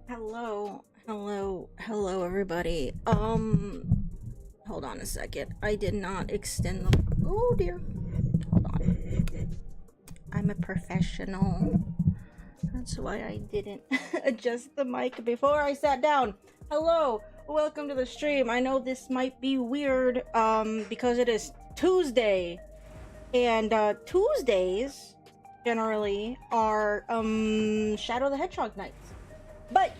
Hello, everybody. Hold on a second. I did not extend the. Oh dear. Hold on. I'm a professional. That's why I didn't adjust the mic before I sat down. Hello, welcome to the stream. I know this might be weird, because it is Tuesday, and Tuesdays generally are Shadow the Hedgehog nights, but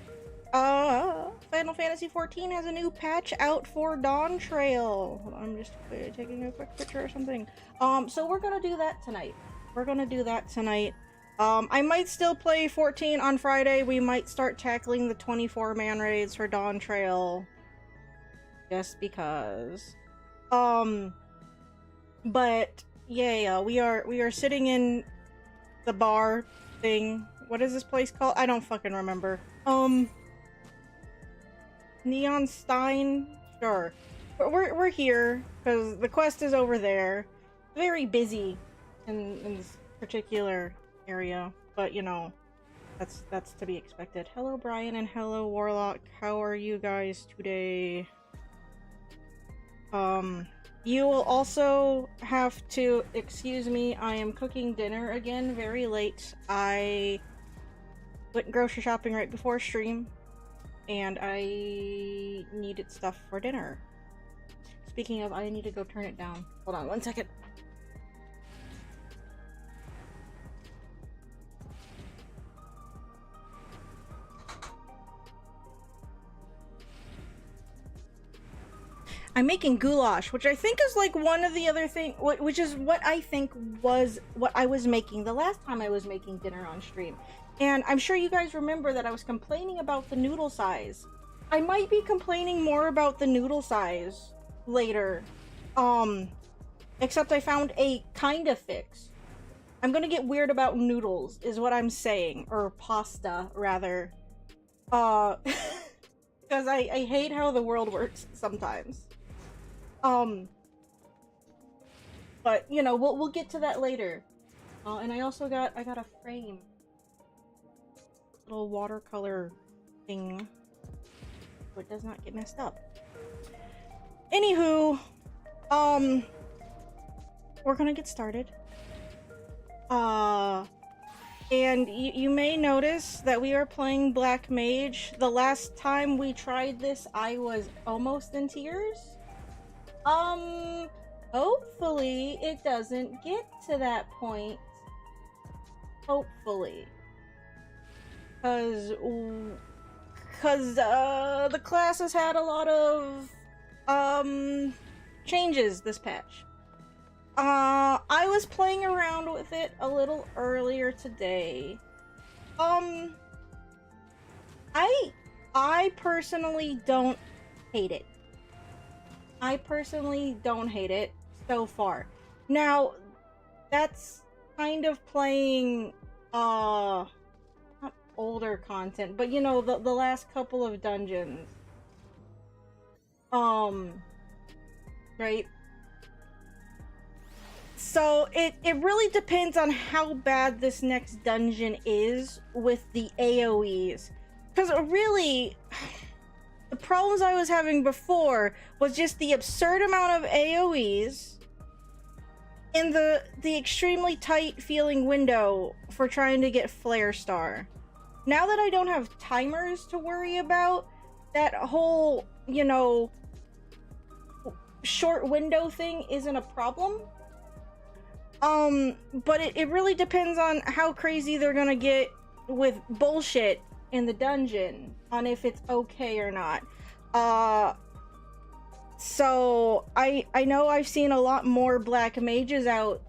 Final Fantasy XIV has a new patch out for Dawn Trail. I'm just taking a quick picture or something. So we're gonna do that tonight. I might still play 14 on Friday. We might start tackling the 24-man raids for Dawn Trail. Just because. But yeah, we are sitting in the bar thing. What is this place called? I don't fucking remember. Neon Stein? Sure. We're here because the quest is over there. Very busy in this particular area, but you know, that's to be expected. Hello Brian and hello Warlock. How are you guys today? You will also have to excuse me. I am cooking dinner again very late. I went grocery shopping right before stream, and I needed stuff for dinner. Speaking of, I need to go turn it down. Hold on one second. I'm making goulash, which I think is like one of the other thing, which is what I think was what I was making the last time I was making dinner on stream. And I'm sure you guys remember that I was complaining about the noodle size. I might be complaining more about the noodle size later. Except I found a kind of fix. I'm gonna get weird about noodles, is what I'm saying. Or pasta, rather. Because I hate how the world works sometimes. But you know, we'll get to that later. And I also got a frame, little watercolor thing, so it does not get messed up. Anywho, we're gonna get started. And you may notice that we are playing Black Mage. The last time we tried this, I was almost in tears. Hopefully it doesn't get to that point. Hopefully. Cause the class has had a lot of, changes this patch. I was playing around with it a little earlier today. I personally don't hate it. So far. Now, that's kind of playing, not older content, but you know, the last couple of dungeons. Right? So, it really depends on how bad this next dungeon is with the AoEs. Because really, the problems I was having before was just the absurd amount of AoEs and the extremely tight feeling window for trying to get Flare Star. Now that I don't have timers to worry about, that whole, you know, short window thing isn't a problem. But it really depends on how crazy they're gonna get with bullshit in the dungeon, on if it's okay or not. So I know I've seen a lot more Black Mages out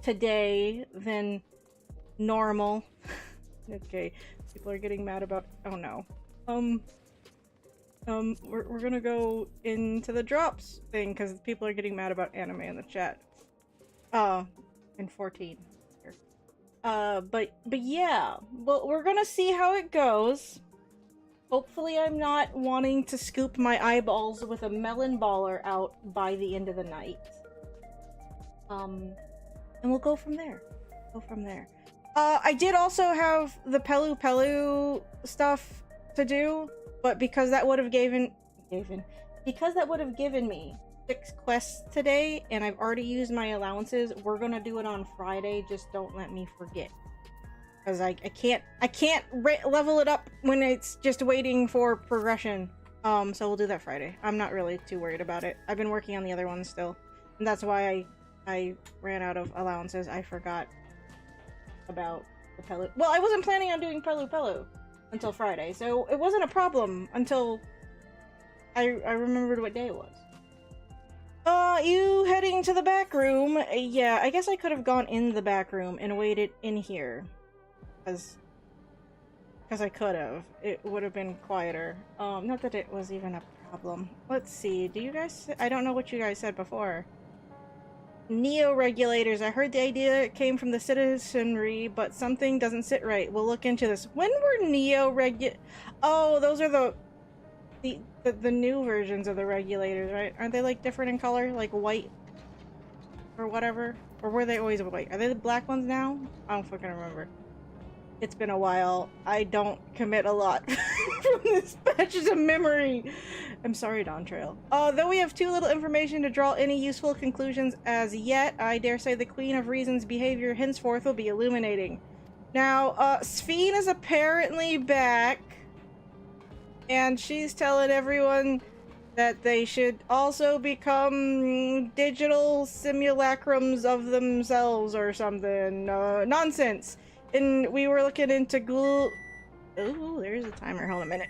today than normal. Okay, people are getting mad about, oh no. We're gonna go into the drops thing because people are getting mad about anime in the chat. In 14 here. But yeah, well, we're gonna see how it goes. Hopefully I'm not wanting to scoop my eyeballs with a melon baller out by the end of the night. And we'll go from there. I did also have the Pelu Pelu stuff to do, but because that would have given me 6 quests today, and I've already used my allowances, we're gonna do it on Friday. Just don't let me forget, because I can't level it up when it's just waiting for progression. So we'll do that Friday. I'm not really too worried about it. I've been working on the other ones still, and that's why I ran out of allowances. I forgot about the Pelu. Well, I wasn't planning on doing Pelu until Friday, so it wasn't a problem until I remembered what day it was. You heading to the back room? Yeah, I guess I could have gone in the back room and waited in here, because I could have. It would have been quieter. Not that it was even a problem. Let's see. Do you guys? I don't know what you guys said before. Neo-regulators. I heard the idea came from the citizenry, but something doesn't sit right. We'll look into this. When were neo-regu- Oh, those are the new versions of the regulators, right? Aren't they like different in color? Like white? Or whatever? Or were they always white? Are they the black ones now? I don't fucking remember. It's been a while. I don't commit a lot from this patches of memory. I'm sorry, Dawn Trail. Though we have too little information to draw any useful conclusions as yet, I dare say the Queen of Reason's behavior henceforth will be illuminating. Now, Sphene is apparently back, and she's telling everyone that they should also become digital simulacrums of themselves or something. Nonsense. And we were looking into Google. Oh, there's a timer. Hold on a minute.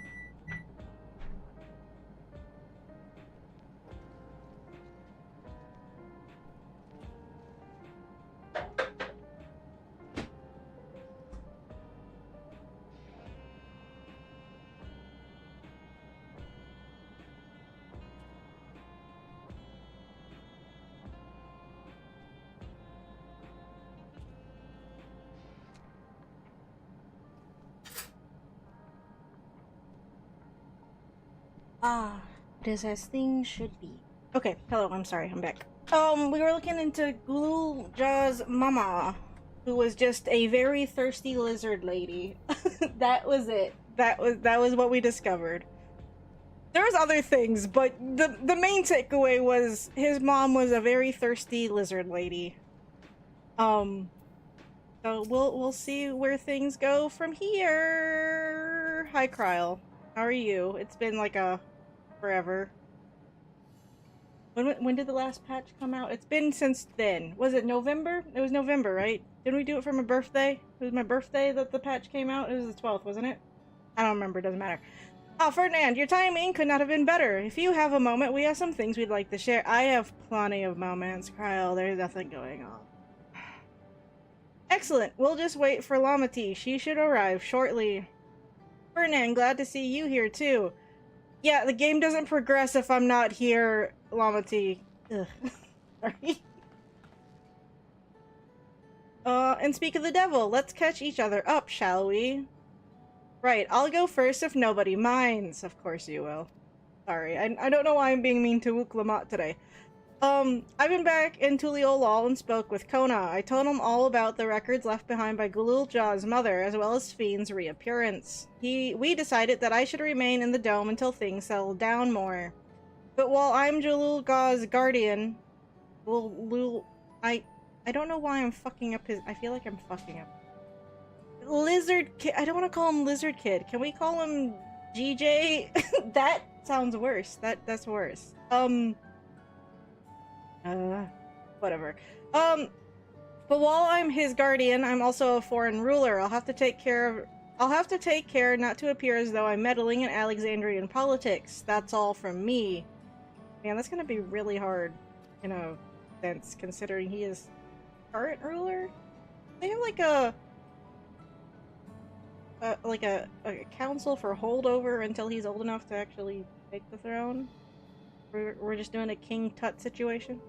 It is as things should be. Okay, hello, I'm sorry, I'm back. We were looking into Gulul Ja's mama, who was just a very thirsty lizard lady. That was it. That was what we discovered. There was other things, but the main takeaway was his mom was a very thirsty lizard lady. So we'll see where things go from here. Hi, Kryle. How are you? It's been like forever. When did the last patch come out? It's been since then. Was it November? It was November, right? Didn't we do it for my birthday? It was my birthday that the patch came out. It was the 12th, wasn't it? I don't remember. Doesn't matter. Oh, Ferdinand, your timing could not have been better. If you have a moment, we have some things we'd like to share. I have plenty of moments, Kyle. There's nothing going on. Excellent. We'll just wait for Lamati. She should arrive shortly. Ferdinand, glad to see you here, too. Yeah, the game doesn't progress if I'm not here, Lamati. Ugh. Sorry. And speak of the devil, let's catch each other up, shall we? Right, I'll go first if nobody minds. Of course you will. Sorry, I don't know why I'm being mean to Wook Lamont today. I've been back in Tuliolal and spoke with Kona. I told him all about the records left behind by Gulul Ja's mother, as well as Sphene's reappearance. We decided that I should remain in the dome until things settled down more. But while I'm Gulul Ja's guardian, I don't know why I'm fucking up his. I feel like I'm fucking up. Lizard Kid. I don't want to call him Lizard Kid. Can we call him GJ? That sounds worse. That's worse. Whatever. But while I'm his guardian, I'm also a foreign ruler. I'll have to take care not to appear as though I'm meddling in Alexandrian politics. That's all from me. Man, that's gonna be really hard, in a sense, considering he is current ruler. They have like a council for holdover until he's old enough to actually take the throne. We're just doing a King Tut situation.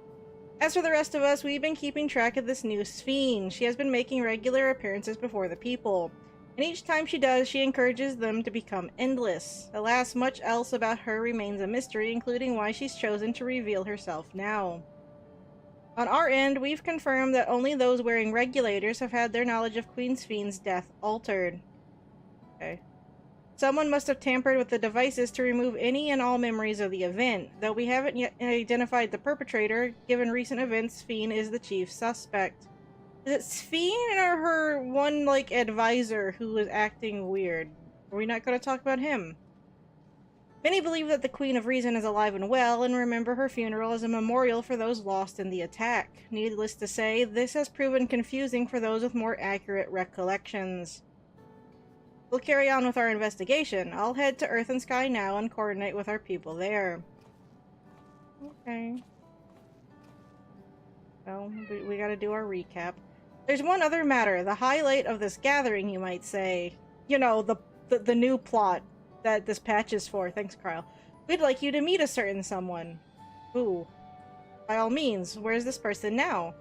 As for the rest of us, we've been keeping track of this new Sphene. She has been making regular appearances before the people, and each time she does, she encourages them to become endless. Alas, much else about her remains a mystery, including why she's chosen to reveal herself now. On our end, we've confirmed that only those wearing regulators have had their knowledge of Queen Sphene's death altered. Okay. Someone must have tampered with the devices to remove any and all memories of the event. Though we haven't yet identified the perpetrator, given recent events, Sphene is the chief suspect. Is it Sphene or her one, like, advisor who was acting weird? Are we not going to talk about him? Many believe that the Queen of Reason is alive and well, and remember her funeral as a memorial for those lost in the attack. Needless to say, this has proven confusing for those with more accurate recollections. We'll carry on with our investigation. I'll head to Earth and Sky now and coordinate with our people there. Okay. Well, we gotta do our recap. There's one other matter, the highlight of this gathering, you might say. You know, the new plot that this patch is for. Thanks, Kyle. We'd like you to meet a certain someone. Who? By all means, where's this person now?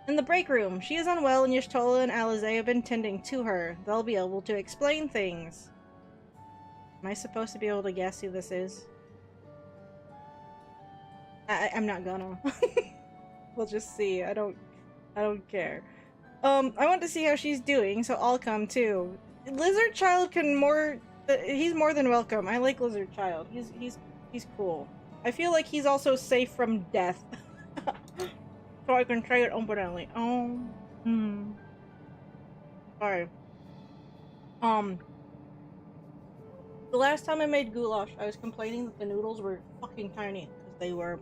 In the break room. She is unwell and Y'shtola and Alize have been tending to her. They'll be able to explain things. Am I supposed to be able to guess who this is? I'm not gonna. We'll just see. I don't care. I want to see how she's doing, so I'll come too. Lizard Child can he's more than welcome. I like Lizard Child. He's cool. I feel like he's also safe from death. So I can try it openly. Sorry. The last time I made goulash, I was complaining that the noodles were fucking tiny. Because they were.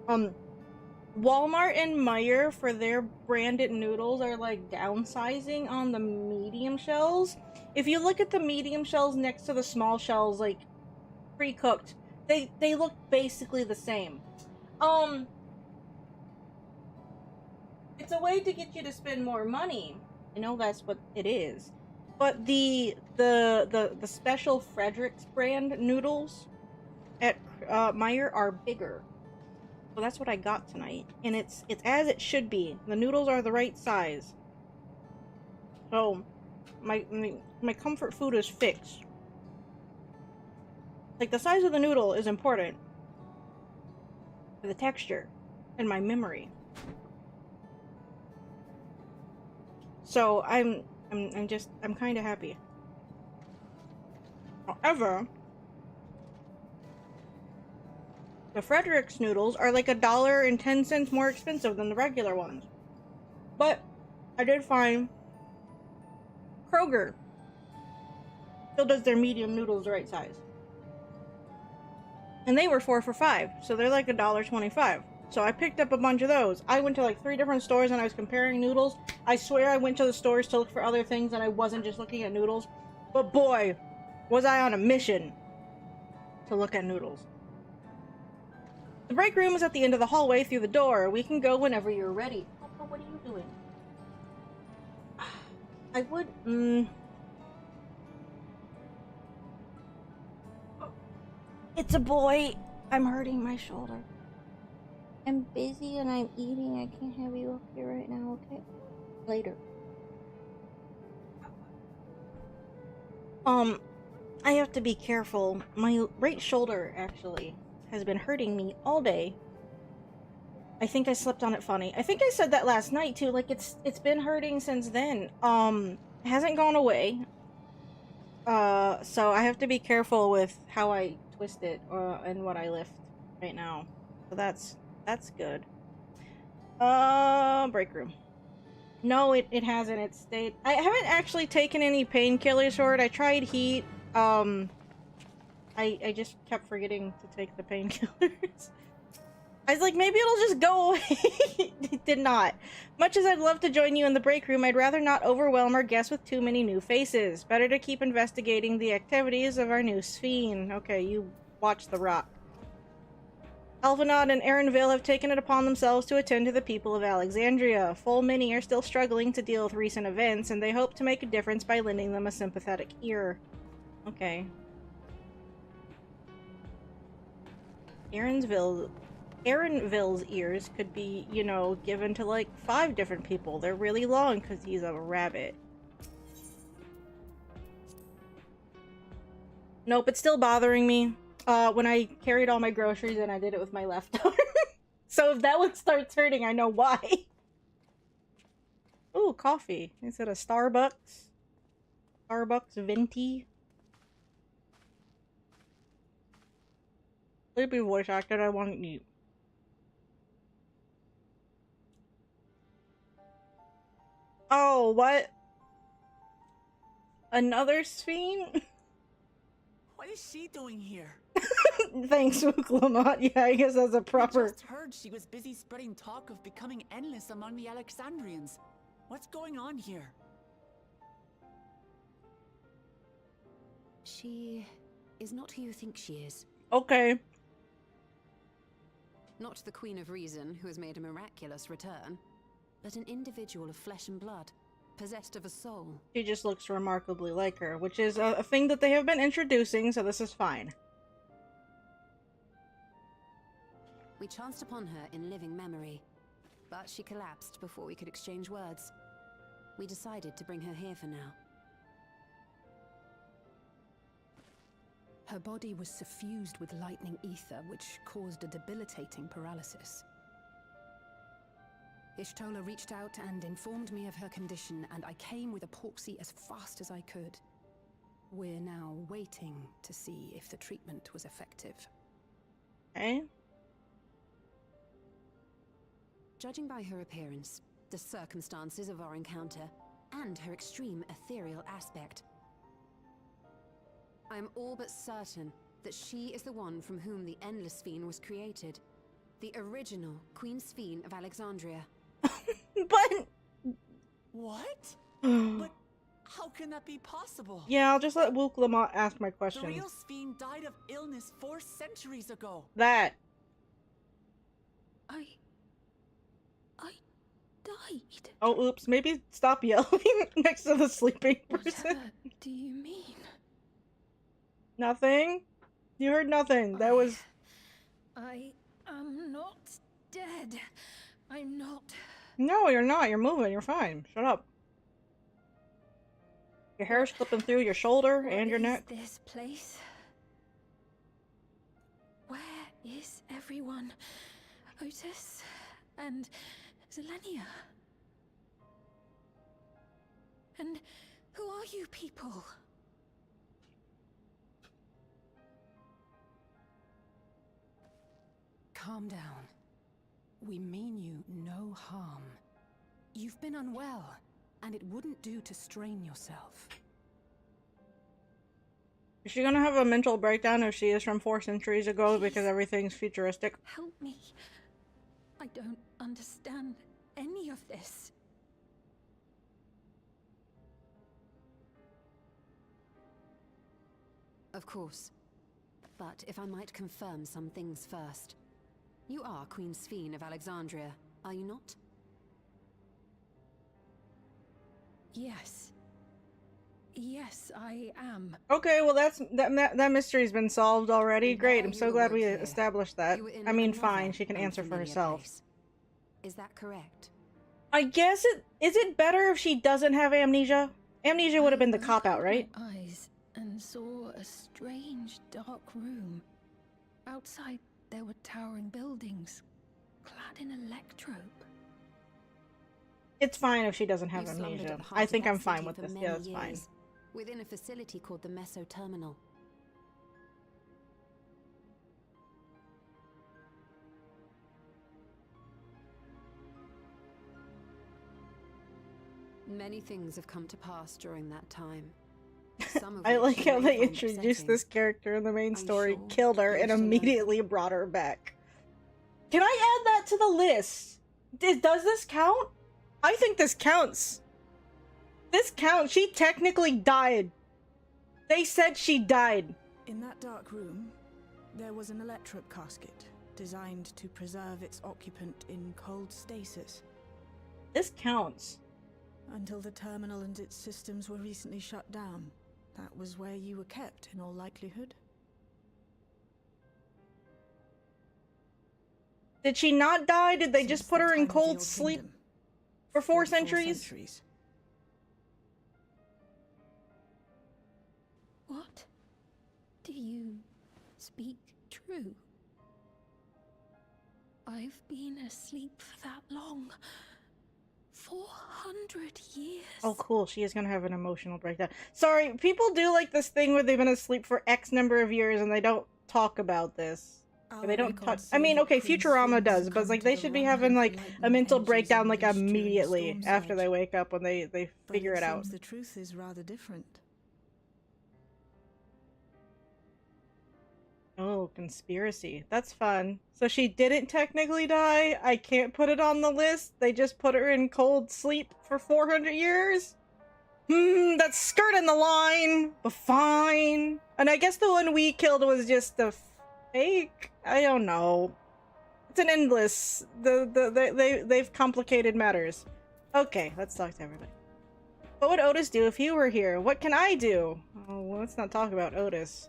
Walmart and Meijer, for their branded noodles, are like downsizing on the medium shells. If you look at the medium shells next to the small shells, like, pre-cooked, they look basically the same. It's a way to get you to spend more money. I know that's what it is. But the special Frederick's brand noodles at Meijer are bigger. So that's what I got tonight. And it's as it should be. The noodles are the right size. So my comfort food is fixed. Like, the size of the noodle is important. The texture and my memory. So I'm kind of happy. However, the Frederick's noodles are like $1.10 more expensive than the regular ones. But I did find Kroger still does their medium noodles the right size. And they were 4 for $5, so they're like $1.25. So I picked up a bunch of those. I went to like 3 different stores and I was comparing noodles. I swear I went to the stores to look for other things and I wasn't just looking at noodles. But boy, was I on a mission to look at noodles. The break room is at the end of the hallway through the door. We can go whenever you're ready. Oh, what are you doing? I would... It's a boy. I'm hurting my shoulder. I'm busy and I'm eating. I can't have you up here right now, okay? Later. I have to be careful. My right shoulder, actually, has been hurting me all day. I think I slept on it funny. I think I said that last night, too. Like, it's been hurting since then. It hasn't gone away. So I have to be careful with how I twist it, and what I lift right now. So that's good. Break room. No, it hasn't. It stayed. I haven't actually taken any painkillers for it. I tried heat. I just kept forgetting to take the painkillers. I was like, maybe it'll just go away. It did not. Much as I'd love to join you in the break room, I'd rather not overwhelm our guests with too many new faces. Better to keep investigating the activities of our new Sphene. Okay, you watch The Rock. Alvanad and Erinville have taken it upon themselves to attend to the people of Alexandria. Full many are still struggling to deal with recent events, and they hope to make a difference by lending them a sympathetic ear. Okay. Erinville's ears could be, you know, given to like 5 different people. They're really long because he's a rabbit. Nope, it's still bothering me. When I carried all my groceries in, I did it with my left arm. So if that one starts hurting, I know why. Ooh, coffee. Is it a Starbucks? Starbucks venti. Sleepy voice acted. I want to eat. Oh, what? Another Sphene? What is she doing here? Thanks, Lamont. Yeah, I guess that's a proper. I just heard she was busy spreading talk of becoming endless among the Alexandrians. What's going on here? She is not who you think she is. Okay. Not the Queen of Reason, who has made a miraculous return, but an individual of flesh and blood, possessed of a soul. She just looks remarkably like her, which is a thing that they have been introducing, so this is fine. We chanced upon her in living memory, but she collapsed before we could exchange words. We decided to bring her here for now. Her body was suffused with lightning ether, which caused a debilitating paralysis. Ishtola reached out and informed me of her condition, and I came with epoxy as fast as I could. We're now waiting to see if the treatment was effective. Okay. Judging by her appearance, the circumstances of our encounter, and her extreme ethereal aspect, I am all but certain that she is the one from whom the Endless Sphene was created. The original Queen Sphene of Alexandria. But... What? But how can that be possible? Yeah, I'll just let Lamont ask my The questions. real Sphene died of illness 4 centuries ago. That. I died. Oh, oops. Maybe stop yelling next to the sleeping person. What do you mean? Nothing? You heard nothing. That was... I am not dead. I'm not. No, you're not. You're moving. You're fine. Shut up. Your hair's slipping through your shoulder and your neck. What is this place? Where is everyone? Otis and Zelenia? And who are you people? Calm down. We mean you no harm. You've been unwell, and it wouldn't do to strain yourself. Is she gonna have a mental breakdown if she is from 4 centuries ago because everything's futuristic? Help me. I don't understand any of this. Of course. But if I might confirm some things first. You are Queen Sphene of Alexandria, are you not? Yes. Yes, I am. Okay, well that mystery's been solved already. And Great, while I'm you so were glad we here, established that. You were in I mean, another fine, she can answer for unfamiliar herself. place. Is that correct? I guess is it better if she doesn't have amnesia? Amnesia would have been the I cop-out, opened right? my eyes and saw a strange dark room. Outside there were towering buildings, clad in electrope. It's fine if she doesn't have You slumbered amnesia. at the heart I of think that I'm fine city with for this. many Yeah, that's fine. years, within a facility called the Meso Terminal. Many things have come to pass during that time. Some of I which like you how may they find introduced upsetting. this character in the main Are you story, sure killed her, you and wish to know? immediately brought her back. Can I add that to the list? Does this count? I think this counts. This counts. She technically died. They said she died. In that dark room, there was an electrope casket designed to preserve its occupant in cold stasis. This counts. Until the terminal and its systems were recently shut down. That was where you were kept, in all likelihood. Did she not die? Did they just Since put the her in time of the cold Old sleep Kingdom, for 4 4 centuries? What? Do you speak true? I've been asleep for that long. 400 years. Oh, cool. She is gonna have an emotional breakdown. Sorry, people do like this thing where they've been asleep for X number of years and they don't talk about this. Or they don't talk. I mean, okay, Futurama does, but like they should be having like a mental breakdown like immediately after they wake up when they figure it out. The truth is rather different. Oh, conspiracy. That's fun. So she didn't technically die? I can't put it on the list? They just put her in cold sleep for 400 years? That's skirting the line, but fine. And I guess the one we killed was just a fake? I don't know. It's an endless... They've complicated matters. Okay, let's talk to everybody. What would Otis do if he were here? What can I do? Oh, well, let's not talk about Otis.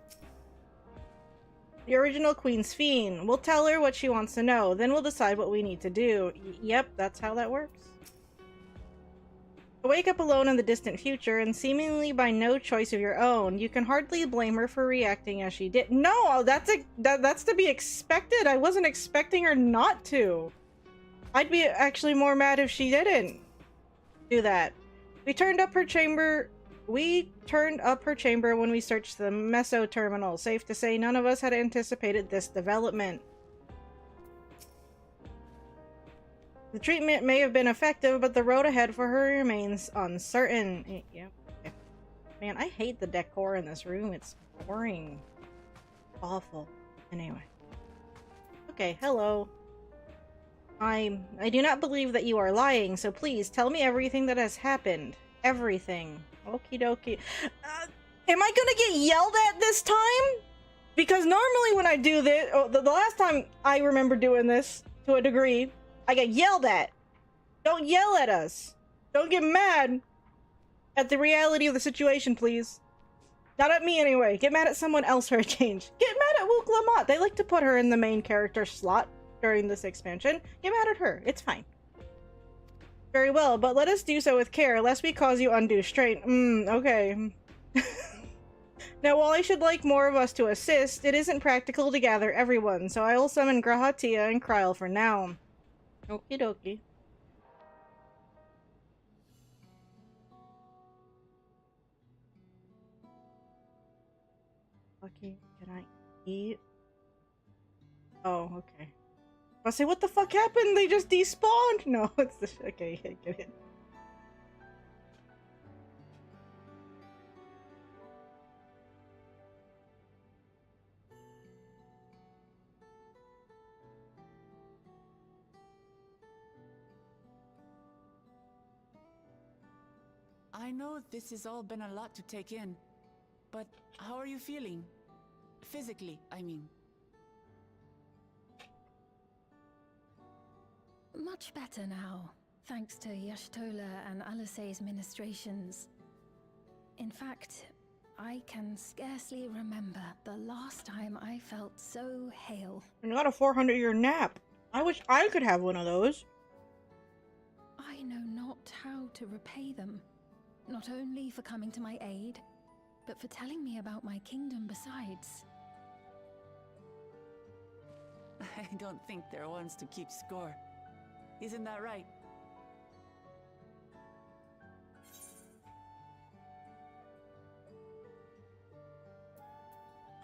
The original Queen's Fiend. We'll tell her what she wants to know, then we'll decide what we need to do. Yep, that's how that works. To wake up alone in the distant future, and seemingly by no choice of your own, you can hardly blame her for reacting as she did. No, that's to be expected. I wasn't expecting her not to. I'd be actually more mad if she didn't do that. We turned up her chamber when we searched the Meso terminal. Safe to say none of us had anticipated this development. The treatment may have been effective, but the road ahead for her remains uncertain. Yep. Okay. Man, I hate the decor in this room. It's boring. Awful. Anyway. Okay, hello. I do not believe that you are lying, so please tell me everything that has happened. Everything. Okie dokie. Am I gonna get yelled at this time? Because normally when I do this, the last time I remember doing this, to a degree, I get yelled at. Don't yell at us. Don't get mad at the reality of the situation, please. Not at me anyway. Get mad at someone else for a change. Get mad at Wook Lamont. They like to put her in the main character slot during this expansion. Get mad at her. It's fine. Very well, but let us do so with care, lest we cause you undue strain. Okay. Now, while I should like more of us to assist, it isn't practical to gather everyone, so I will summon Grahatia and Kryl for now. Okie dokie. Okay, can I eat? Oh, okay. I say, what the fuck happened? They just despawned? No, it's the... Okay, I get it. I know this has all been a lot to take in, but how are you feeling? Physically, I mean. Much better now, thanks to Y'shtola and Alisei's ministrations. In fact, I can scarcely remember the last time I felt so hale. You got a 400-year nap. I wish I could have one of those. I know not how to repay them. Not only for coming to my aid, but for telling me about my kingdom besides. I don't think they're ones to keep score. Isn't that right?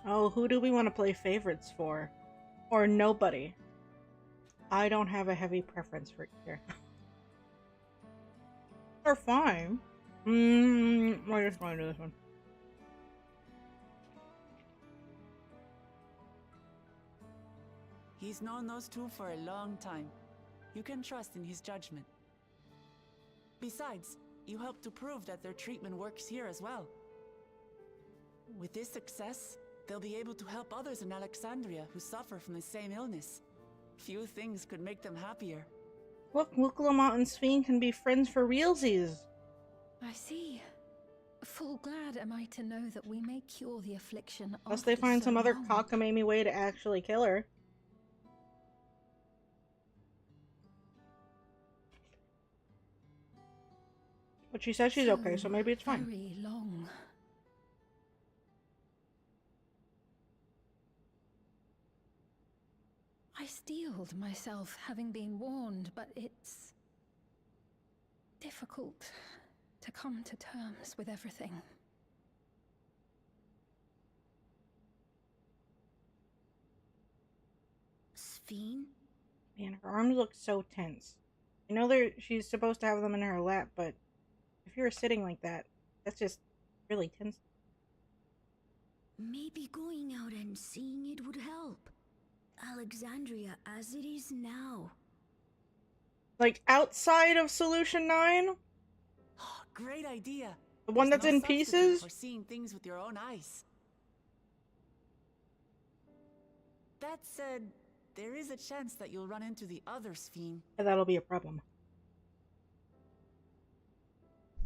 Oh, who do we want to play favorites for? Or nobody? I don't have a heavy preference for either. They're fine. I just want to do this one. He's known those two for a long time. You can trust in his judgment. Besides, you helped to prove that their treatment works here as well. With this success, they'll be able to help others in Alexandria who suffer from the same illness. Few things could make them happier. Look, Wook Lamont and Fiend can be friends for realsies. I see. Full glad am I to know that we may cure the affliction. Unless they find some other cockamamie way to actually kill her. But she says she's okay, so maybe it's fine. Very long. I steeled myself, having been warned, but it's difficult to come to terms with everything. Sphene? Man, her arms look so tense. I know she's supposed to have them in her lap, but if you were sitting like that, that's just really tense. Maybe going out and seeing it would help. Alexandria as it is now. Like outside of Solution 9? Great idea. The one There's that's no in substitute pieces? for seeing things with your own eyes. That said, there is a chance that you'll run into the other Sphene. Yeah, that'll be a problem.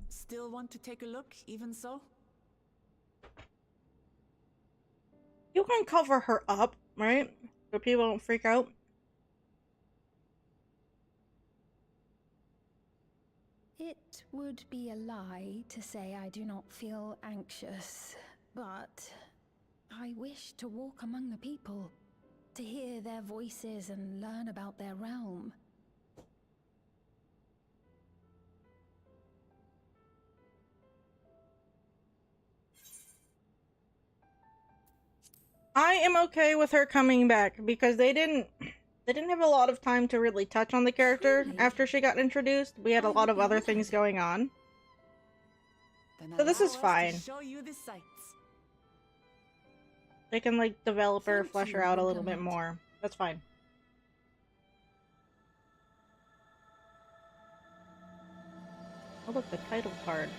Still want to take a look, even so? You can cover her up, right? So people don't freak out. It would be a lie to say I do not feel anxious, but I wish to walk among the people, to hear their voices and learn about their realm. I am okay with her coming back because they didn't have a lot of time to really touch on the character after she got introduced. We had a lot of other things going on. So this is fine. Show you the sights. They can like develop her, Thank flesh her you, out a little bit Woodland. more. That's fine. Oh look, the title card.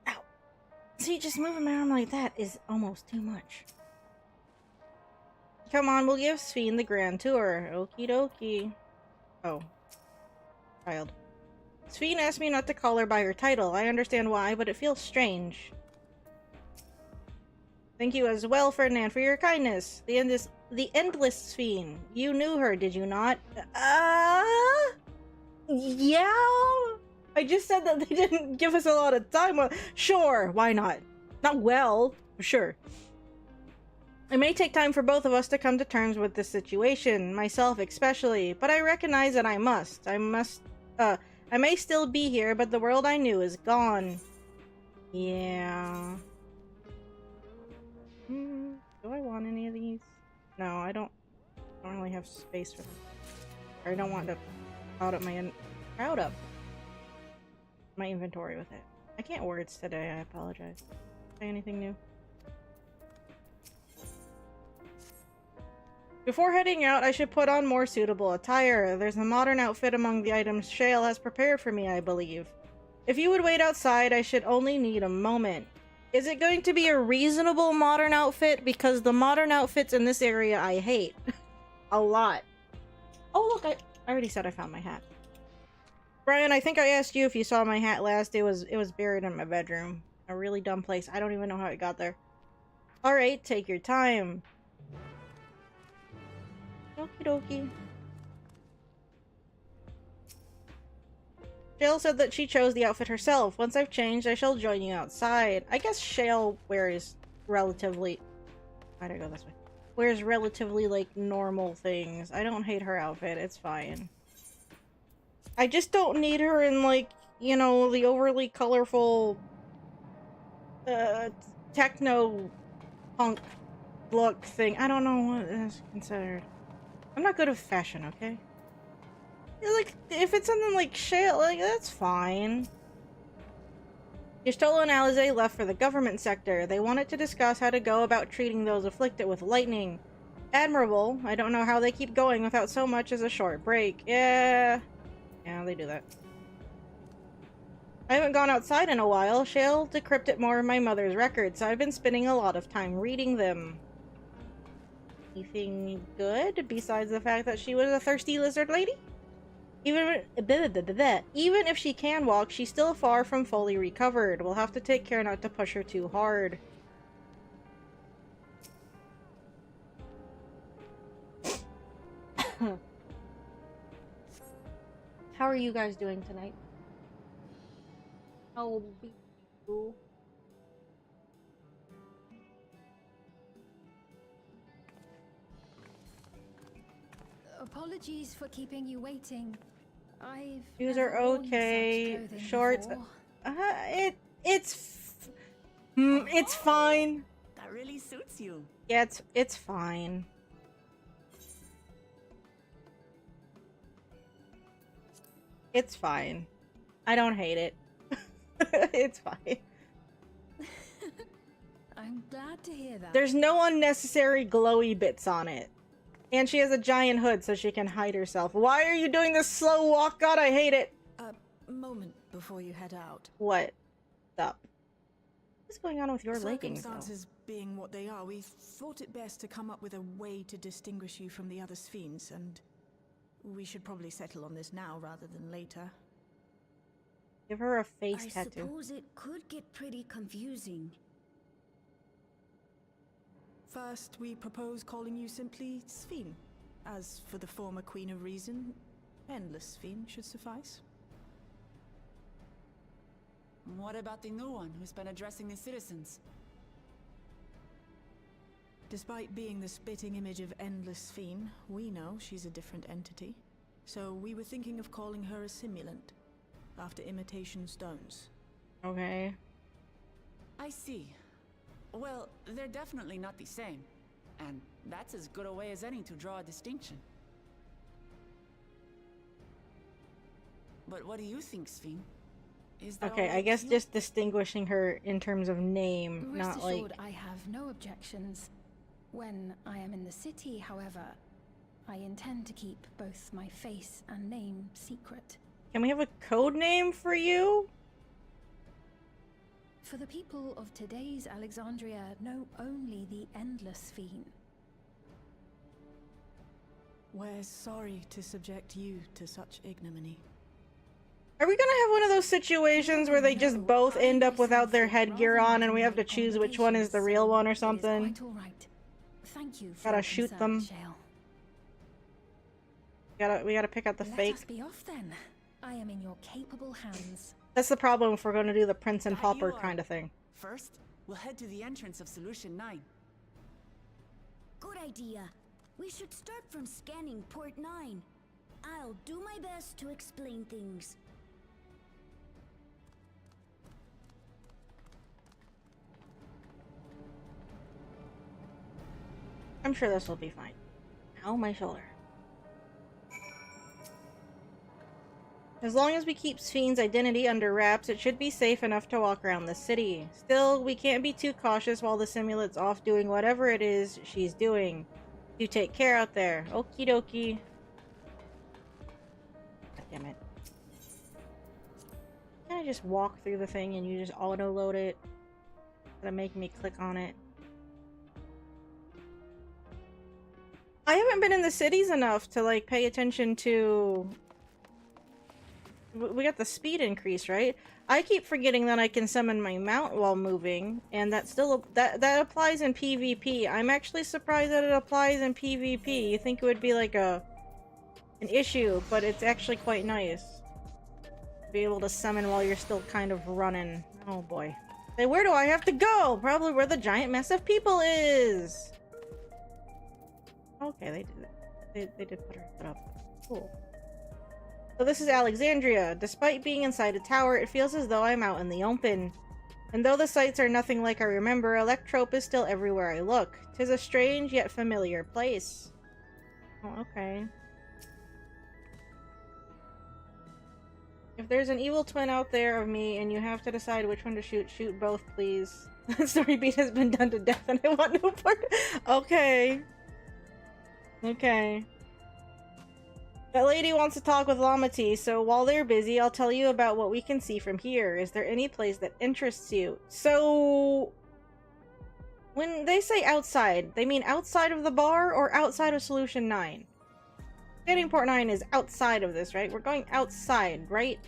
Ow. See, just moving my arm like that is almost too much. Come on, we'll give Sphene the grand tour. Okie dokie. Oh. Child. Sphene asked me not to call her by her title. I understand why, but it feels strange. Thank you as well, Ferdinand, for your kindness. The endless Sphene. You knew her, did you not? Yeah? I just said that they didn't give us a lot of time. Sure, why not? Not well, sure. It may take time for both of us to come to terms with this situation, myself especially, but I recognize that I may still be here, but the world I knew is gone. Yeah. Do I want any of these? No, I don't really have space for them. Or I don't want to crowd up my inventory with it. I can't words today, I apologize. Say anything new? Before heading out, I should put on more suitable attire. There's a modern outfit among the items Shale has prepared for me, I believe. If you would wait outside, I should only need a moment. Is it going to be a reasonable modern outfit? Because the modern outfits in this area I hate. A lot. Oh look, I already said I found my hat. Brian, I think I asked you if you saw my hat last. It was buried in my bedroom. A really dumb place. I don't even know how it got there. Alright, take your time. Okie dokie. Shale said that she chose the outfit herself. Once I've changed, I shall join you outside. I guess Shale wears relatively... Why'd I go this way? Wears relatively, like, normal things. I don't hate her outfit. It's fine. I just don't need her in, like, you know, the overly colorful... techno-punk look thing. I don't know what is considered. I'm not good at fashion, okay? Like, if it's something like Shale, like, that's fine. Y'shtola and Alisaie left for the government sector. They wanted to discuss how to go about treating those afflicted with lightning. Admirable. I don't know how they keep going without so much as a short break. Yeah, they do that. I haven't gone outside in a while. Shale decrypted more of my mother's records, so I've been spending a lot of time reading them. Anything good besides the fact that she was a thirsty lizard lady? Even if she can walk, she's still far from fully recovered. We'll have to take care not to push her too hard. How are you guys doing tonight? How be you? Apologies for keeping you waiting. I've Shoes never are worn such okay. clothing Shorts. before. It's fine. That really suits you. Yeah, it's fine. It's fine. I don't hate it. It's fine. I'm glad to hear that. There's no unnecessary glowy bits on it. And she has a giant hood so she can hide herself. Why are you doing this slow walk? God, I hate it. A moment before you head out. What? Stop. What's going on with your leggings, though? Circumstances being what they are, we thought it best to come up with a way to distinguish you from the other Sphenes, and we should probably settle on this now rather than later. Give her a face I tattoo. suppose it could get pretty confusing. First, we propose calling you simply Sphene. As for the former Queen of Reason, Endless Sphene should suffice. What about the new one who's been addressing the citizens? Despite being the spitting image of Endless Sphene, we know she's a different entity. So we were thinking of calling her a simulant, after imitation stones. Okay. I see. Well, they're definitely not the same. And that's as good a way as any to draw a distinction. But what do you think, Sphene? Is that Okay, all I right guess with you? just distinguishing her in terms of name, Rest not like... assured, I have no objections. When I am in the city, however, I intend to keep both my face and name secret. Can we have a code name for you? For the people of today's Alexandria know only the Endless Sphene. We're sorry to subject you to such ignominy. Are we gonna have one of those situations where they just No, both I end up without their myself headgear rather on and we have to make choose which one is the real one or obligations, something? It is quite all right. Thank you for Gotta your shoot concern, them. Shale. We gotta pick out the Let fake. us be off then. I am in your capable hands. That's the problem if we're gonna do the Prince and That Pauper you are. kind of thing. First, we'll head to the entrance of Solution 9. Good idea. We should start from scanning Port 9. I'll do my best to explain things. I'm sure this will be fine. Ow, my shoulder. As long as we keep Sphene's identity under wraps, it should be safe enough to walk around the city. Still, we can't be too cautious while the simulant's off doing whatever it is she's doing. You take care out there. Okie dokie. God damn it. Can I just walk through the thing and you just auto-load it? Gonna make me click on it. I haven't been in the cities enough to, like, pay attention to... We got the speed increase, right? I keep forgetting that I can summon my mount while moving, and that still... That applies in PvP. I'm actually surprised that it applies in PvP. You think it would be, like, an issue, but it's actually quite nice. Be able to summon while you're still kind of running. Oh, boy. Say, where do I have to go? Probably where the giant mess of people is! Okay, they did it. They did put her foot up. Cool. So this is Alexandria. Despite being inside a tower, it feels as though I'm out in the open. And though the sights are nothing like I remember, Electrope is still everywhere I look. 'Tis a strange yet familiar place. Oh, okay. If there's an evil twin out there of me and you have to decide which one to shoot, shoot both, please. The story beat has been done to death and I want no part. Okay. Okay. That lady wants to talk with Lamati, so while they're busy, I'll tell you about what we can see from here. Is there any place that interests you? So... when they say outside, they mean outside of the bar or outside of Solution 9? Getting Port 9 is outside of this, right? We're going outside, right?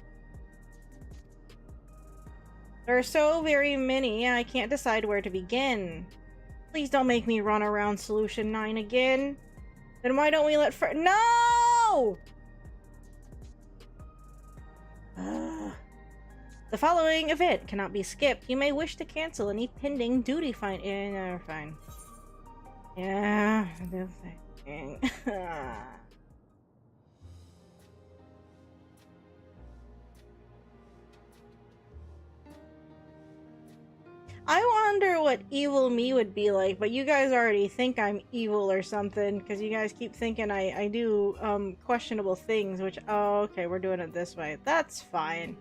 There are so very many, I can't decide where to begin. Please don't make me run around Solution 9 again. Then why don't we let No! The following event cannot be skipped. You may wish to cancel any pending duty fine. Yeah, no, fine. Yeah, the thing. I wonder what evil me would be like, but you guys already think I'm evil or something, because you guys keep thinking I do, questionable things, which, oh, okay, we're doing it this way. That's fine,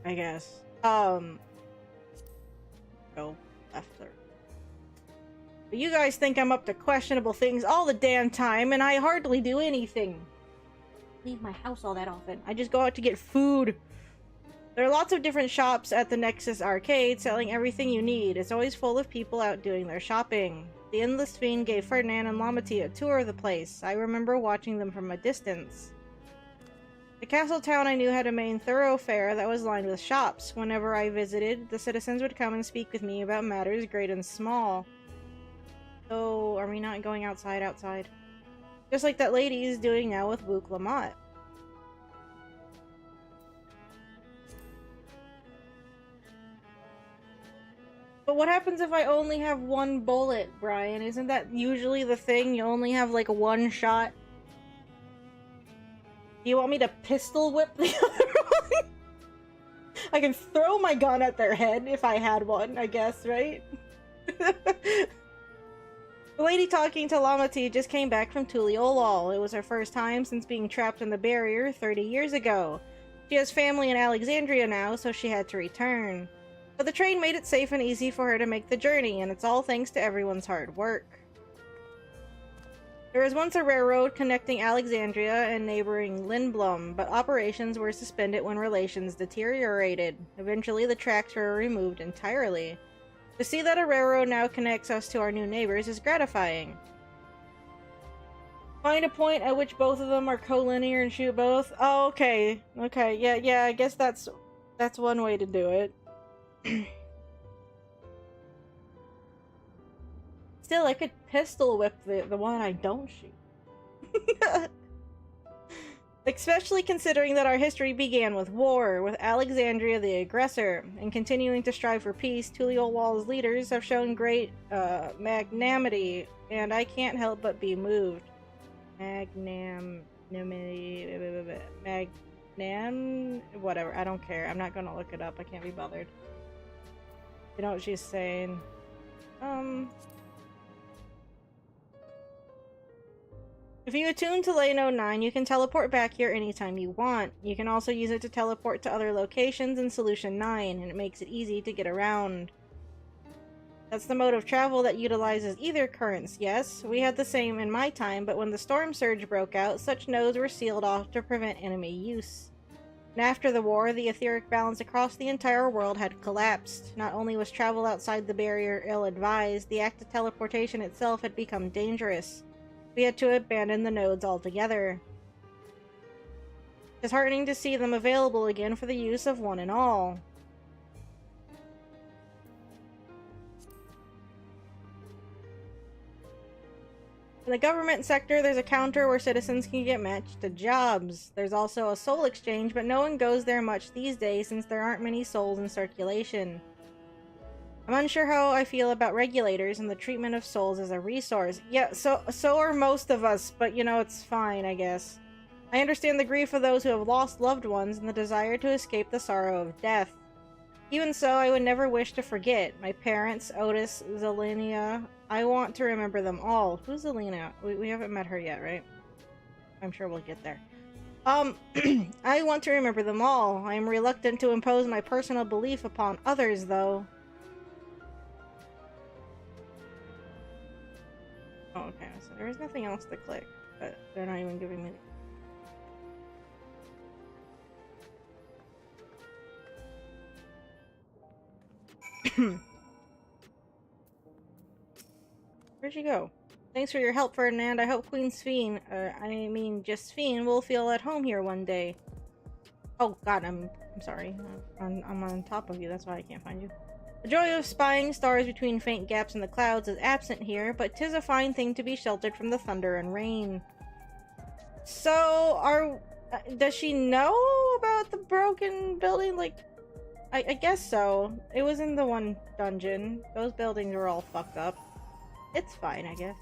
I guess. Go left or... But you guys think I'm up to questionable things all the damn time, and I hardly do anything. Leave my house all that often. I just go out to get food. There are lots of different shops at the Nexus Arcade selling everything you need. It's always full of people out doing their shopping. The Endless Fiend gave Ferdinand and Lamati a tour of the place. I remember watching them from a distance. The castle town I knew had a main thoroughfare that was lined with shops. Whenever I visited, the citizens would come and speak with me about matters great and small. So, are we not going outside? Just like that lady is doing now with Wook Lamont. But what happens if I only have one bullet, Brian? Isn't that usually the thing? You only have like one shot? Do you want me to pistol whip the other one? I can throw my gun at their head if I had one, I guess, right? The lady talking to Lamati just came back from Tuliolol. It was her first time since being trapped in the barrier 30 years ago. She has family in Alexandria now, so she had to return. But the train made it safe and easy for her to make the journey, and it's all thanks to everyone's hard work. There was once a railroad connecting Alexandria and neighboring Lindblom, but operations were suspended when relations deteriorated. Eventually, the tracks were removed entirely. To see that a railroad now connects us to our new neighbors is gratifying. Find a point at which both of them are collinear and shoot both. Oh, okay. Okay, yeah, I guess that's one way to do it. Still, I could pistol whip the one I don't shoot. Especially considering that our history began with war, with Alexandria the aggressor, and continuing to strive for peace. Tuliolwal's leaders have shown great magnanimity, and I can't help but be moved. Whatever, I don't care. I'm not gonna look it up. I can't be bothered. You know what she's saying. If you attune to Lane 09, you can teleport back here anytime you want. You can also use it to teleport to other locations in Solution 9, and it makes it easy to get around. That's the mode of travel that utilizes ether currents, yes. We had the same in my time, but when the storm surge broke out, such nodes were sealed off to prevent enemy use. And after the war, the etheric balance across the entire world had collapsed. Not only was travel outside the barrier ill-advised, the act of teleportation itself had become dangerous. We had to abandon the nodes altogether. It's heartening to see them available again for the use of one and all. In the government sector, there's a counter where citizens can get matched to jobs. There's also a soul exchange, but no one goes there much these days since there aren't many souls in circulation. I'm unsure how I feel about regulators and the treatment of souls as a resource. Yeah, so are most of us, but you know, it's fine, I guess. I understand the grief of those who have lost loved ones and the desire to escape the sorrow of death. Even so, I would never wish to forget. My parents, Otis, Zelenia, I want to remember them all. Who's Zelena? We haven't met her yet, right? I'm sure we'll get there. I want to remember them all. I am reluctant to impose my personal belief upon others, though. Oh, okay, so there is nothing else to click, but they're not even giving me... Where'd you go? Thanks for your help, Ferdinand. I hope Queen Sphene, just Sphene, will feel at home here one day. Oh god, I'm sorry. I'm on top of you, that's why I can't find you. The joy of spying stars between faint gaps in the clouds is absent here, but 'tis a fine thing to be sheltered from the thunder and rain. So, does she know about the broken building? Like, I guess so. It was in the one dungeon. Those buildings were all fucked up. It's fine, I guess.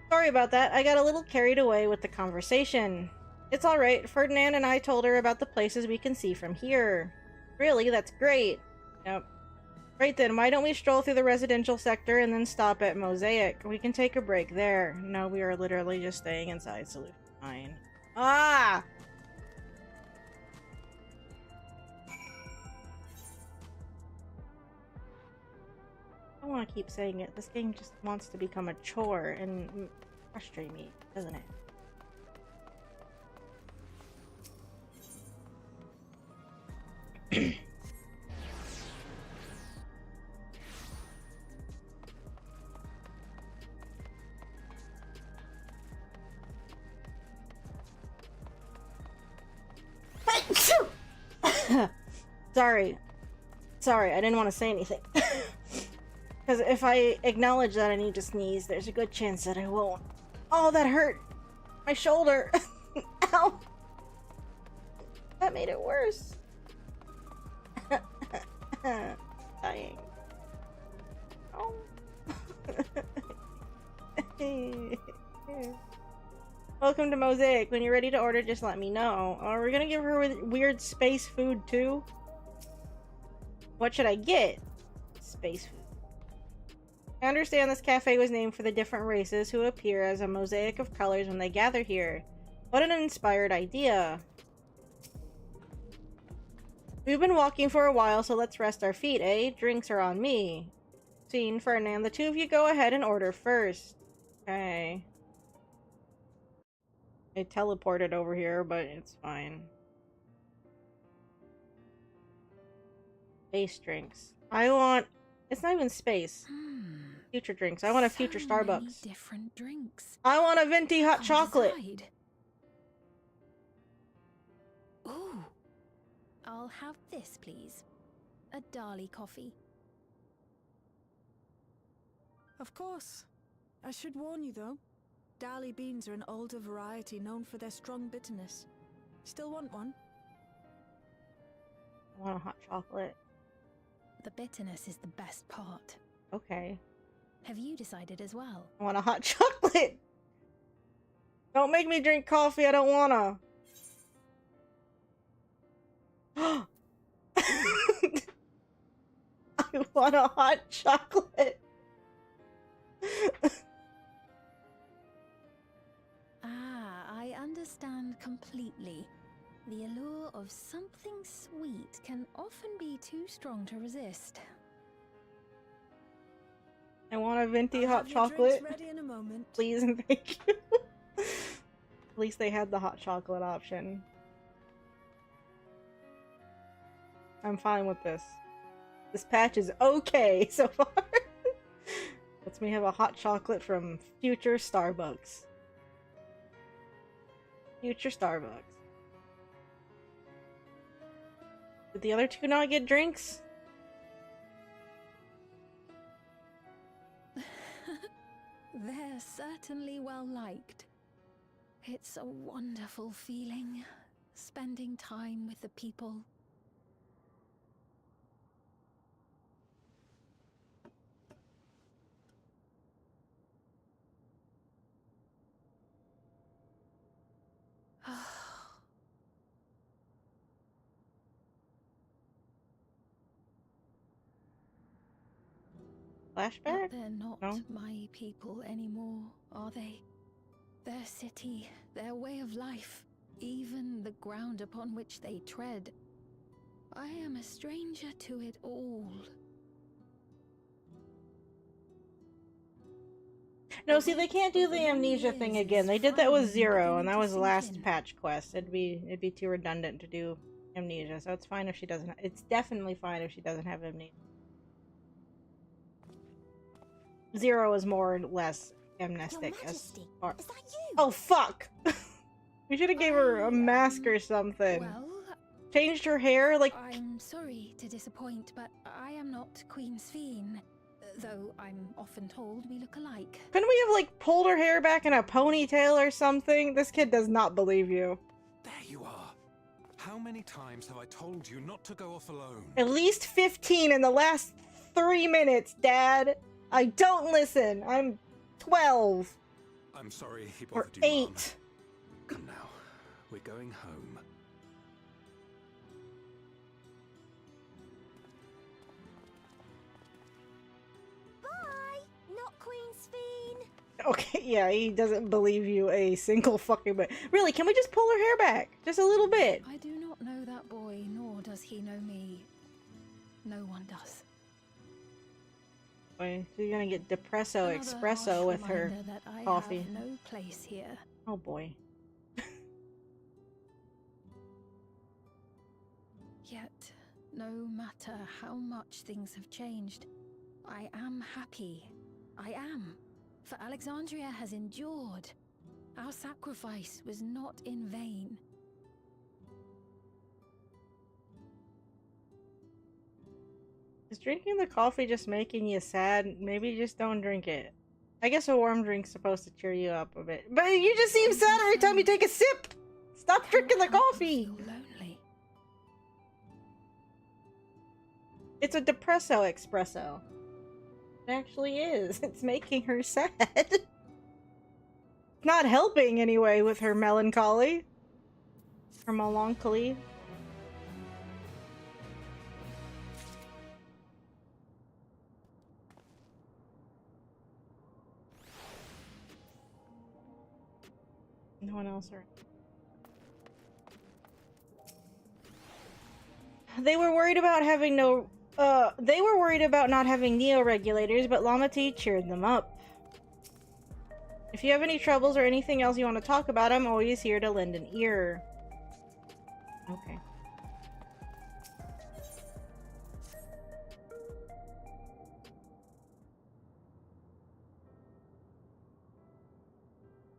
Sorry about that. I got a little carried away with the conversation. It's alright. Ferdinand and I told her about the places we can see from here. Really? That's great. Yep. Right then, why don't we stroll through the residential sector and then stop at Mosaic? We can take a break there. No, we are literally just staying inside Solution 9. Ah! I don't want to keep saying it. This game just wants to become a chore and frustrate me, doesn't it? Sorry, I didn't want to say anything. Because if I acknowledge that I need to sneeze, there's a good chance that I won't. Oh, that hurt! My shoulder! Ow! That made it worse. Dying. Oh. Welcome to Mosaic. When you're ready to order, just let me know. Oh, we're gonna give her weird space food too? What should I get? Space food. I understand this cafe was named for the different races who appear as a mosaic of colors when they gather here. What an inspired idea. We've been walking for a while, so let's rest our feet, eh? Drinks are on me. Scene, Ferdinand, the two of you go ahead and order first. Okay. I teleported over here, but it's fine. Space drinks. I want... It's not even space. Future drinks. I want a future So Starbucks. many different drinks. I want a venti hot Can't chocolate. decide. Ooh. I'll have this, please. A Dali coffee. Of course. I should warn you though. Dali beans are an older variety known for their strong bitterness. Still want one? I want a hot chocolate. The bitterness is the best part. Okay. Have you decided as well? I want a hot chocolate. Don't make me drink coffee. I don't wanna. I want a hot chocolate. I understand completely. The allure of something sweet can often be too strong to resist. I want a venti I'll hot have your chocolate. drinks ready in a moment. Please and thank you. At least they had the hot chocolate option. I'm fine with this. This patch is okay so far. Lets me have a hot chocolate from future Starbucks. Future Starbucks. Did the other two not get drinks? They're certainly well liked. It's a wonderful feeling, spending time with the people. Flashback? But they're not No? my people anymore, are they? Their city, their way of life, even the ground upon which they tread. I am a stranger to it all. No, see, they can't do the amnesia thing again. They did that with Zero, and that was the last patch quest. It'd be too redundant to do amnesia, so it's fine if she doesn't. It's definitely fine if she doesn't have amnesia. Zero is more or less amnestic as far. Is that you? Oh fuck! We should have gave her a mask or something. Well, Changed her hair, like. I'm sorry to disappoint, but I am not Queen Sphene. Though I'm often told we look alike. Couldn't we have, like, pulled her hair back in a ponytail or something? This kid does not believe you. There you are. How many times have I told you not to go off alone? At least 15 in the last 3 minutes, Dad. I don't listen. I'm 12. I'm sorry he Or bothered you, 8. Mom. Come now. We're going home. Okay, yeah, he doesn't believe you a single fucking bit. Really, can we just pull her hair back? Just a little bit. I do not know that boy, nor does he know me. No one does. Boy, she's gonna get depresso Another espresso harsh with her reminder that I coffee. have no place here. Oh boy. Yet, no matter how much things have changed, I am happy. I am. For Alexandria has endured. Our sacrifice was not in vain. Is drinking the coffee just making you sad? Maybe just don't drink it. I guess a warm drink's supposed to cheer you up a bit. But you just seem sad every time you take a sip! Stop drinking the coffee! Feel lonely. It's a depresso espresso. It actually is. It's making her sad. Not helping anyway with her melancholy. Her melancholy. No one else around. They were worried about having they were worried about not having neo-regulators, but Lamati cheered them up. If you have any troubles or anything else you want to talk about, I'm always here to lend an ear. Okay.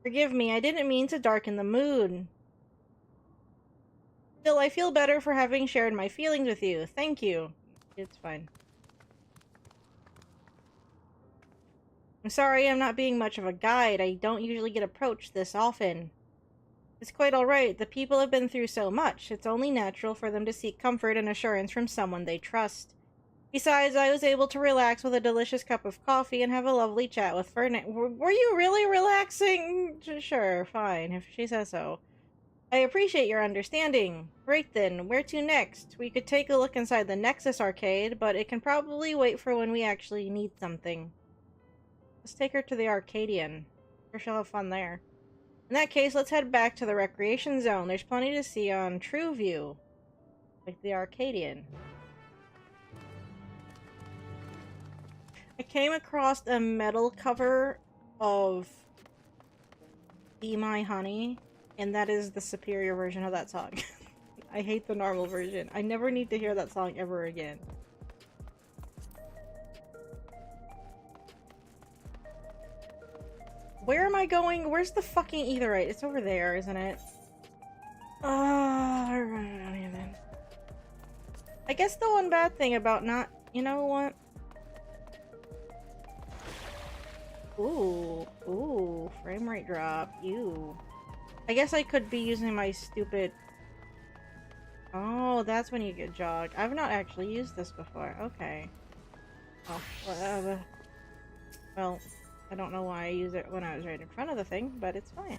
Forgive me, I didn't mean to darken the mood. Still, I feel better for having shared my feelings with you. Thank you. It's fine. I'm sorry I'm not being much of a guide. I don't usually get approached this often. It's quite alright. The people have been through so much. It's only natural for them to seek comfort and assurance from someone they trust. Besides, I was able to relax with a delicious cup of coffee and have a lovely chat with Ferdinand. Were you really relaxing? Sure, fine, if she says so. I appreciate your understanding. Great then, where to next? We could take a look inside the Nexus arcade, but it can probably wait for when we actually need something. Let's take her to the Arcadian. Sure, she'll have fun there. In that case, let's head back to the recreation zone. There's plenty to see on True View. Like the Arcadian. I came across a metal cover of Be My Honey, and that is the superior version of that song. I hate the normal version. I never need to hear that song ever again. Where am I going? Where's the fucking etherite? It's over there, isn't it? I'll run it down here then. I guess the one bad thing about not... You know what? Ooh, frame rate drop. Ew. I guess I could be using my stupid... Oh, that's when you get jogged. I've not actually used this before. Okay. Oh, whatever. Well, I don't know why I used it when I was right in front of the thing, but it's fine.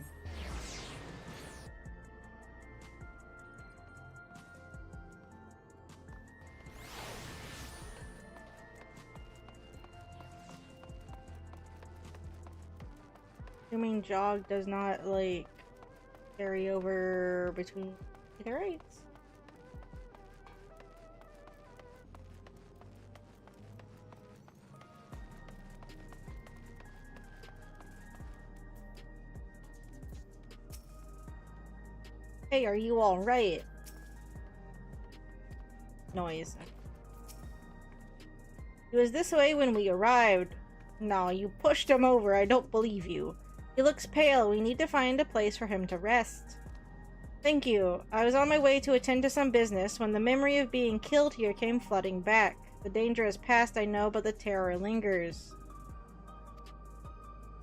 Assuming jog does not, like, carry over between meteorites. Hey, are you alright? Noise. He was this way when we arrived. No, you pushed him over. I don't believe you. He looks pale. We need to find a place for him to rest. Thank you. I was on my way to attend to some business when the memory of being killed here came flooding back. The danger has passed, I know, but the terror lingers.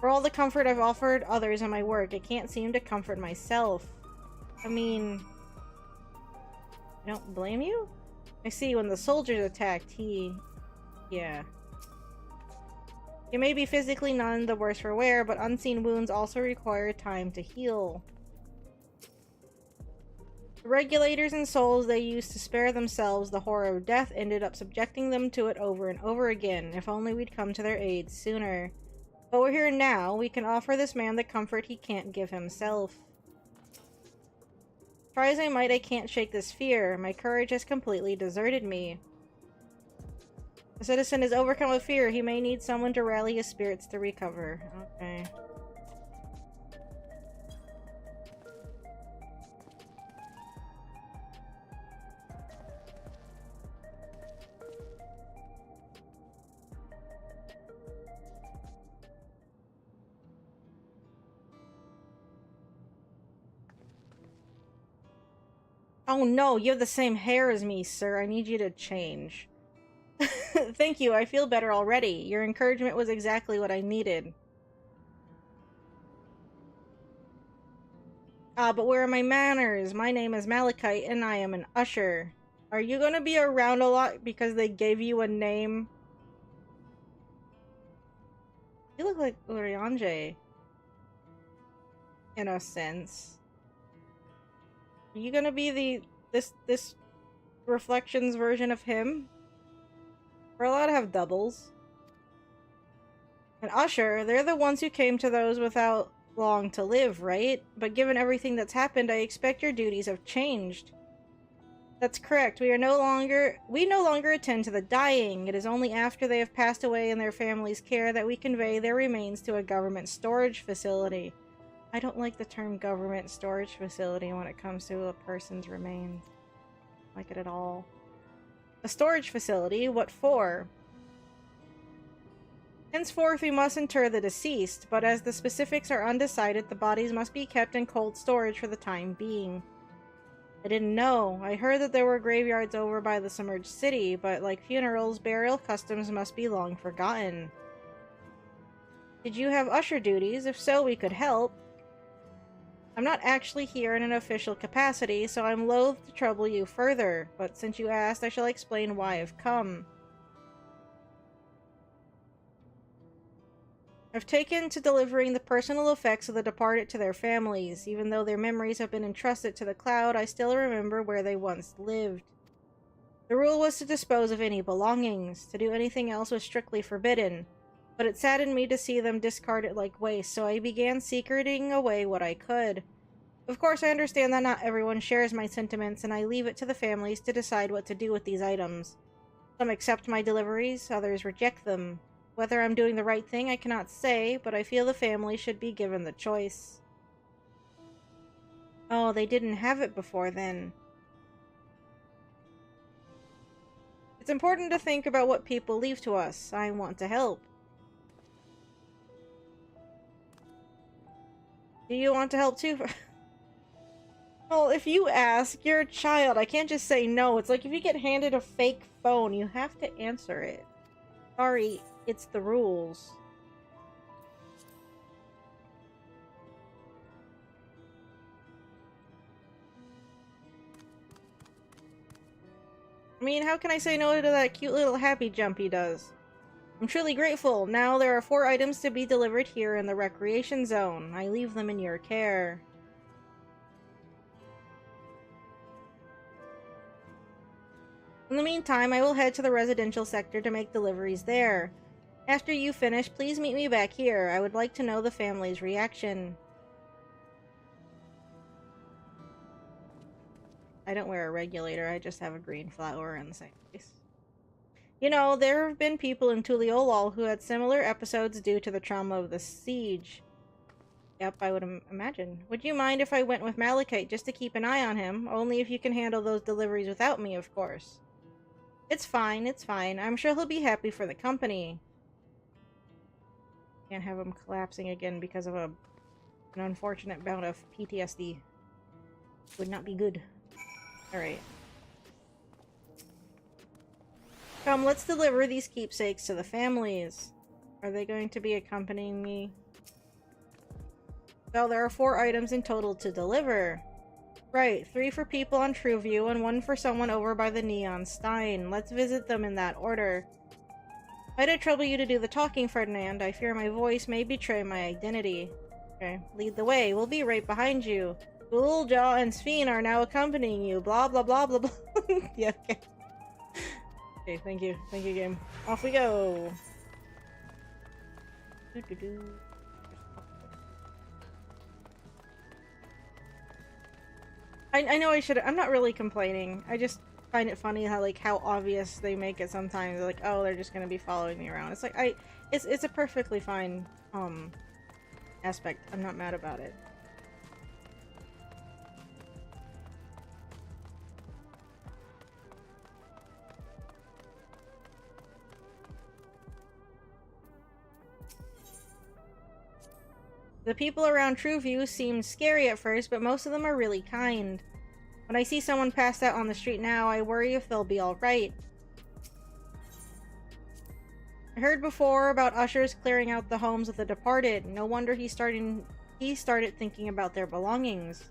For all the comfort I've offered others in my work, I can't seem to comfort myself. I mean... I don't blame you? I see, when the soldiers attacked, he... Yeah. It may be physically none the worse for wear, but unseen wounds also require time to heal. The regulators and souls they used to spare themselves the horror of death ended up subjecting them to it over and over again. If only we'd come to their aid sooner. But we're here now. We can offer this man the comfort he can't give himself. Try as I might, I can't shake this fear. My courage has completely deserted me. The citizen is overcome with fear. He may need someone to rally his spirits to recover. Okay. Oh no, you have the same hair as me, sir. I need you to change. Thank you, I feel better already. Your encouragement was exactly what I needed. Ah, but where are my manners? My name is Malachite, and I am an usher. Are you gonna be around a lot because they gave you a name? You look like Urianger. In a sense. Are you gonna be this Reflections version of him? We're allowed to have doubles. An usher, they're the ones who came to those without long to live, right? But given everything that's happened, I expect your duties have changed. That's correct. We no longer attend to the dying. It is only after they have passed away in their family's care that we convey their remains to a government storage facility. I don't like the term government storage facility when it comes to a person's remains. I don't like it at all. A storage facility? What for? Henceforth, we must inter the deceased, but as the specifics are undecided, the bodies must be kept in cold storage for the time being. I didn't know. I heard that there were graveyards over by the submerged city, but like funerals, burial customs must be long forgotten. Did you have usher duties? If so, we could help. I'm not actually here in an official capacity, so I'm loath to trouble you further, but since you asked, I shall explain why I've come. I've taken to delivering the personal effects of the departed to their families. Even though their memories have been entrusted to the cloud, I still remember where they once lived. The rule was to dispose of any belongings. To do anything else was strictly forbidden. But it saddened me to see them discarded like waste, so I began secreting away what I could. Of course, I understand that not everyone shares my sentiments, and I leave it to the families to decide what to do with these items. Some accept my deliveries, others reject them. Whether I'm doing the right thing, I cannot say, but I feel the family should be given the choice. Oh, they didn't have it before then. It's important to think about what people leave to us. I want to help. Do you want to help too? Well, if you ask, you're a child. I can't just say no. It's like if you get handed a fake phone, you have to answer it. Sorry, it's the rules. I mean, how can I say no to that cute little happy jump he does? I'm truly grateful. Now there are 4 items to be delivered here in the recreation zone. I leave them in your care. In the meantime, I will head to the residential sector to make deliveries there. After you finish, please meet me back here. I would like to know the family's reaction. I don't wear a regulator, I just have a green flower in the same place. You know, there have been people in Tuliolol who had similar episodes due to the trauma of the siege. Yep, I would imagine. Would you mind if I went with Malachite just to keep an eye on him? Only if you can handle those deliveries without me, of course. It's fine, it's fine. I'm sure he'll be happy for the company. Can't have him collapsing again because of an unfortunate bout of PTSD. Would not be good. Alright. Come, let's deliver these keepsakes to the families. Are they going to be accompanying me? So there are 4 items in total to deliver. Right, 3 for people on Trueview and 1 for someone over by the Neon Stein. Let's visit them in that order. Might I trouble you to do the talking, Ferdinand? I fear my voice may betray my identity. Okay, lead the way. We'll be right behind you. Bulljaw and Sphene are now accompanying you. Blah, blah, blah, blah, blah. Yeah, okay. Okay, thank you. Thank you, game. Off we go. Doo-doo-doo. I know I should. I'm not really complaining. I just find it funny how how obvious they make it sometimes. Like, oh, they're just gonna be following me around. It's like it's a perfectly fine aspect. I'm not mad about it. The people around Trueview seem scary at first, but most of them are really kind. When I see someone passed out on the street now, I worry if they'll be alright. I heard before about ushers clearing out the homes of the departed. No wonder he started thinking about their belongings.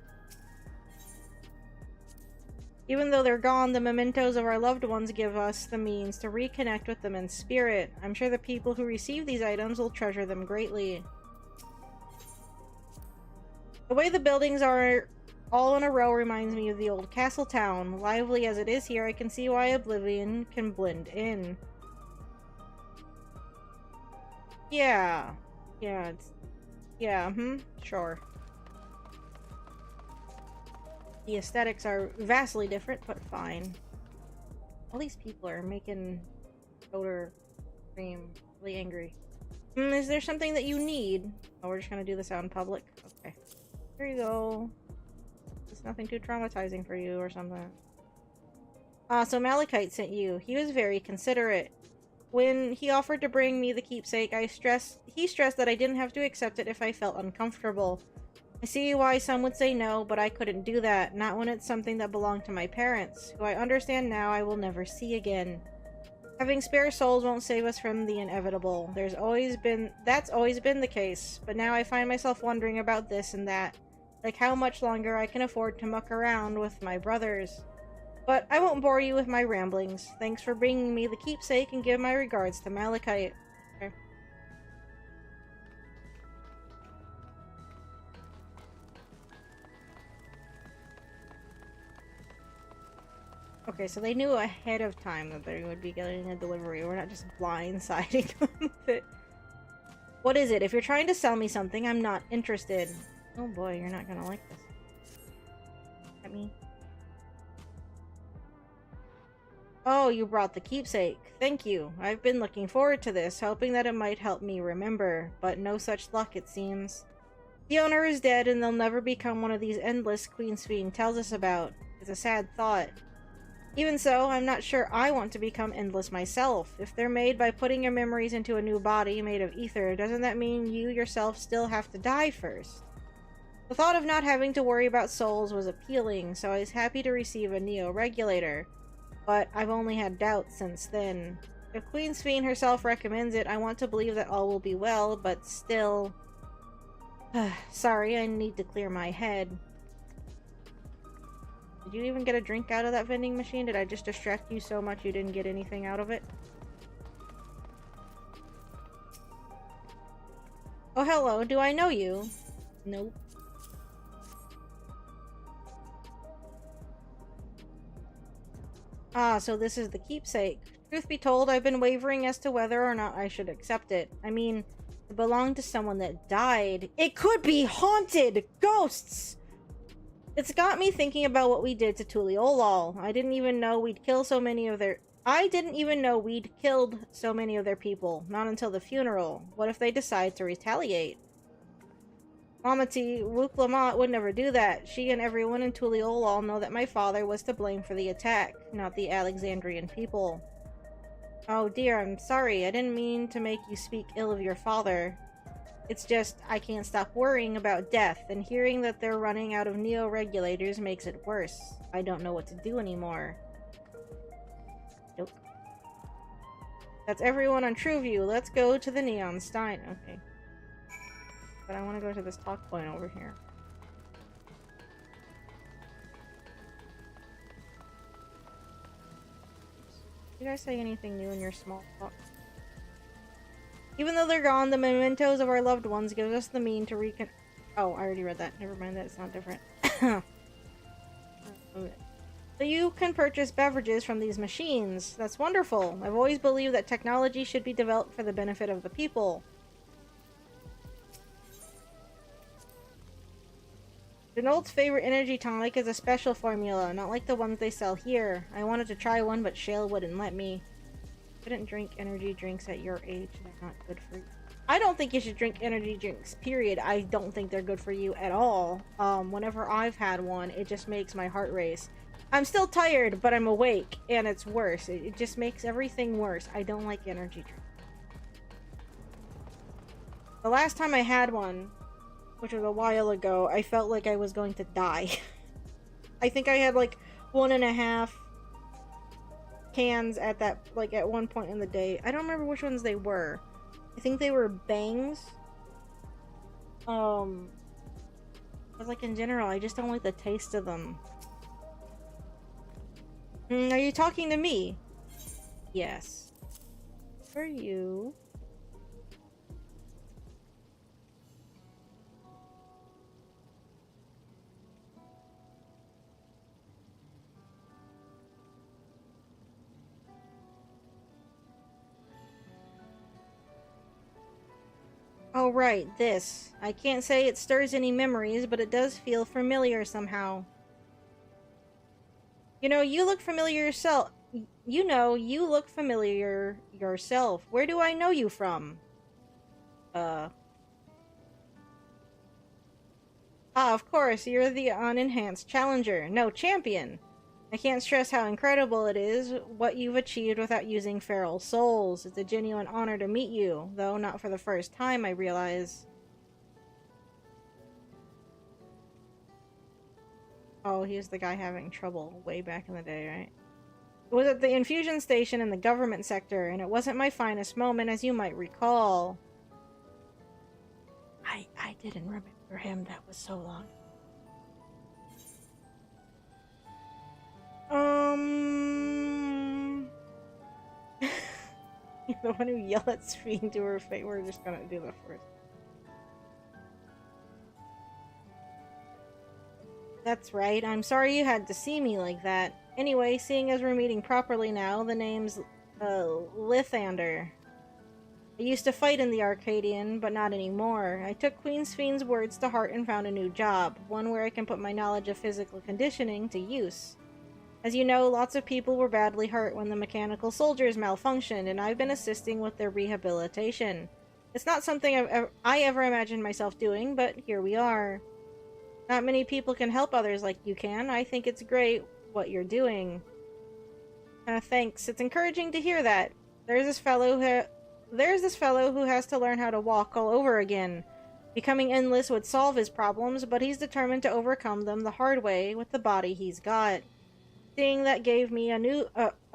Even though they're gone, the mementos of our loved ones give us the means to reconnect with them in spirit. I'm sure the people who receive these items will treasure them greatly. The way the buildings are all in a row reminds me of the old castle town. Lively as it is here, I can see why Oblivion can blend in. Yeah. Yeah, sure. The aesthetics are vastly different, but fine. All these people are making Odor Cream really angry. Is there something that you need? Oh, we're just gonna do this out in public? Okay. Here you go. It's nothing too traumatizing for you or something. So Malachite sent you. He was very considerate. When he offered to bring me the keepsake, he stressed that I didn't have to accept it if I felt uncomfortable. I see why some would say no, but I couldn't do that, not when it's something that belonged to my parents, who I understand now I will never see again. Having spare souls won't save us from the inevitable. That's always been the case, but now I find myself wondering about this and that, like how much longer I can afford to muck around with my brothers. But I won't bore you with my ramblings. Thanks for bringing me the keepsake, and give my regards to Malachite. Okay. Okay, so they knew ahead of time that they would be getting a delivery. We're not just blindsiding them with it. What is it? If you're trying to sell me something, I'm not interested. Oh boy, you're not gonna like this. At me. Oh, you brought the keepsake. Thank you. I've been looking forward to this, hoping that it might help me remember, but no such luck, it seems. The owner is dead, and they'll never become one of these endless XIV tells us about. It's a sad thought. Even so, I'm not sure I want to become endless myself. If they're made by putting your memories into a new body made of ether, doesn't that mean you yourself still have to die first? The thought of not having to worry about souls was appealing, so I was happy to receive a Neo-Regulator. But I've only had doubts since then. If XIV herself recommends it, I want to believe that all will be well, but still... Sorry, I need to clear my head. Did you even get a drink out of that vending machine? Did I just distract you so much you didn't get anything out of it? Oh, hello. Do I know you? Nope. Ah, so this is the keepsake. Truth be told, I've been wavering as to whether or not I should accept it. I mean, it belonged to someone that died. It could be haunted! Ghosts! It's got me thinking about what we did to Tuliolal. I didn't even know we'd killed so many of their people. Not until the funeral. What if they decide to retaliate? Mamati Wuklamat would never do that. She and everyone in Tuliolal know that my father was to blame for the attack, not the Alexandrian people. Oh dear, I'm sorry. I didn't mean to make you speak ill of your father. It's just, I can't stop worrying about death, and hearing that they're running out of Neo-Regulators makes it worse. I don't know what to do anymore. Nope. That's everyone on Trueview. Let's go to the Neon Stein. Okay. But I want to go to this talk point over here. Did you guys say anything new in your small talk? Even though they're gone, the mementos of our loved ones gives us the mean to Oh, I already read that. Never mind, that's not different. So you can purchase beverages from these machines. That's wonderful. I've always believed that technology should be developed for the benefit of the people. Renault's favorite energy tonic is a special formula, not like the ones they sell here. I wanted to try one, but Shale wouldn't let me. Couldn't drink energy drinks at your age. They're not good for you. I don't think you should drink energy drinks, period. I don't think they're good for you at all. Whenever I've had one, it just makes my heart race. I'm still tired, but I'm awake, and it's worse. It just makes everything worse. I don't like energy drinks. The last time I had one, which was a while ago, I felt like I was going to die. I think I had like 1.5 cans at that, like at one point in the day. I don't remember which ones they were. I think they were bangs. But like in general, I just don't like the taste of them. Are you talking to me? Yes. For you. Oh right, this. I can't say it stirs any memories, but it does feel familiar somehow. You know, you look familiar yourself. You know, you look familiar yourself. Where do I know you from? Ah, of course, you're the unenhanced challenger. No, champion. I can't stress how incredible it is what you've achieved without using feral souls. It's a genuine honor to meet you, though not for the first time, I realize. Oh, he was the guy having trouble way back in the day, right? It was at the infusion station in the government sector, and it wasn't my finest moment, as you might recall. I didn't remember him. That was so long. You're the one who yelled at Sphene to her face. We're just gonna do the first. That's right. I'm sorry you had to see me like that. Anyway, seeing as we're meeting properly now, the name's Lithander. I used to fight in the Arcadian, but not anymore. I took Queen Sphene's words to heart and found a new job, one where I can put my knowledge of physical conditioning to use. As you know, lots of people were badly hurt when the mechanical soldiers malfunctioned, and I've been assisting with their rehabilitation. It's not something I ever imagined myself doing, but here we are. Not many people can help others like you can. I think it's great what you're doing. Thanks. It's encouraging to hear that. There's this fellow who has to learn how to walk all over again. Becoming endless would solve his problems, but he's determined to overcome them the hard way with the body he's got. Seeing that gave me a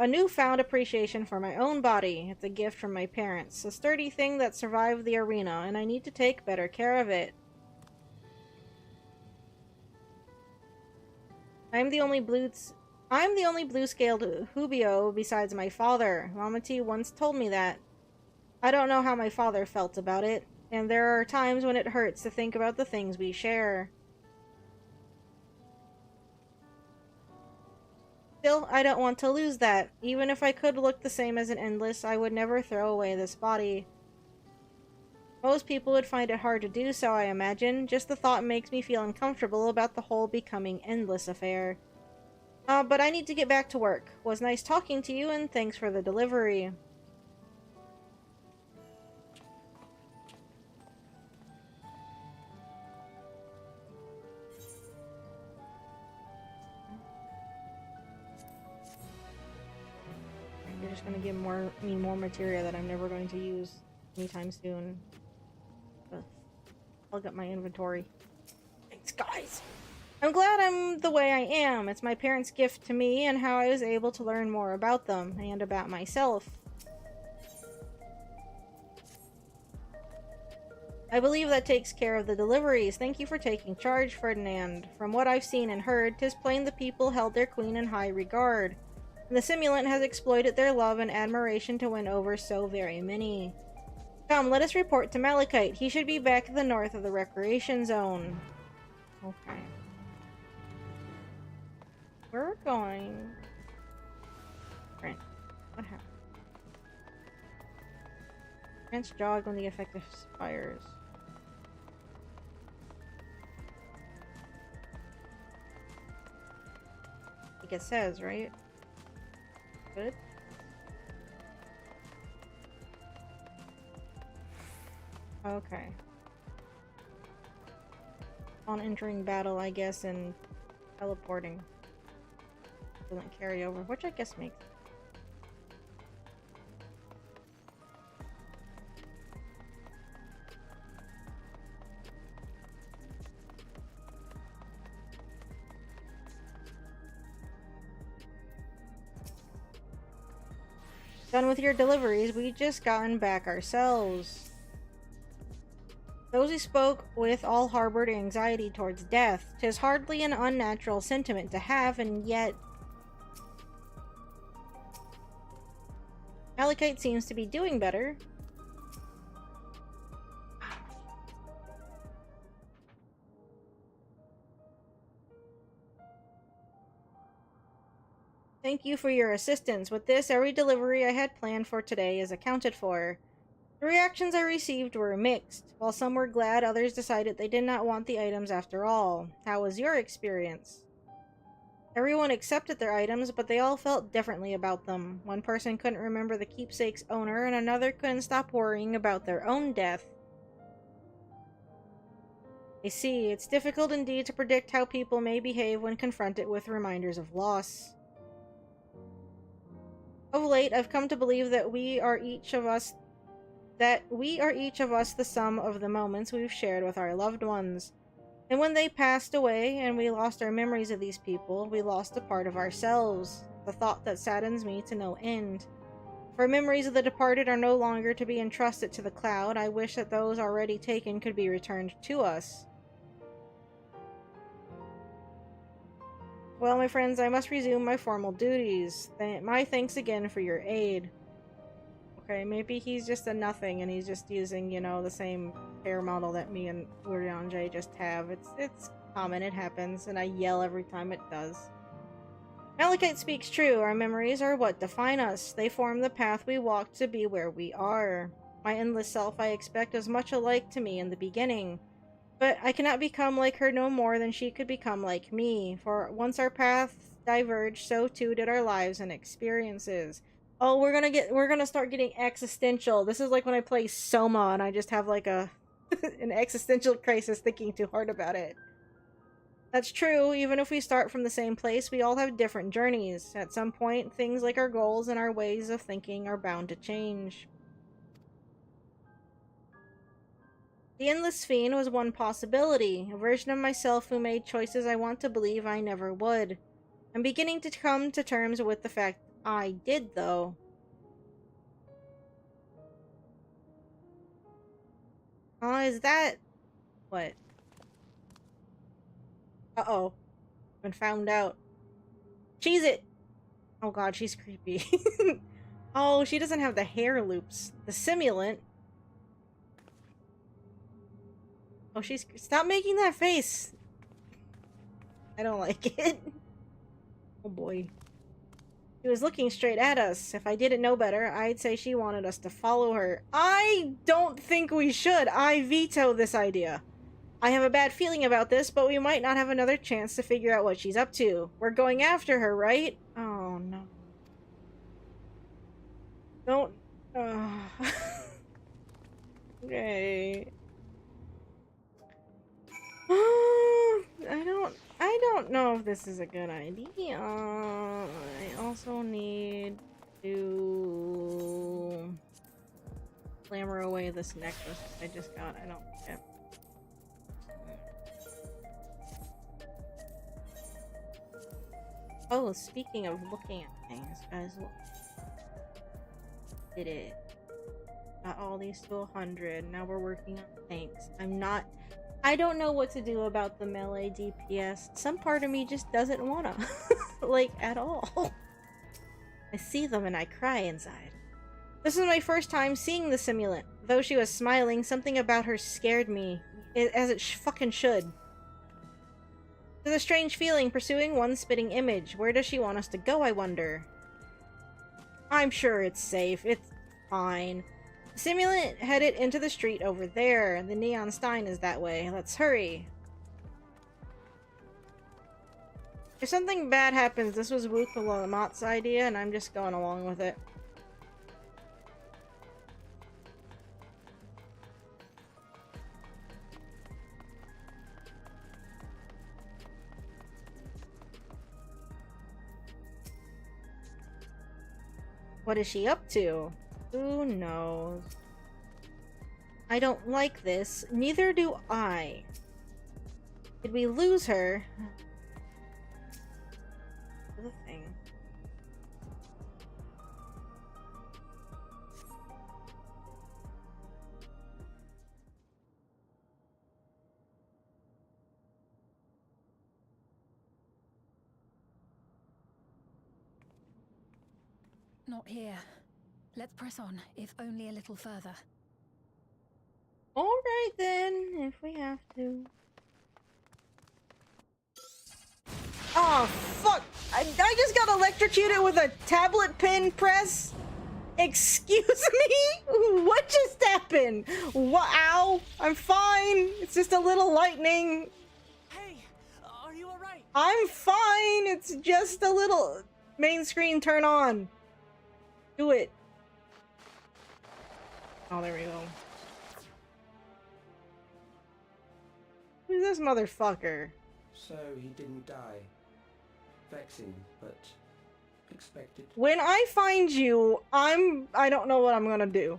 newfound appreciation for my own body. It's a gift from my parents. A sturdy thing that survived the arena, and I need to take better care of it. I'm the only blue-scaled Hubio besides my father. Mama T once told me that. I don't know how my father felt about it, and there are times when it hurts to think about the things we share. Still, I don't want to lose that. Even if I could look the same as an Endless, I would never throw away this body. Most people would find it hard to do so, I imagine. Just the thought makes me feel uncomfortable about the whole becoming Endless affair. But I need to get back to work. Was nice talking to you, and thanks for the delivery. You're just gonna give me more material that I'm never going to use anytime soon. I'll get my inventory. Thanks, guys. I'm glad I'm the way I am. It's my parents' gift to me and how I was able to learn more about them and about myself. I believe that takes care of the deliveries. Thank you for taking charge, Ferdinand. From what I've seen and heard, 'tis plain the people held their queen in high regard. And the simulant has exploited their love and admiration to win over so very many. Come, let us report to Malachite. He should be back at the north of the recreation zone. Okay. We're going... Right. What happened? Grants jog when the effect expires. Like it says, right? Good. Okay. On entering battle, I guess, and teleporting. Doesn't carry over, which I guess makes sense. Done with your deliveries, we just gotten back ourselves. Those who spoke with all harbored anxiety towards death. 'Tis hardly an unnatural sentiment to have, and yet Malachite seems to be doing better. Thank you for your assistance. With this, every delivery I had planned for today is accounted for. The reactions I received were mixed. While some were glad, others decided they did not want the items after all. How was your experience? Everyone accepted their items, but they all felt differently about them. One person couldn't remember the keepsake's owner, and another couldn't stop worrying about their own death. I see. It's difficult indeed to predict how people may behave when confronted with reminders of loss. Of late, I've come to believe that we are each of us the sum of the moments we've shared with our loved ones. And when they passed away and we lost our memories of these people, we lost a part of ourselves. The thought that saddens me to no end. For memories of the departed are no longer to be entrusted to the cloud. I wish that those already taken could be returned to us. Well, my friends, I must resume my formal duties. My thanks again for your aid. Okay, maybe he's just a nothing and he's just using, you know, the same hair model that me and Urianjay just have. It's common, it happens, and I yell every time it does. Malachite speaks true. Our memories are what define us. They form the path we walk to be where we are. My endless self, I expect, was much alike to me in the beginning. But I cannot become like her no more than she could become like me. For once our paths diverged, so too did our lives and experiences. Oh, we're gonna start getting existential. This is like when I play Soma and I just have like a an existential crisis thinking too hard about it. That's true. Even if we start from the same place, we all have different journeys. At some point, things like our goals and our ways of thinking are bound to change. The Endless Fiend was one possibility, a version of myself who made choices I want to believe I never would. I'm beginning to come to terms with the fact I did, though. Is that... what? Uh-oh. Been found out. Cheese it! Oh god, she's creepy. Oh, she doesn't have the hair loops. The simulant. Oh, she's... stop making that face! I don't like it. Oh boy. She was looking straight at us. If I didn't know better, I'd say she wanted us to follow her. I don't think we should. I veto this idea. I have a bad feeling about this, but we might not have another chance to figure out what she's up to. We're going after her, right? Oh, no. Don't... Okay. I don't know if this is a good idea. I also need to clamor away this necklace I just got. I don't think Oh, speaking of looking at things, guys, look. Did it. Got all these to 100. Now we're working on tanks. I don't know what to do about the melee DPS. Some part of me just doesn't wanna. Like, at all. I see them and I cry inside. This is my first time seeing the simulant. Though she was smiling, something about her scared me. As it fucking should. There's a strange feeling pursuing one spitting image. Where does she want us to go, I wonder? I'm sure it's safe. It's fine. The simulant headed into the street over there. The neon stein is that way. Let's hurry. If something bad happens, this was Wuthalamat's idea, and I'm just going along with it. What is she up to? Who knows? I don't like this. Neither do I. Did we lose her? The thing. Not here. Let's press on, if only a little further. Alright then, if we have to. Oh, fuck! I just got electrocuted with a tablet pin press? Excuse me? What just happened? Ow! I'm fine! It's just a little lightning. Hey, are you alright? I'm fine! It's just a little... Main screen turn on. Do it. Oh, there we go. Who's this motherfucker? So he didn't die. Vexing, but expected. When I find you, I don't know what I'm gonna do.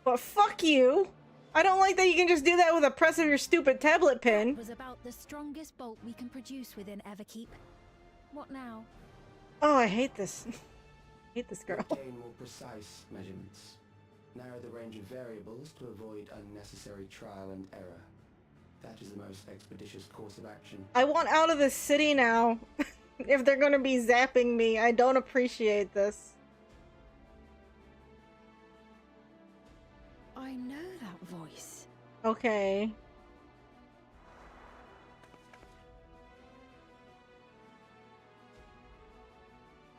But fuck you! I don't like that you can just do that with a press of your stupid tablet pin. Was about the strongest bolt we can produce within Everkeep. What now? Oh, I hate this. I hate this girl. Obtain more precise measurements. Narrow the range of variables to avoid unnecessary trial and error. That is the most expeditious course of action. I want out of this city now. If they're gonna be zapping me, I don't appreciate this. I know that voice. Okay.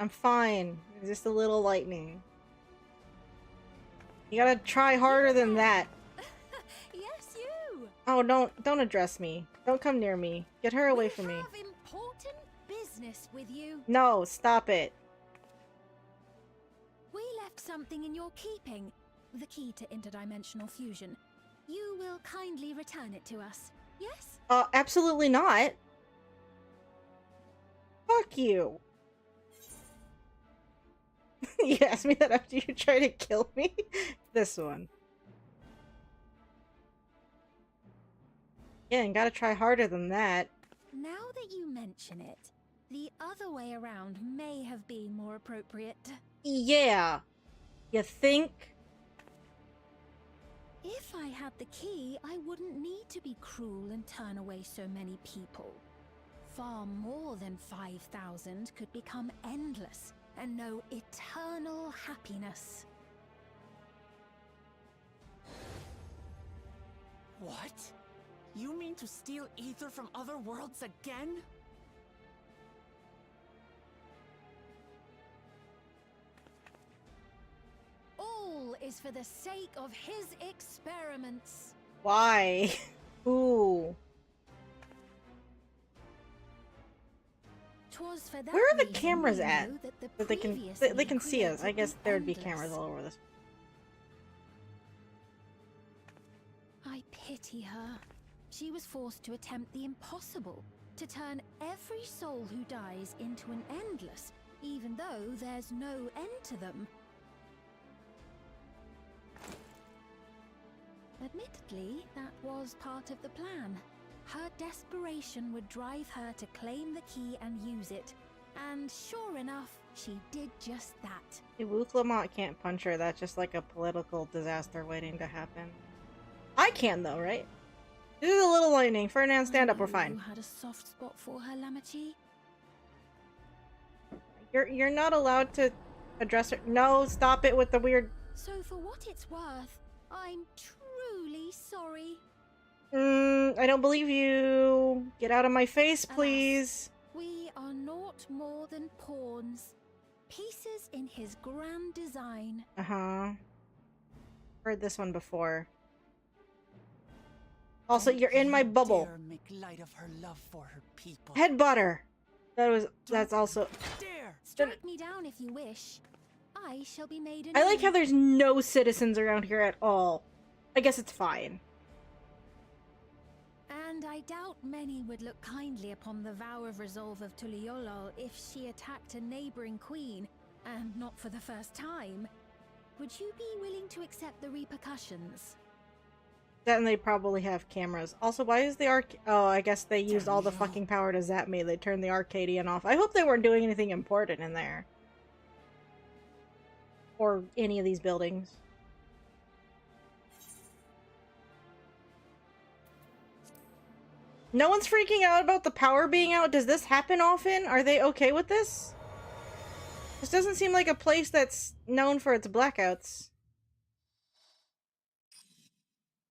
I'm fine. It's just a little lightning. You gotta try harder than that. Yes, you! Oh, don't address me. Don't come near me. Get her away from me. We have important business with you. No, stop it. We left something in your keeping. The key to interdimensional fusion. You will kindly return it to us, yes? Absolutely not. Fuck you. You asked me that after you tried to kill me? This one. Yeah, and gotta try harder than that. Now that you mention it, the other way around may have been more appropriate. Yeah. You think? If I had the key, I wouldn't need to be cruel and turn away so many people. Far more than 5,000 could become endless and know eternal happiness. What? You mean to steal ether from other worlds again? All is for the sake of his experiments. Why? Ooh. 'Twas for that Where are the reason cameras we at? know that the That they previously can see us. I created guess the there would be endless. cameras all over this. I pity her. She was forced to attempt the impossible, to turn every soul who dies into an endless, even though there's no end to them. Admittedly, that was part of the plan. Her desperation would drive her to claim the key and use it. And sure enough, she did just that. Wook Lamont can't punch her. That's just like a political disaster waiting to happen. I can though, right? This is a little lightning. Ferdinand, stand up. We're fine. You had a soft spot for her, Lamachi. You're not allowed to address her. No, stop it with the weird. So for what it's worth, I'm truly sorry. I don't believe you. Get out of my face, Alas. please. We are naught more than pawns. Pieces in his grand design. Uh-huh. Heard this one before. Also, you're in my bubble. Dare make light of her love for her people. Head butter. That's also... Dare! Strike me down if you wish. I shall be made I like how anew. there's no citizens around here at all. I guess it's fine. And I doubt many would look kindly upon the vow of resolve of Tuliolol if she attacked a neighboring queen, and not for the first time. Would you be willing to accept the repercussions? Then they probably have cameras. Also, why is the oh, I guess they used all the fucking power to zap me. They turned the Arcadian off. I hope they weren't doing anything important in there. Or any of these buildings. No one's freaking out about the power being out? Does this happen often? Are they okay with this? This doesn't seem like a place that's known for its blackouts.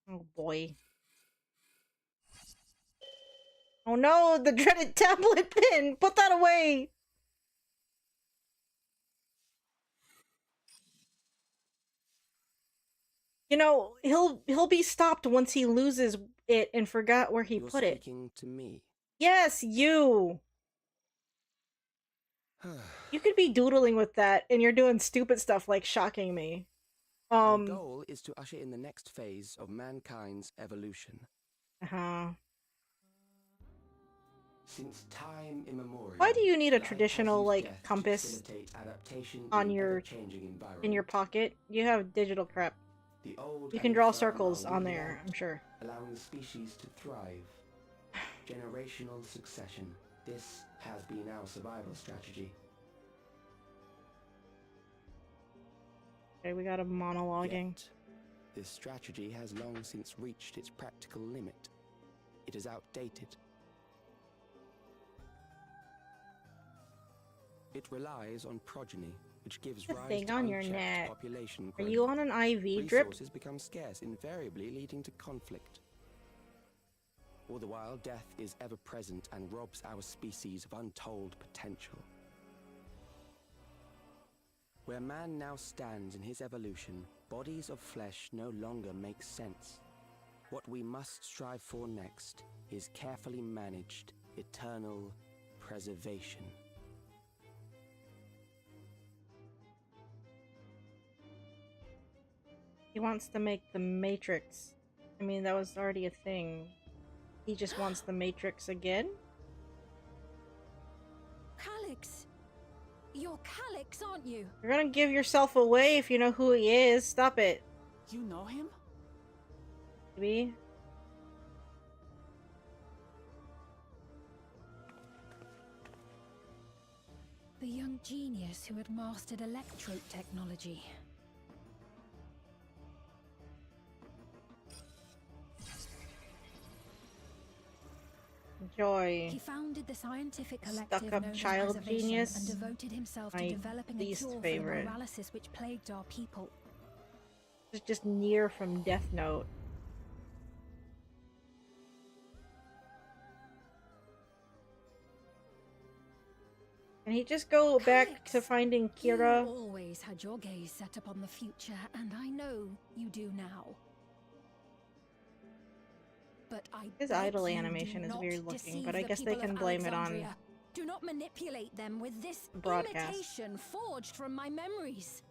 Oh boy. Oh no, the dreaded tablet pin! Put that away! You know, he'll be stopped once he loses it and forgot where he put it. You're speaking to me. Yes, you! You could be doodling with that, and you're doing stupid stuff like shocking me. My goal is to usher in the next phase of mankind's evolution. Uh-huh. Since time immemorial, Why do you need a life traditional, has used like, death to compass facilitate adaptation on in your ever-changing environment. in your pocket? You have digital crap. The old You can and draw infirm circles are on weeded there, out, I'm sure. allowing the species to thrive. Generational succession. This has been our survival strategy. Okay, we got a monologuing. Yet, this strategy has long since reached its practical limit. It is outdated. It relies on progeny, which gives The rise thing to on your unchecked neck. population Are growth. you on an IV drip? Resources become scarce, invariably leading to conflict. All the while, death is ever present and robs our species of untold potential. Where man now stands in his evolution, bodies of flesh no longer make sense. What we must strive for next is carefully managed, eternal preservation. He wants to make the Matrix. I mean, that was already a thing. He just wants the Matrix again? Calyx! You're Calyx, aren't you? You're gonna give yourself away if you know who he is. Stop it. You know him? Maybe. The young genius who had mastered electrode technology. Joy. He founded the scientific collective Stuck-up known as child Preservation genius. and devoted himself My to developing a least cure for favorite. the paralysis which plagued our people. It's just near from Death Note. Can he just go back to Calyx, finding You Kira? always had your gaze set upon the future, and I know you do now. But I His beg idle you animation do is not weird looking, deceive but I the guess they people can of blame it on Alexandria. Do not manipulate them with this broadcast. imitation forged from my memories.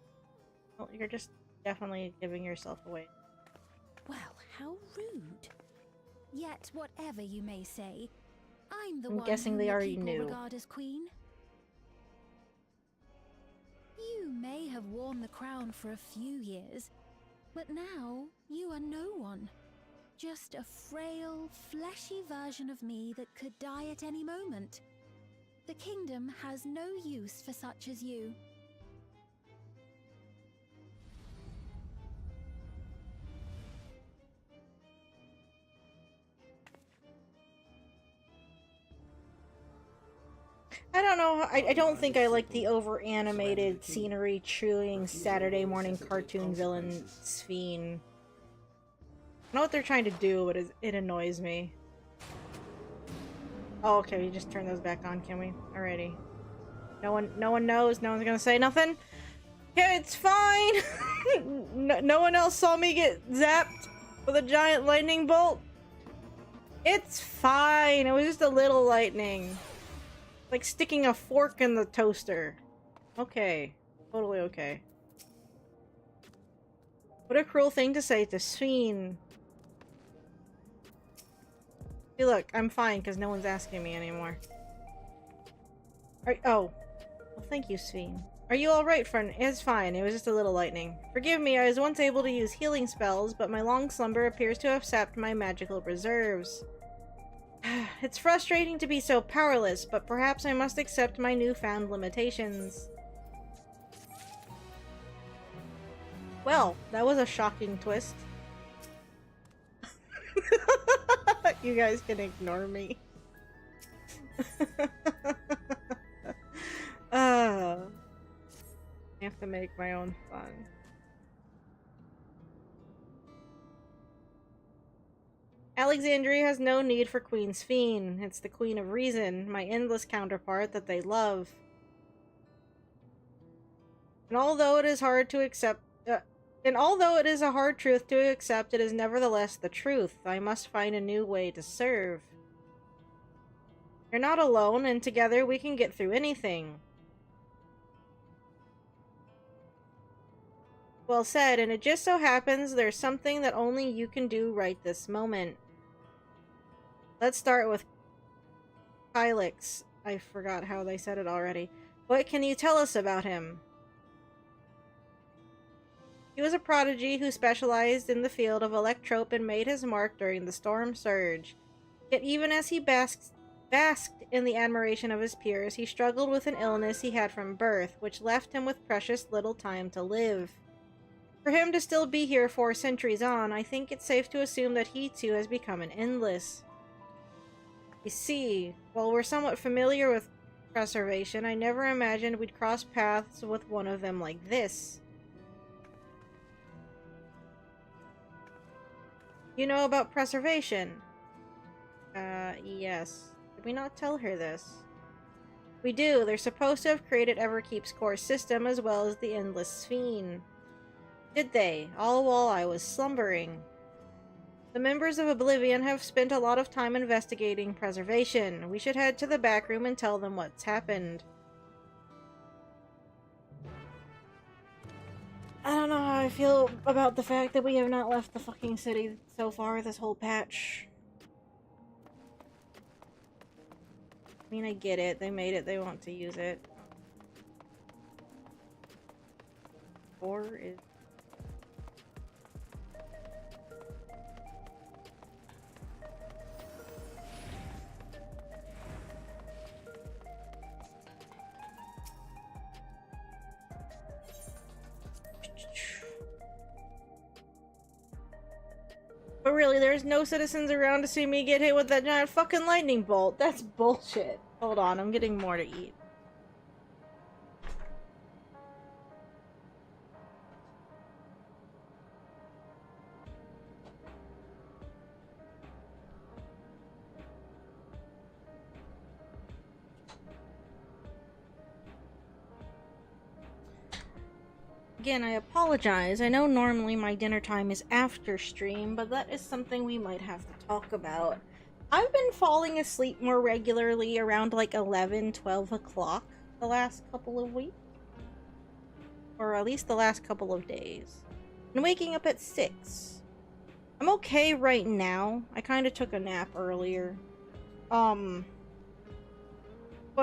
Well, you're just definitely giving yourself away. Well, how rude. Yet, whatever you may say, I'm the I'm one guessing whom they the already people knew. regard as queen. You may have worn the crown for a few years, but now you are no one. Just a frail, fleshy version of me that could die at any moment. The kingdom has no use for such as you. I don't know. I don't think I like the over-animated scenery chewing Saturday morning cartoon villain Sphene. I know what they're trying to do, but it annoys me. Oh, okay, we just turn those back on, can we? Alrighty. No one knows. No one's gonna say nothing. Yeah, it's fine. no one else saw me get zapped with a giant lightning bolt. It's fine. It was just a little lightning. Like sticking a fork in the toaster. Okay. Totally okay. What a cruel thing to say to Sveen. See, look, I'm fine because no one's asking me anymore. Oh. Well, thank you, Sveen. Are you alright, friend? It's fine. It was just a little lightning. Forgive me, I was once able to use healing spells, but my long slumber appears to have sapped my magical reserves. It's frustrating to be so powerless, but perhaps I must accept my newfound limitations. Well, that was a shocking twist. You guys can ignore me. I have to make my own fun. Alexandria has no need for Queen Sveen. It's the Queen of Reason, my endless counterpart that they love. And although it is hard to accept, although it is a hard truth to accept, it is nevertheless the truth. I must find a new way to serve. You're not alone, and together we can get through anything. Well said, and it just so happens there's something that only you can do right this moment. Let's start with Kylix. I forgot how they said it already. What can you tell us about him? He was a prodigy who specialized in the field of electrope and made his mark during the Storm Surge. Yet even as he basked in the admiration of his peers, he struggled with an illness he had from birth, which left him with precious little time to live. For him to still be here 4 centuries on, I think it's safe to assume that he too has become an endless. You see, while we're somewhat familiar with preservation, I never imagined we'd cross paths with one of them like this. You know about preservation? Yes. Did we not tell her this? We do. They're supposed to have created Everkeep's core system as well as the Endless Sveen. Did they? All while I was slumbering. The members of Oblivion have spent a lot of time investigating preservation. We should head to the back room and tell them what's happened. I don't know how I feel about the fact that we have not left the fucking city so far this whole patch. I mean, I get it. They made it. They want to use it. Or is... But really, there's no citizens around to see me get hit with that giant fucking lightning bolt. That's bullshit. Hold on, I'm getting more to eat. Again, I apologize. I know normally my dinner time is after stream, but that is something we might have to talk about. I've been falling asleep more regularly around like 11, 12 o'clock the last couple of weeks. Or at least the last couple of days. And waking up at 6. I'm okay right now. I kind of took a nap earlier. But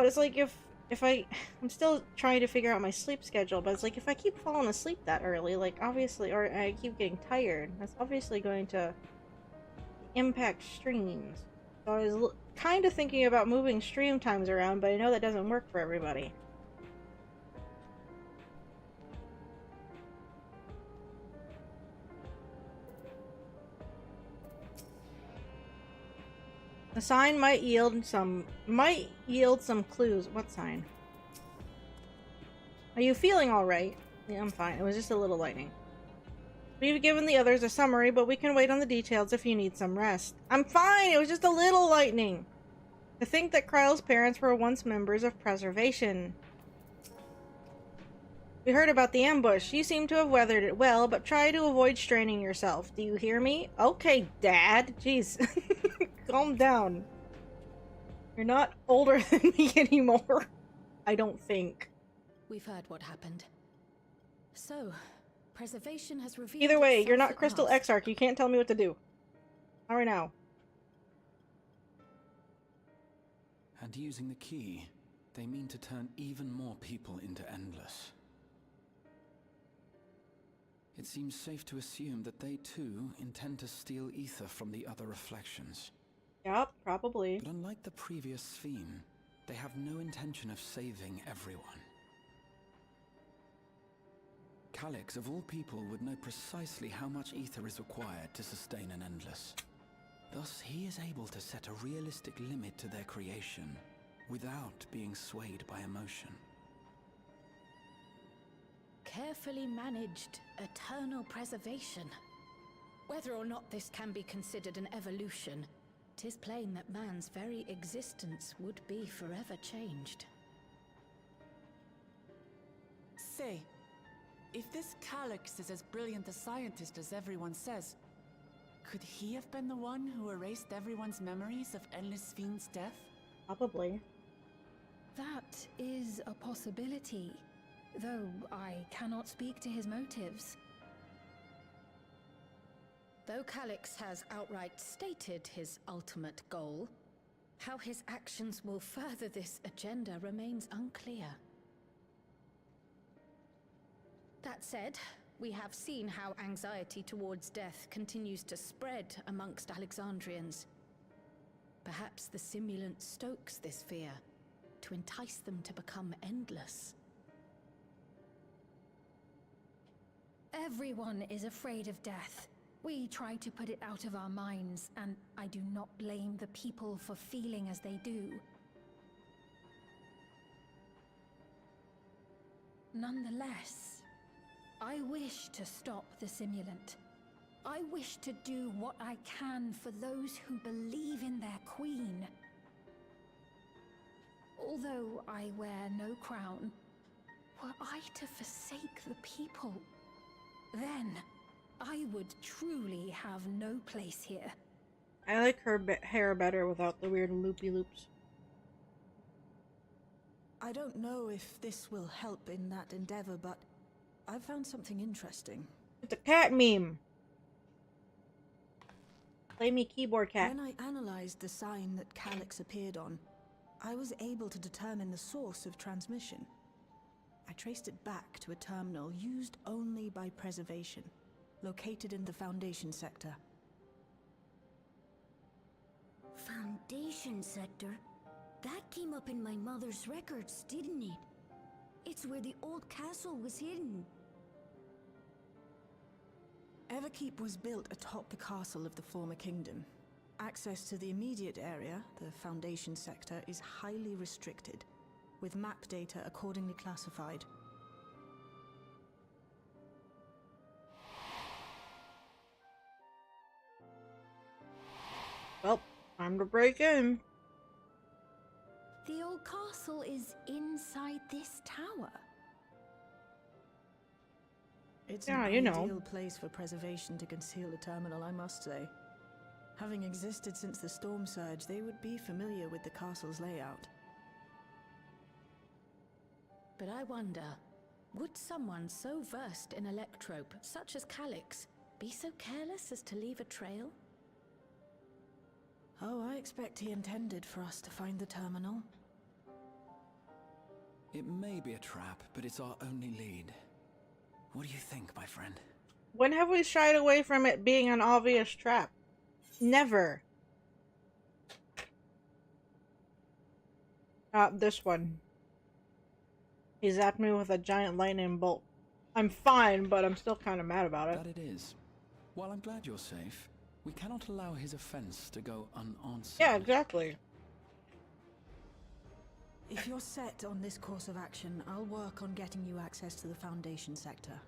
it's like I'm still trying to figure out my sleep schedule, but it's like if I keep falling asleep that early, like obviously, or I keep getting tired, that's obviously going to impact streams. So I was kind of thinking about moving stream times around, but I know that doesn't work for everybody. The sign might yield some clues. What sign? Are you feeling alright? Yeah, I'm fine. It was just a little lightning. We've given the others a summary, but we can wait on the details if you need some rest. I'm fine! It was just a little lightning! To think that Kryle's parents were once members of Preservation. We heard about the ambush. You seem to have weathered it well, but try to avoid straining yourself. Do you hear me? Okay, Dad. Jeez. Calm down. You're not older than me anymore. I don't think. We've heard what happened. So, preservation has revealed Either way, you're itself not at Crystal last. Exarch. You can't tell me what to do. Not right now. And using the key, they mean to turn even more people into Endless. It seems safe to assume that they too intend to steal ether from the other reflections. Yup, probably. But unlike the previous Sphere, they have no intention of saving everyone. Calyx, of all people, would know precisely how much ether is required to sustain an Endless. Thus, he is able to set a realistic limit to their creation, without being swayed by emotion. Carefully managed eternal preservation. Whether or not this can be considered an evolution, 'tis plain that man's very existence would be forever changed. Say, if this Calyx is as brilliant a scientist as everyone says, could he have been the one who erased everyone's memories of Endless Fiend's death? Probably. That is a possibility, though I cannot speak to his motives. Though Calyx has outright stated his ultimate goal, how his actions will further this agenda remains unclear. That said, we have seen how anxiety towards death continues to spread amongst Alexandrians. Perhaps the simulant stokes this fear, to entice them to become endless. Everyone is afraid of death. We try to put it out of our minds, and I do not blame the people for feeling as they do. Nonetheless, I wish to stop the simulant. I wish to do what I can for those who believe in their queen. Although I wear no crown, were I to forsake the people, then I would truly have no place here. I like her hair better without the weird loopy loops. I don't know if this will help in that endeavor, but I've found something interesting. It's a cat meme. Play me keyboard cat. When I analyzed the sign that Calyx appeared on, I was able to determine the source of transmission. I traced it back to a terminal used only by preservation, located in the Foundation sector. Foundation sector? That came up in my mother's records, didn't it? It's where the old castle was hidden. Everkeep was built atop the castle of the former kingdom. Access to the immediate area, the Foundation sector, is highly restricted, with map data accordingly classified. Well, time to break in. The old castle is inside this tower. It's Yeah, an you know. ideal place for preservation to conceal a terminal, I must say. Having existed since the Storm Surge, they would be familiar with the castle's layout. But I wonder, would someone so versed in electrope, such as Calyx, be so careless as to leave a trail? Oh, I expect he intended for us to find the terminal. It may be a trap, but it's our only lead. What do you think, my friend? When have we shied away from it being an obvious trap? Never. This one. He zapped me with a giant lightning bolt. I'm fine, but I'm still kind of mad about it. That it is. While I'm glad you're safe, we cannot allow his offense to go unanswered. Yeah, exactly. If you're set on this course of action, I'll work on getting you access to the Foundation sector.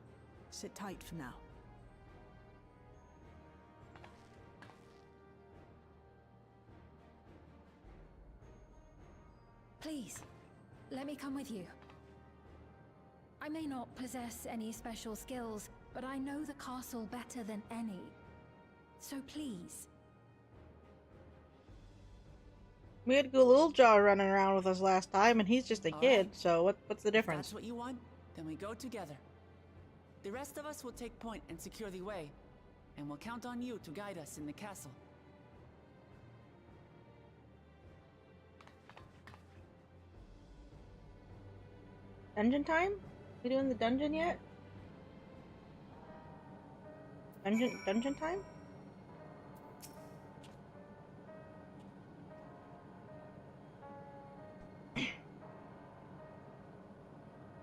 Sit tight for now. Please, let me come with you. I may not possess any special skills, but I know the castle better than any. So please. We had Gululja running around with us last time, and he's just a kid, right. so what's the If difference? that's what you want, then we go together. The rest of us will take point and secure the way, and we'll count on you to guide us in the castle. Dungeon time? We doing the dungeon yet? Dungeon time?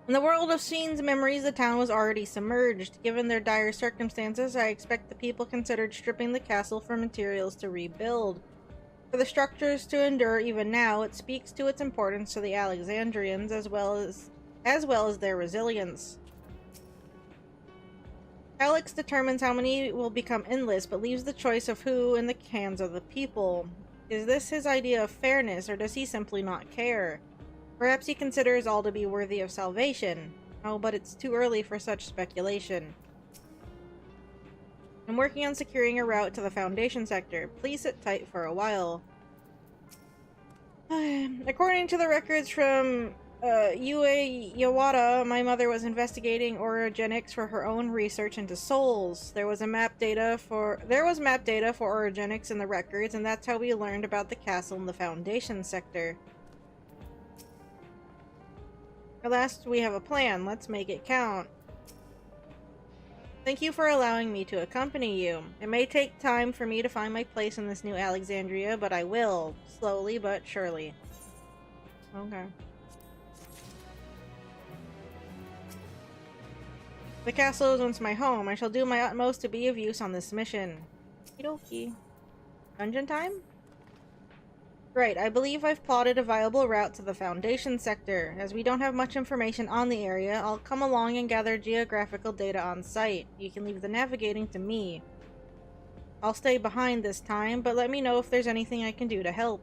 In the world of Sheen's memories, the town was already submerged. Given their dire circumstances, I expect the people considered stripping the castle for materials to rebuild. For the structures to endure even now, it speaks to its importance to the Alexandrians as well as their resilience. Alex determines how many will become endless, but leaves the choice of who in the hands of the people. Is this his idea of fairness, or does he simply not care? Perhaps he considers all to be worthy of salvation. Oh, but it's too early for such speculation. I'm working on securing a route to the Foundation sector. Please sit tight for a while. According to the records from Yue Yawada, my mother was investigating orogenics for her own research into souls. There was map data for orogenics in the records, and that's how we learned about the castle in the Foundation sector. At last, we have a plan. Let's make it count. Thank you for allowing me to accompany you. It may take time for me to find my place in this new Alexandria, but I will. Slowly but surely. Okay. The castle is once my home. I shall do my utmost to be of use on this mission. Okie dokie. Dungeon time? Right, I believe I've plotted a viable route to the Foundation sector. As we don't have much information on the area, I'll come along and gather geographical data on site. You can leave the navigating to me. I'll stay behind this time, but let me know if there's anything I can do to help.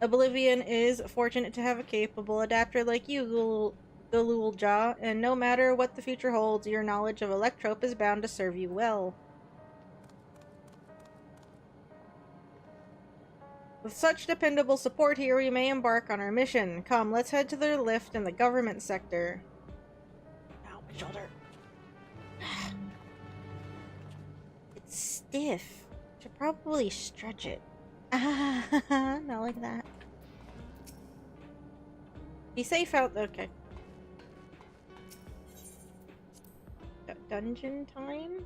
Oblivion is fortunate to have a capable adapter like you, Gululja, and no matter what the future holds, your knowledge of Electrope is bound to serve you well. With such dependable support here, we may embark on our mission. Come, let's head to the lift in the government sector. Ow, my shoulder. It's stiff. Should probably stretch it. Not like that. Be safe out. Okay. Dungeon time?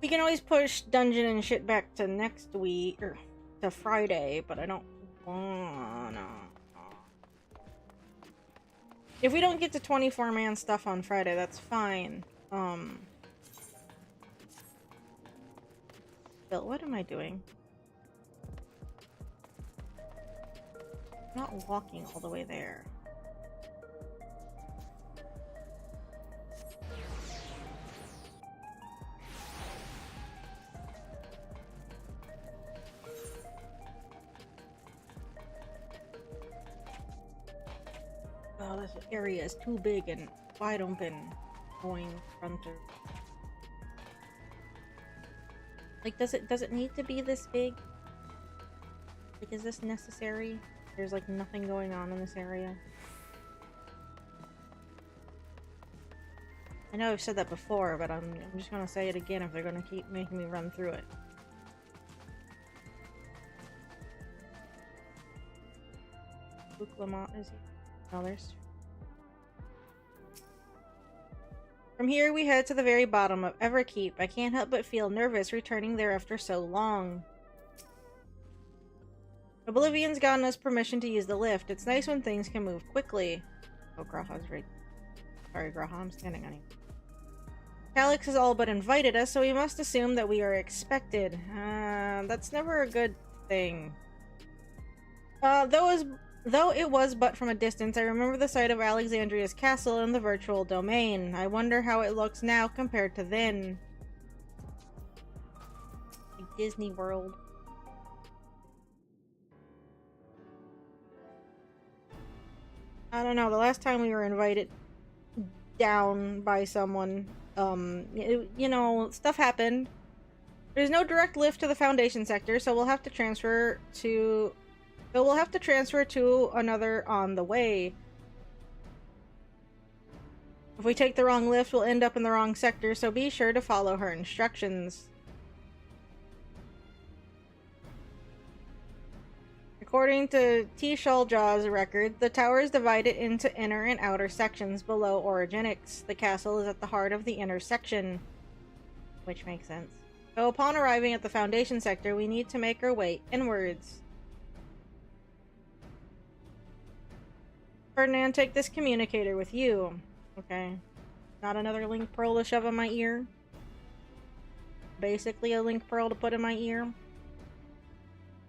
We can always push dungeon and shit back to next week, or to Friday, but I don't wanna. If we don't get to 24-man stuff on Friday, that's fine. Bill, what am I doing? I'm not walking all the way there. Oh, this area is too big and wide open. Going fronter. Like, does it need to be this big? Like, is this necessary? There's like nothing going on in this area. I know I've said that before, but I'm just gonna say it again if they're gonna keep making me run through it. Luke Lamont is here. Others. From here we head to the very bottom of Everkeep. I can't help but feel nervous returning there after so long. Oblivion's gotten us permission to use the lift. It's nice when things can move quickly. Oh, Graha's right. Sorry, Graha, I'm standing on you. Calix has all but invited us, so we must assume that we are expected. That's never a good thing. Though it was but from a distance, I remember the sight of Alexandria's castle in the virtual domain. I wonder how it looks now compared to then. Like Disney World. I don't know, the last time we were invited down by someone, you know, stuff happened. There's no direct lift to the Foundation sector, so we'll have to transfer to... So we'll have to transfer to another on the way. If we take the wrong lift, we'll end up in the wrong sector, so be sure to follow her instructions. According to T. Shuljaw's record, the tower is divided into inner and outer sections below Origenics. The castle is at the heart of the inner section, which makes sense. So upon arriving at the Foundation sector, we need to make our way inwards. Ferdinand, take this communicator with you. Okay. Not another link pearl to shove in my ear. Basically a link pearl to put in my ear.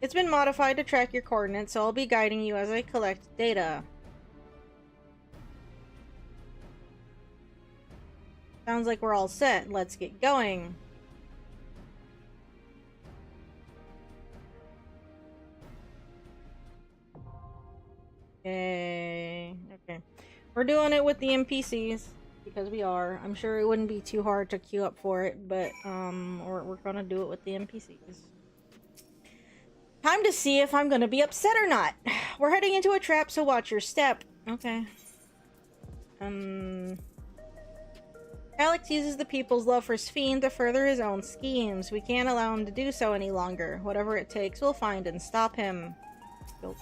It's been modified to track your coordinates, so I'll be guiding you as I collect data. Sounds like we're all set. Let's get going. Yay. Okay. We're doing it with the NPCs, because we are. I'm sure it wouldn't be too hard to queue up for it, but we're gonna do it with the NPCs. Time to see if I'm gonna be upset or not. We're heading into a trap, so watch your step. Okay. Alex uses the people's love for Sphene to further his own schemes. We can't allow him to do so any longer. Whatever it takes, we'll find and stop him. Go.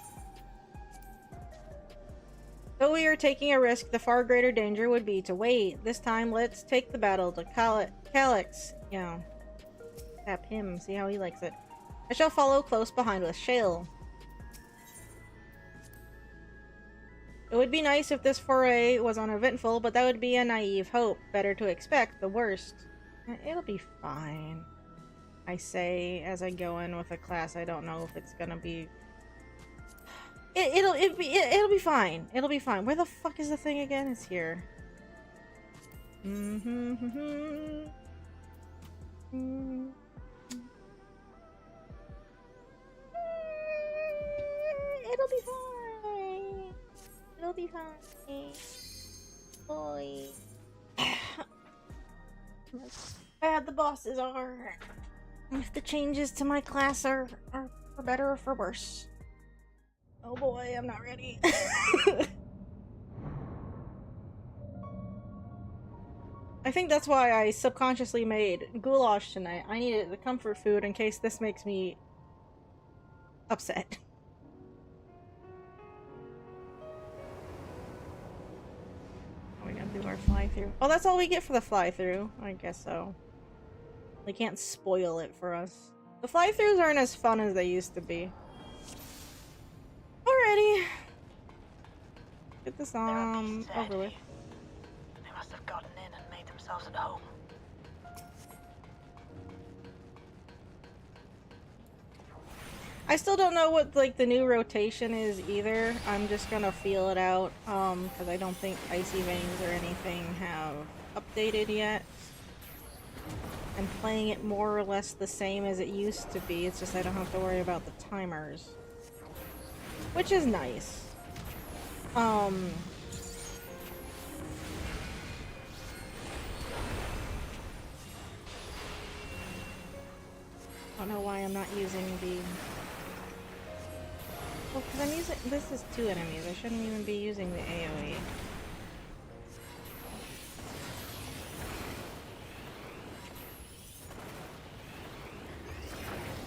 Though we are taking a risk, the far greater danger would be to wait. This time, let's take the battle to Calyx. Yeah. Tap him, see how he likes it. I shall follow close behind with Shale. It would be nice if this foray was uneventful, but that would be a naive hope. Better to expect the worst. It'll be fine. I say as I go in with a class I don't know if it's gonna be... It'll be fine. It'll be fine. Where the fuck is the thing again? It's here. It'll be fine. It'll be fine. Boy. How bad the bosses are. If the changes to my class are for better or for worse. Oh boy, I'm not ready. I think that's why I subconsciously made goulash tonight. I needed the comfort food in case this makes me upset. We're gonna do our fly through. Oh, that's all we get for the fly through. I guess so. They can't spoil it for us. The fly throughs aren't as fun as they used to be. Alrighty. Get this over with. They must have gotten in and made themselves at home. I still don't know what like the new rotation is either. I'm just gonna feel it out because I don't think Icy Veins or anything have updated yet. I'm playing it more or less the same as it used to be. It's just I don't have to worry about the timers. Which is nice. I don't know why I'm not using the... Well, because I'm using... This is 2 enemies. I shouldn't even be using the AoE.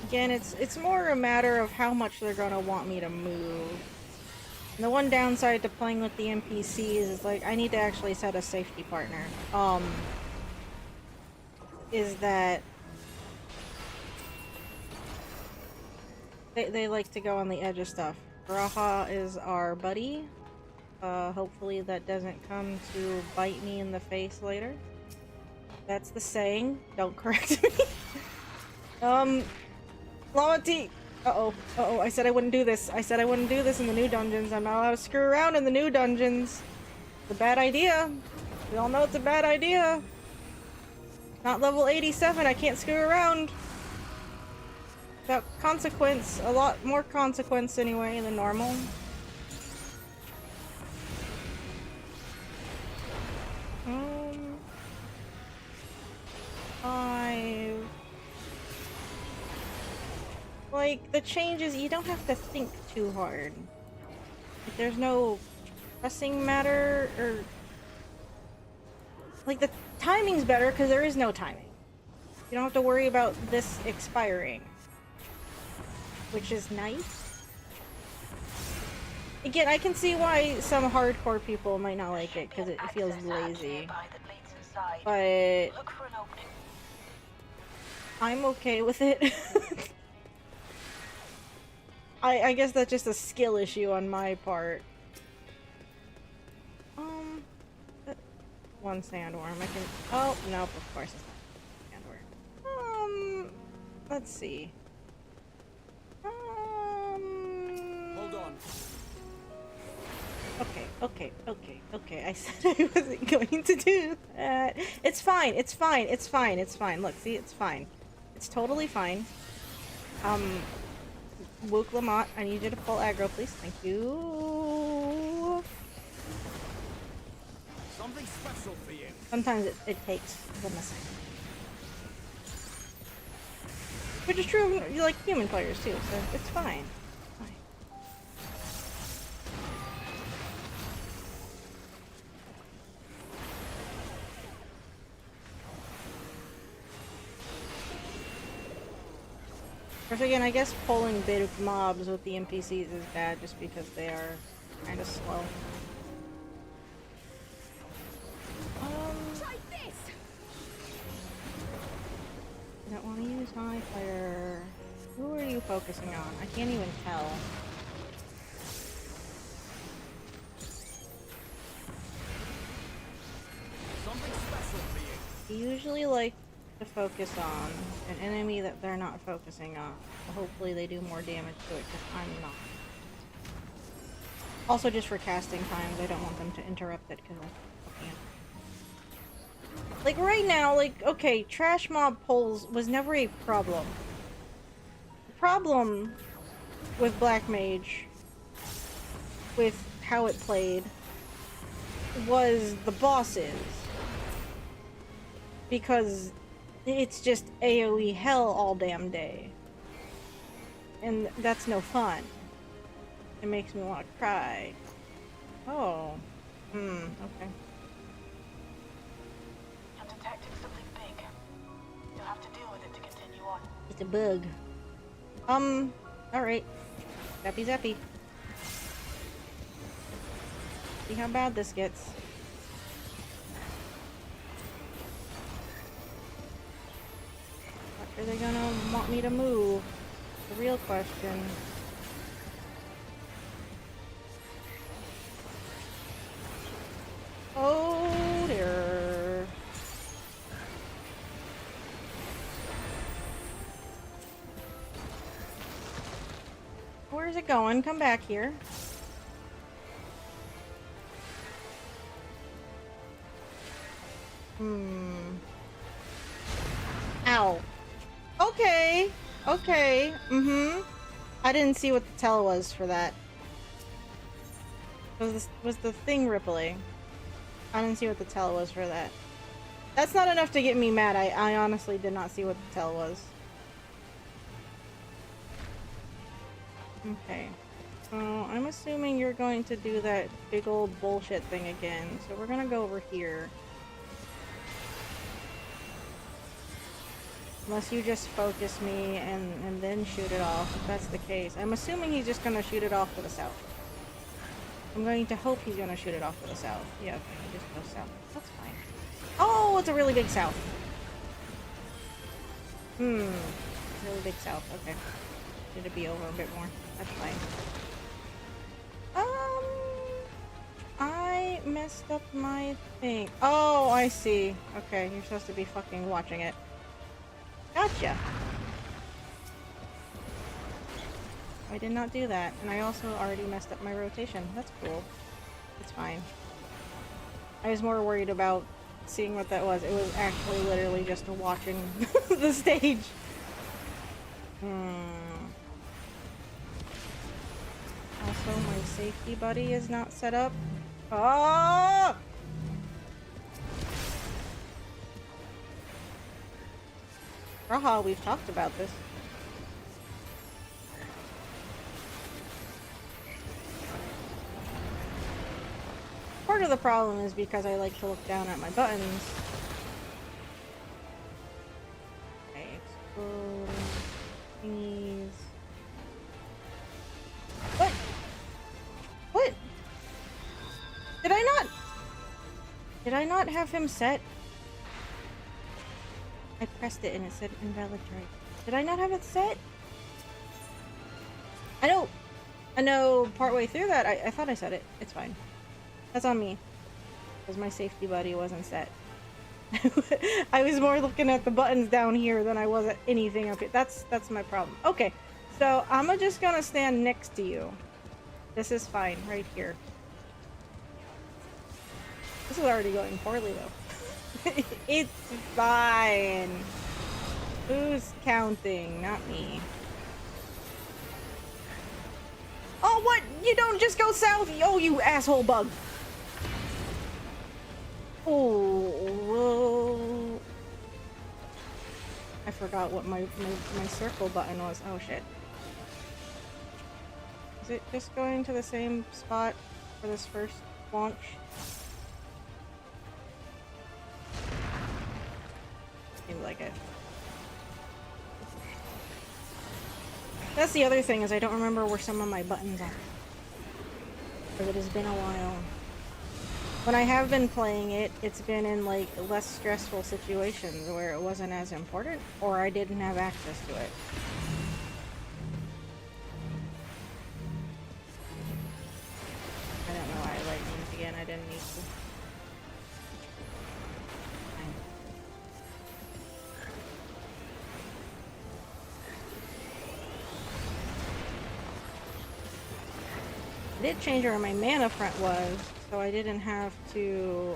Again, it's more a matter of how much they're gonna want me to move. And the one downside to playing with the NPCs is like I need to actually set a safety partner. Is that they like to go on the edge of stuff. Raha is our buddy. Hopefully that doesn't come to bite me in the face later. That's the saying. Don't correct me. Lamati! Uh-oh. Uh-oh, I said I wouldn't do this. I said I wouldn't do this in the new dungeons. I'm not allowed to screw around in the new dungeons. It's a bad idea. We all know it's a bad idea. Not level 87, I can't screw around. Without consequence. A lot more consequence anyway than normal. Like, the changes, you don't have to think too hard. Like, there's no pressing matter, or... Like, the timing's better because there is no timing. You don't have to worry about this expiring. Which is nice. Again, I can see why some hardcore people might not like it, because it feels lazy. But... I'm okay with it. I guess that's just a skill issue on my part. One sandworm. I can. Oh nope, of course it's not sandworm. Let's see. Hold on. Okay. I said I wasn't going to do that. It's fine. Look, see, it's fine. It's totally fine. Wook Lamont, I need you to pull aggro, please. Thank you. Something special for you. Sometimes it takes the missing. Which is true of, like, human players too, so it's fine. Of course, again, I guess pulling big mobs with the NPCs is bad just because they are kind of slow. Try this. I don't want to use high fire. Who are you focusing on? I can't even tell. Something special for you. I usually like to focus on an enemy that they're not focusing on. Hopefully they do more damage to it, because I'm not. Also, just for casting times, I don't want them to interrupt it, because I can't. Like, right now, like, okay, trash mob pulls was never a problem. The problem with Black Mage, with how it played, was the bosses. Because it's just AoE hell all damn day. And that's no fun. It makes me want to cry. Oh. Okay. You're detecting something big. You'll have to deal with it to continue on. It's a bug. Alright. Zappy zappy. See how bad this gets. Are they gonna want me to move? The real question. Oh dear. Where's it going? Come back here. Ow. Okay. Okay. I didn't see what the tell was for that. Was the thing rippling? I didn't see what the tell was for that. That's not enough to get me mad. I honestly did not see what the tell was. Okay. So I'm assuming you're going to do that big old bullshit thing again. So we're gonna go over here. Unless you just focus me and then shoot it off, if that's the case. I'm assuming he's just gonna shoot it off to the south. I'm going to hope he's gonna shoot it off to the south. Yeah, okay, he just goes south. That's fine. Oh, it's a really big south. Really big south, okay. Should it be over a bit more? That's fine. I messed up my thing. Oh, I see. Okay, you're supposed to be fucking watching it. Gotcha. I did not do that, and I also already messed up my rotation. That's cool. It's fine. I was more worried about seeing what that was. It was actually literally just watching the stage. Also, my safety buddy is not set up. Oh! Raha, we've talked about this. of the problem is because I like to look down at my buttons. Okay, explode. Thingies. What? What? Did I not have him set? I pressed it and it said invalid choice. Did I not have it set? I know partway through that, I thought I set it. It's fine. That's on me. Because my safety buddy wasn't set. I was more looking at the buttons down here than I was at anything up here. That's my problem. Okay, so I'm just gonna stand next to you. This is fine, right here. This is already going poorly though. It's fine. Who's counting? Not me. Oh, what? You don't just go south? Oh, you asshole bug. Oh. I forgot what my circle button was. Oh, shit. Is it just going to the same spot for this first launch? Seems like it. That's the other thing, is I don't remember where some of my buttons are. Because it has been a while. When I have been playing it, it's been in like less stressful situations where it wasn't as important, or I didn't have access to it. I don't know why I lightninged again, I didn't need to. I did change where my mana front was, so I didn't have to,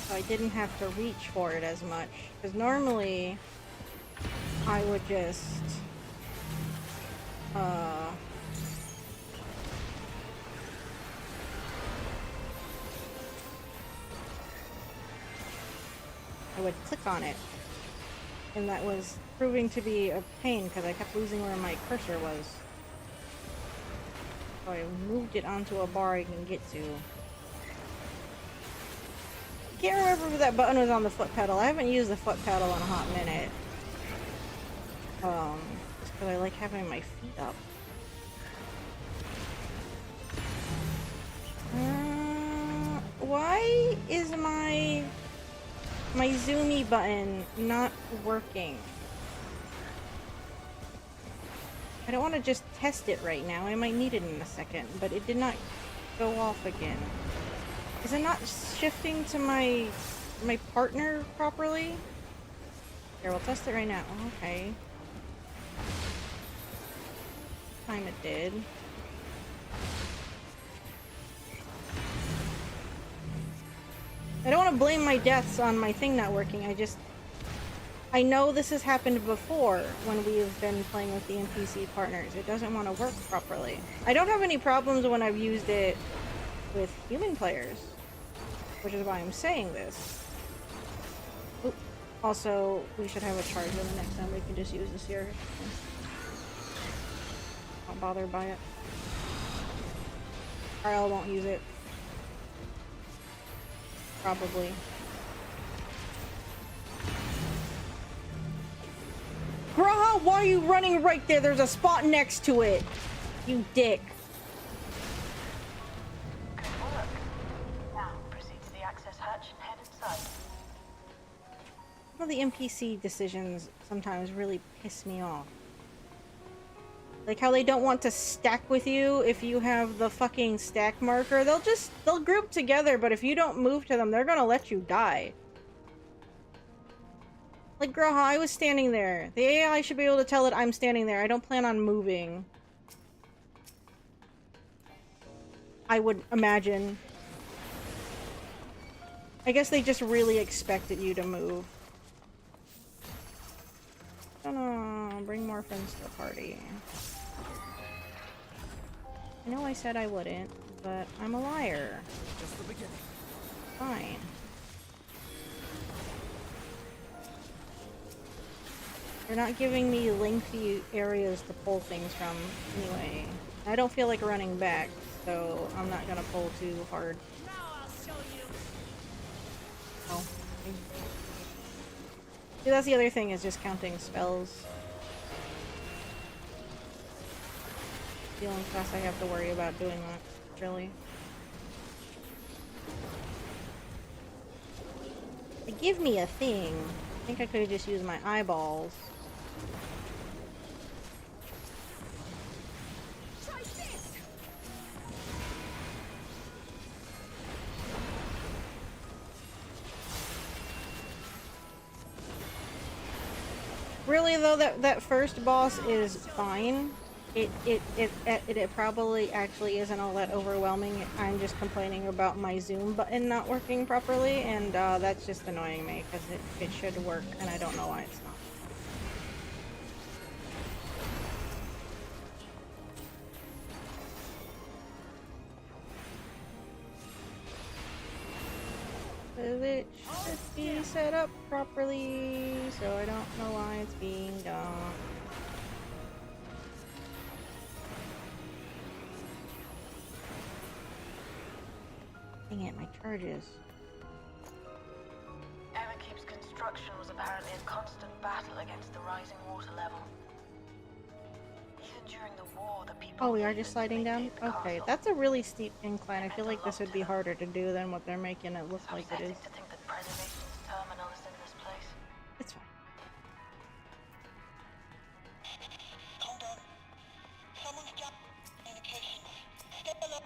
so I didn't have to reach for it as much. Because normally, I would just, I would click on it, and that was proving to be a pain because I kept losing where my cursor was. So I moved it onto a bar I can get to. I can't remember if that button was on the foot pedal. I haven't used the foot pedal in a hot minute. Just because I like having my feet up. Why is my zoomy button not working? I don't want to just test it right now. I might need it in a second, but it did not go off again. Is it not shifting to my partner properly? Here, we'll test it right now. Oh, okay. Time it did. I don't want to blame my deaths on my thing not working. I know this has happened before when we've been playing with the NPC partners. It doesn't want to work properly. I don't have any problems when I've used it with human players, which is why I'm saying this. Oop. Also, we should have a charger the next time. We can just use this here. Not bothered by it. Kyle won't use it. Probably. Graha, why are you running right there? There's a spot next to it. You dick. Good work. Now, proceed to the access hatch and head inside. Some of the NPC decisions sometimes really piss me off. Like how they don't want to stack with you if you have the fucking stack marker. They'll group together, but if you don't move to them, they're gonna let you die. Like, Graha, I was standing there. The AI should be able to tell it I'm standing there. I don't plan on moving. I would imagine. I guess they just really expected you to move. Gonna bring more friends to the party. I know I said I wouldn't, but I'm a liar. Just the beginning. Fine. They're not giving me lengthy areas to pull things from anyway. I don't feel like running back, so I'm not gonna pull too hard. Now I'll show you. Oh. See, that's the other thing, is just counting spells. The only class I have to worry about doing that, really. They give me a thing. I think I could have just used my eyeballs. Try this! Really though, that first boss is fine. It probably actually isn't all that overwhelming. I'm just complaining about my zoom button not working properly, and that's just annoying me because it should work, and I don't know why it's not. It should be set up properly, so I don't know why it's being done. Dang it, my charges. Everkeep's construction was apparently a constant battle against the rising water level. Even during the war, the people... Oh, we are just sliding down? Okay, that's a really steep incline. I feel like this would be harder to do than what they're making it look like it is. to think that Preservation's terminal is in this place. It's fine. Calm down. Someone's got communications. Step alert.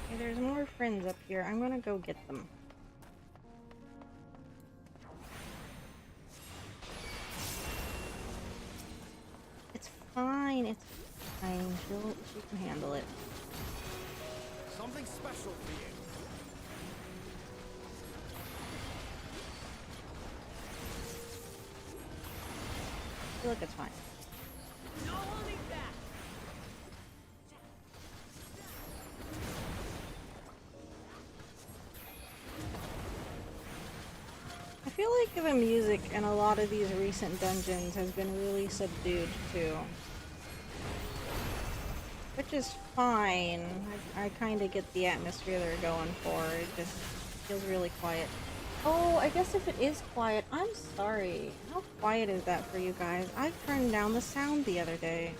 Okay, there's more friends up here. I'm gonna go get them. It's fine. It's fine. She can handle it. Something special for you. Look, it's fine. No holding back. I feel like the music in a lot of these recent dungeons has been really subdued too. Which is fine. I kind of get the atmosphere they're going for. It just feels really quiet. Oh, I guess if it is quiet, I'm sorry. How quiet is that for you guys? I turned down the sound the other day.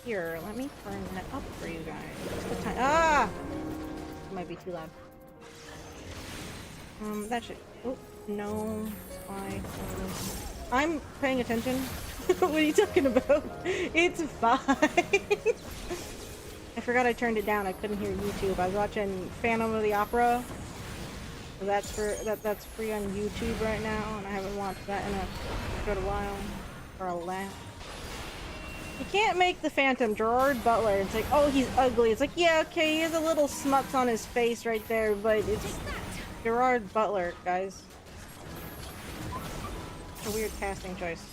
Here, let me turn that up for you guys. Just a ah! It might be too loud. That should... Oh, no. Fine. I'm paying attention. What are you talking about? It's fine. I forgot I turned it down. I couldn't hear YouTube. I was watching Phantom of the Opera. That's free on YouTube right now, and I haven't watched that in a good while. For a laugh. You can't make the Phantom Gerard Butler. It's like, oh, he's ugly. It's like, yeah, okay, he has a little smuts on his face right there, but it's Gerard Butler, guys. It's a weird casting choice.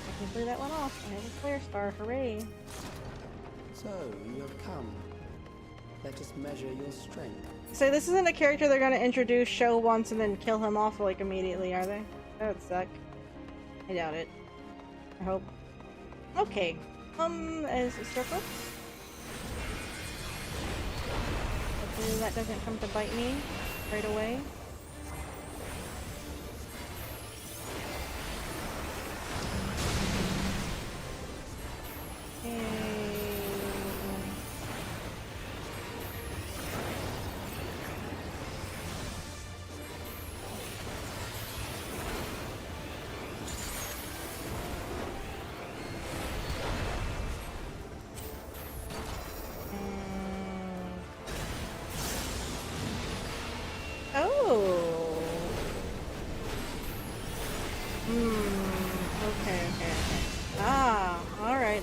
I can clear that one off. I have a flare star. Hooray. So, you have come. Let us measure your strength. So this isn't a character they're gonna introduce, show once, and then kill him off like immediately, are they? That would suck. I doubt it. I hope. Okay. Is it circle? Hopefully that doesn't come to bite me right away.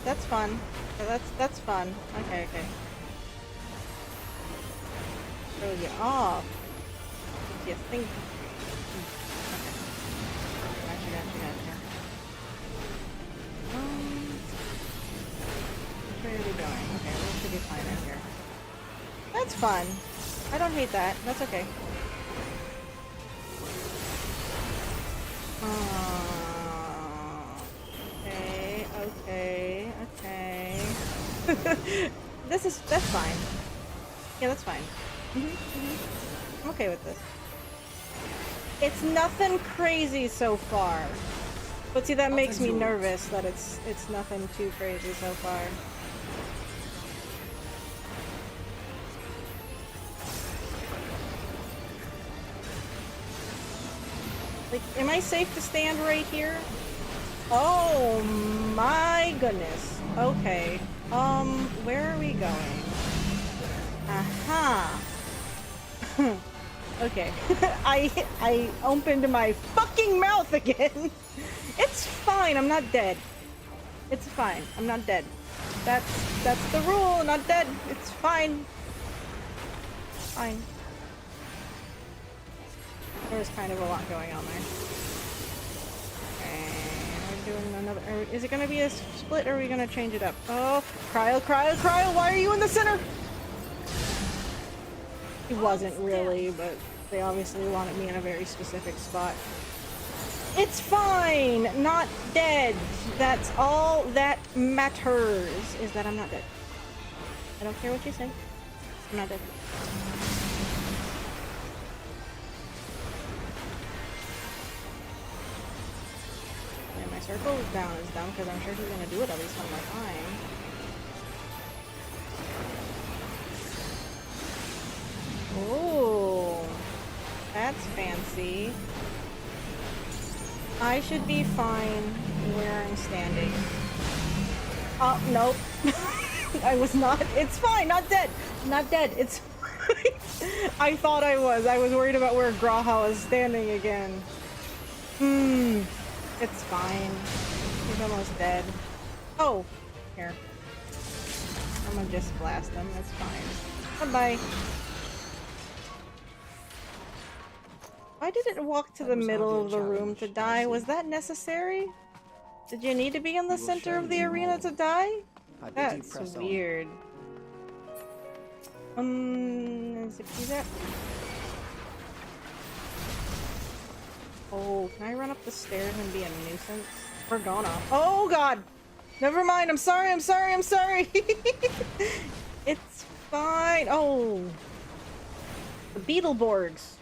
That's fun. That's fun. Okay. Throw you off. Makes you think That's fun. I don't hate that. That's okay. Okay, okay, okay. That's fine. Yeah, that's fine. I'm okay with this. It's nothing crazy so far. But see, that makes me nervous that it's nothing too crazy so far. Like, am I safe to stand right here? Oh my goodness. Okay. Where are we going? Aha. Okay. I opened my fucking mouth again. It's fine. I'm not dead. It's fine. I'm not dead. That's the rule. I'm not dead. It's fine. Fine. There was kind of a lot going on there. Okay, we're doing another. Is it gonna be a split or are we gonna change it up? Oh, Cryo, Cryo, Cryo! Why are you in the center? He wasn't really, but they obviously wanted me in a very specific spot. It's fine! Not dead! That's all that matters, is that I'm not dead. I don't care what you say. I'm not dead. And my circle down is dumb because I'm sure he's gonna do it at least one more time. Ooh, that's fancy. I should be fine where I'm standing. Oh, nope. I was not. It's fine, not dead. Not dead. It's fine. I thought I was. I was worried about where Graha was standing again. It's fine. He's almost dead. Oh, here. I'm gonna just blast him. It's fine. Bye-bye. Why did it walk to the middle of the room to die? Was that necessary? Did you need to be in the center of the arena to die? That's weird. Is that? Oh, can I run up the stairs and be a nuisance? We're gonna. Oh god! Never mind, I'm sorry, I'm sorry, I'm sorry! It's fine! Oh! The Beetleborgs!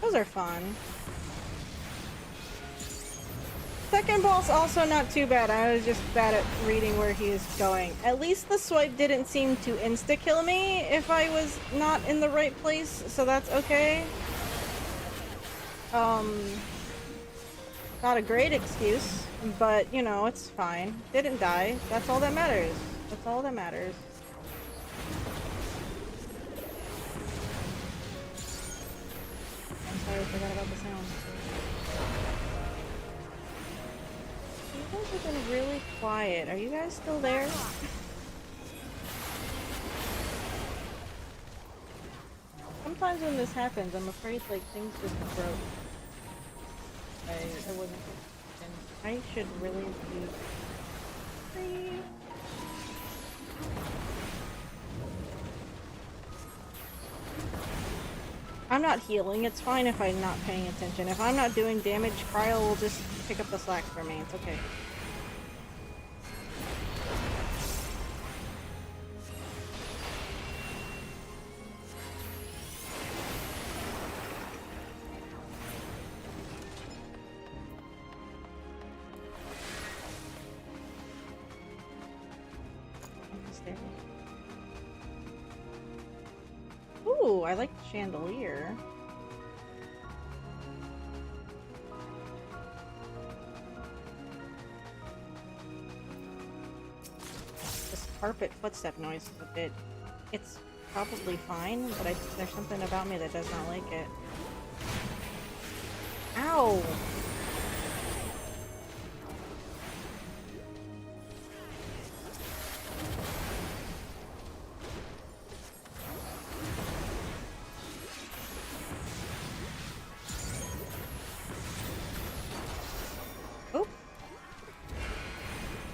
Those are fun. Second boss also not too bad. I was just bad at reading where he is going. At least the swipe didn't seem to insta-kill me if I was not in the right place, so that's okay. Not a great excuse, but you know, it's fine. Didn't die. That's all that matters. That's all that matters. I'm sorry, I forgot about the sound. You guys have been really quiet. Are you guys still there? Sometimes when this happens, I'm afraid like things just broke. I wasn't. I should really be free. I'm not healing. It's fine if I'm not paying attention. If I'm not doing damage, Cryo will just pick up the slack for me. It's okay. Ooh, I like the chandelier. This carpet footstep noise is a bit... It's probably fine, but there's something about me that does not like it. Ow!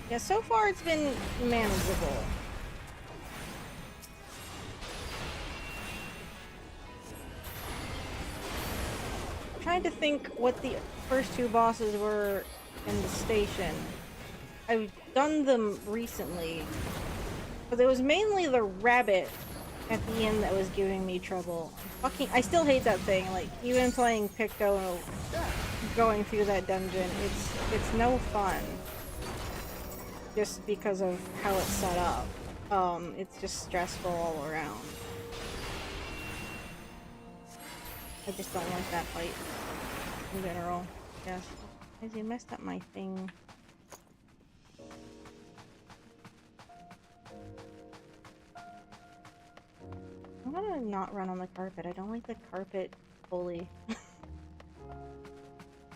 Yeah, so far it's been manageable. I'm trying to think what the first two bosses were in the station. I've done them recently, but it was mainly the rabbit at the end that was giving me trouble. I still hate that thing. Like, even playing Picto, going through that dungeon, it's no fun. Just because of how it's set up. It's just stressful all around. I just don't like that fight in general. Yes. As you messed up my thing. I'm gonna not run on the carpet. I don't like the carpet fully.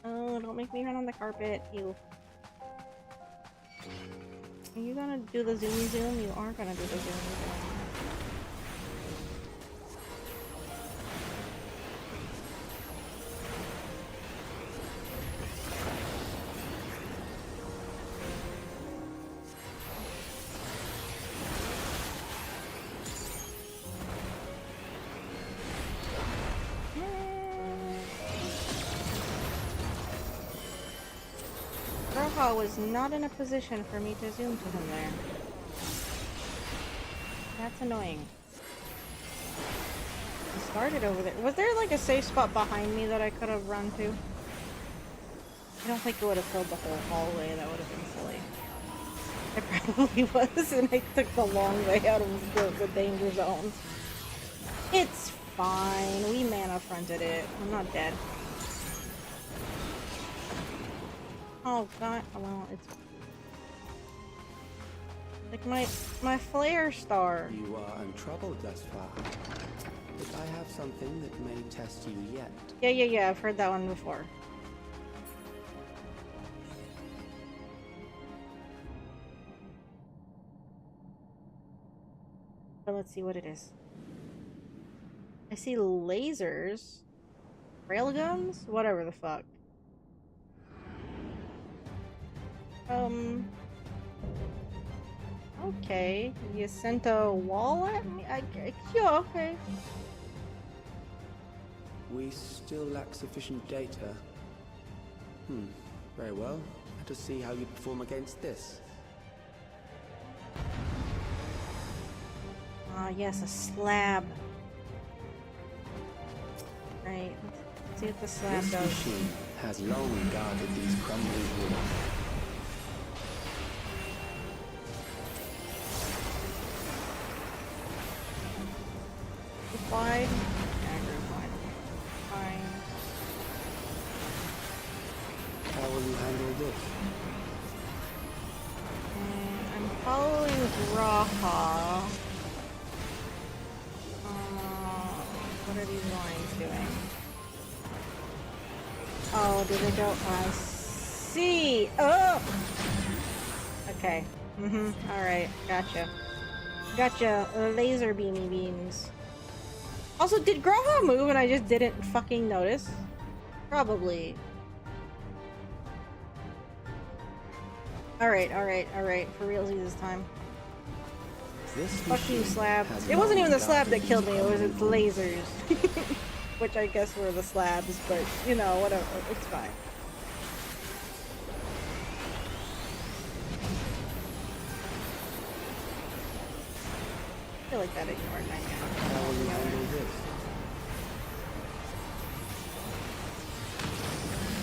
Oh, don't make me run on the carpet. Ew. Are you gonna do the zoomy zoom? You are gonna do the zoomy zoom. Roha was not in a position for me to zoom to him there. That's annoying. He started over there. Was there like a safe spot behind me that I could have run to? I don't think it would have filled the whole hallway. That would have been silly. It probably was, and I took the long way out of the danger zone. It's fine. We mana fronted it. I'm not dead. Oh god, well, it's like my flare star. You are untroubled thus far. But I have something that may test you yet. Yeah, I've heard that one before. But let's see what it is. I see lasers. Railguns? Whatever the fuck. Okay. You sent a wall at me? Yeah, okay. We still lack sufficient data. Very well. Let us see how you perform against this. Ah, yes, a slab. Right. Let's see what the slab This does. machine has long guarded these crumbling walls. Fine. Fine. How will you handle this? I'm following Graha. What are these lines doing? Oh, did they go? I see. Oh. Okay. Alright. Gotcha. Gotcha. Laser beamy beams. Also, did Graha move and I just didn't fucking notice? Probably. Alright. For realsies this time. Fuck you, slab. It wasn't even the slab that killed me, it was its lasers. Which I guess were the slabs, but, you know, whatever. It's fine. I feel like that ignored my hand. How will you handle this?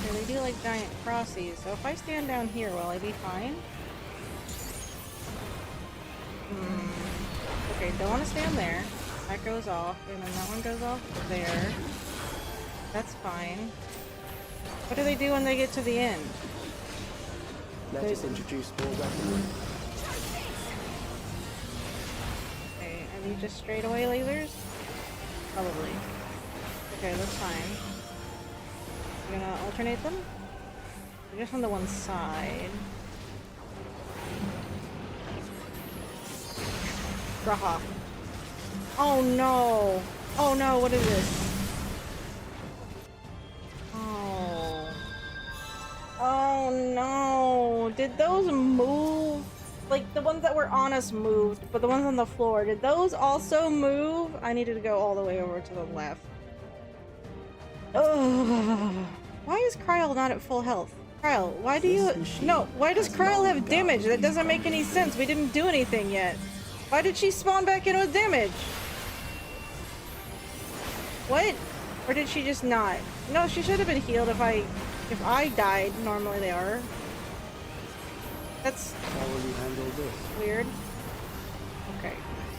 Okay, they do like giant crossies, so if I stand down here, will I be fine? Okay, don't want to stand there. That goes off, and then that one goes off there. That's fine. What do they do when they get to the end? Let us introduce more weaponry. Okay, are these just straight away lasers? Probably. Okay, that's fine. We're gonna alternate them? They're just on the one side. Graha. Oh no! Oh no, what is this? Oh. Oh no! Did those move? like, the ones that were on us moved, but the ones on the floor, did those also move? I needed to go all the way over to the left. Ugh. Why is Kryl not at full health? Kryl, why do you... No, why does Kryl have damage? That doesn't make any sense. We didn't do anything yet. Why did she spawn back in with damage? What? Or did she just not? No, she should have been healed if I died. Normally they are. That's... How will you handle this? Weird. Okay.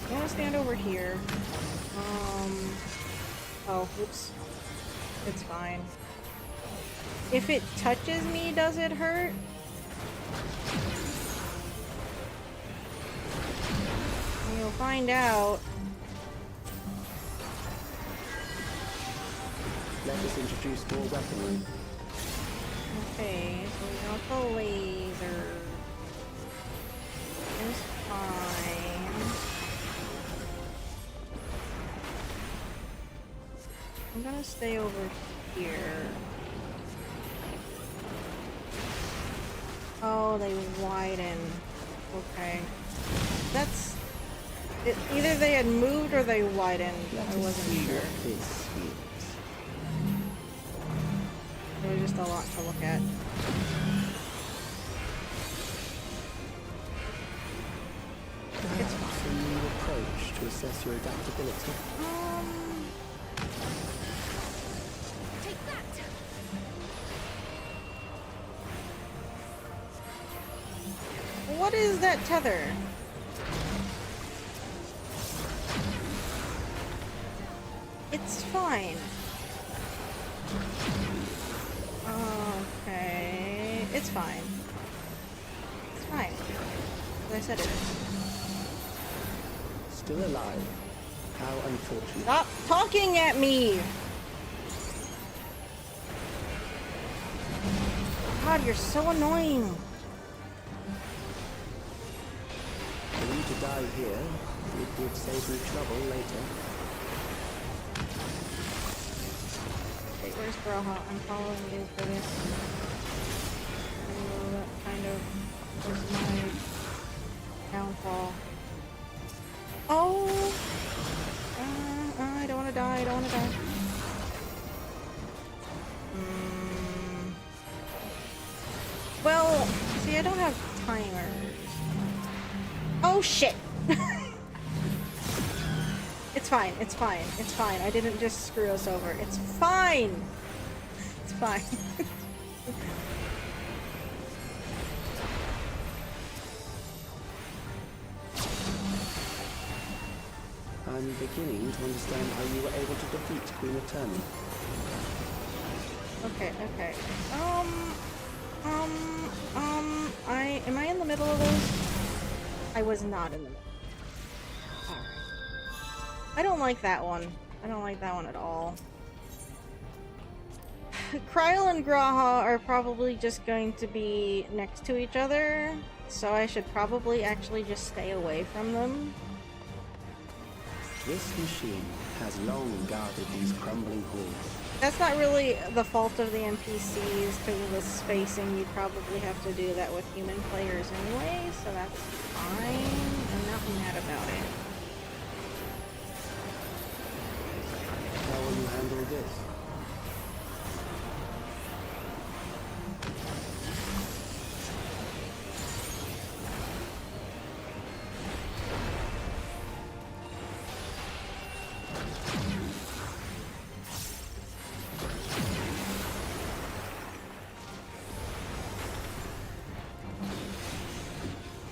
I want to stand over here. Oh, oops. It's fine. If it touches me, does it hurt? You'll find out. Let us introduce more weaponry. Okay, so we got the laser. It's fine. I'm gonna stay over here. Oh, they widen. Okay. That's... either they had moved or they widened. I wasn't sure. There was just a lot to look at. It's a new approach to assess your adaptability. Take that! What is that tether? It's fine. Okay. It's fine. It's fine. As I said it is. Still alive. How unfortunate. Stop talking at me! God, you're so annoying. For you to die here, it would save me trouble later. Wait, where's Braha? I'm following you for this. Oh, that kind of was my downfall. Oh! I don't want to die, I don't want to die. Well, see, I don't have timers. Oh, shit! It's fine, it's fine, it's fine. I didn't just screw us over. It's fine! It's fine. I'm beginning to understand how you were able to defeat Queen Eternal. Okay, okay. Am I in the middle of those? I was not in the middle. Alright. I don't like that one. I don't like that one at all. Kryl and Graha are probably just going to be next to each other, so I should probably actually just stay away from them. This machine has long guarded these crumbling halls. That's not really the fault of the NPCs because of the spacing. You'd probably have to do that with human players anyway, so that's fine. I'm not mad about it. How will you handle this?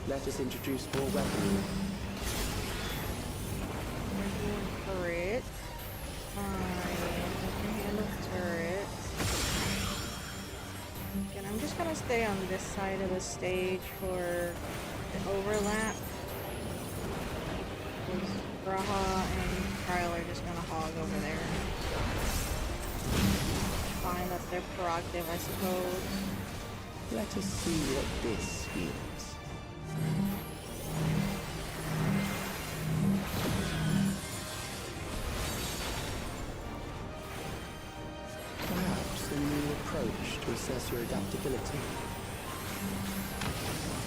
Let us introduce more weaponry. Turret. I can handle turret. Again, I'm just gonna stay on this side of the stage for the overlap. Because Graha and Kryl are just gonna hog over there. Fine, that's their prerogative, I suppose. Let us see what this means. Perhaps a new approach to assess your adaptability.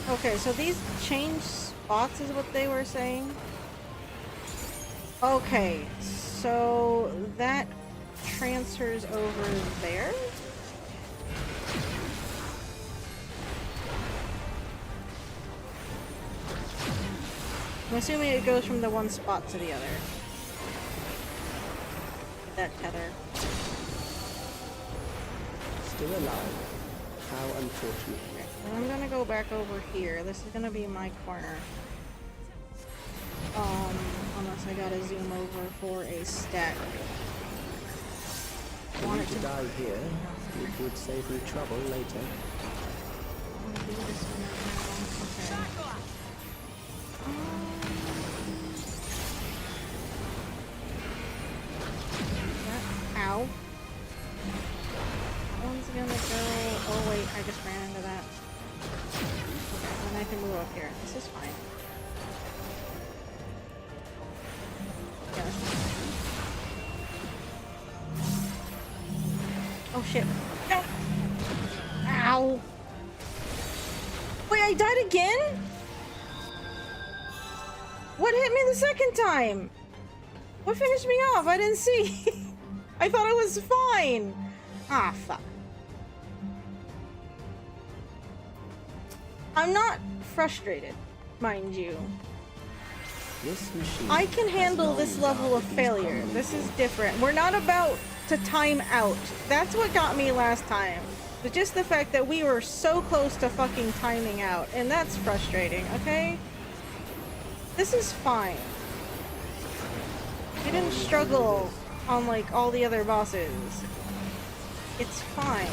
Okay, so these change spots is what they were saying? Okay, so that transfers over there? I'm assuming it goes from the one spot to the other. That tether. Still alive. How unfortunate. Okay, and I'm gonna go back over here. This is gonna be my corner. Unless I gotta zoom over for a stat. Want it to die here? It would save me trouble later. I'm gonna do this one right now. Okay. Ow. That one's gonna go... Oh wait, I just ran into that. Okay, then I can move up here. This is fine. Yeah, this is fine. Oh shit. No! Ow! Wait, I died again? What hit me the second time? What finished me off? I didn't see. I thought I was fine. Ah, fuck. I'm not frustrated, mind you. This machine I can handle this level of failure. This is different. We're not about to time out. That's what got me last time. But just the fact that we were so close to fucking timing out. And that's frustrating, okay? This is fine. You didn't struggle on like all the other bosses. It's fine.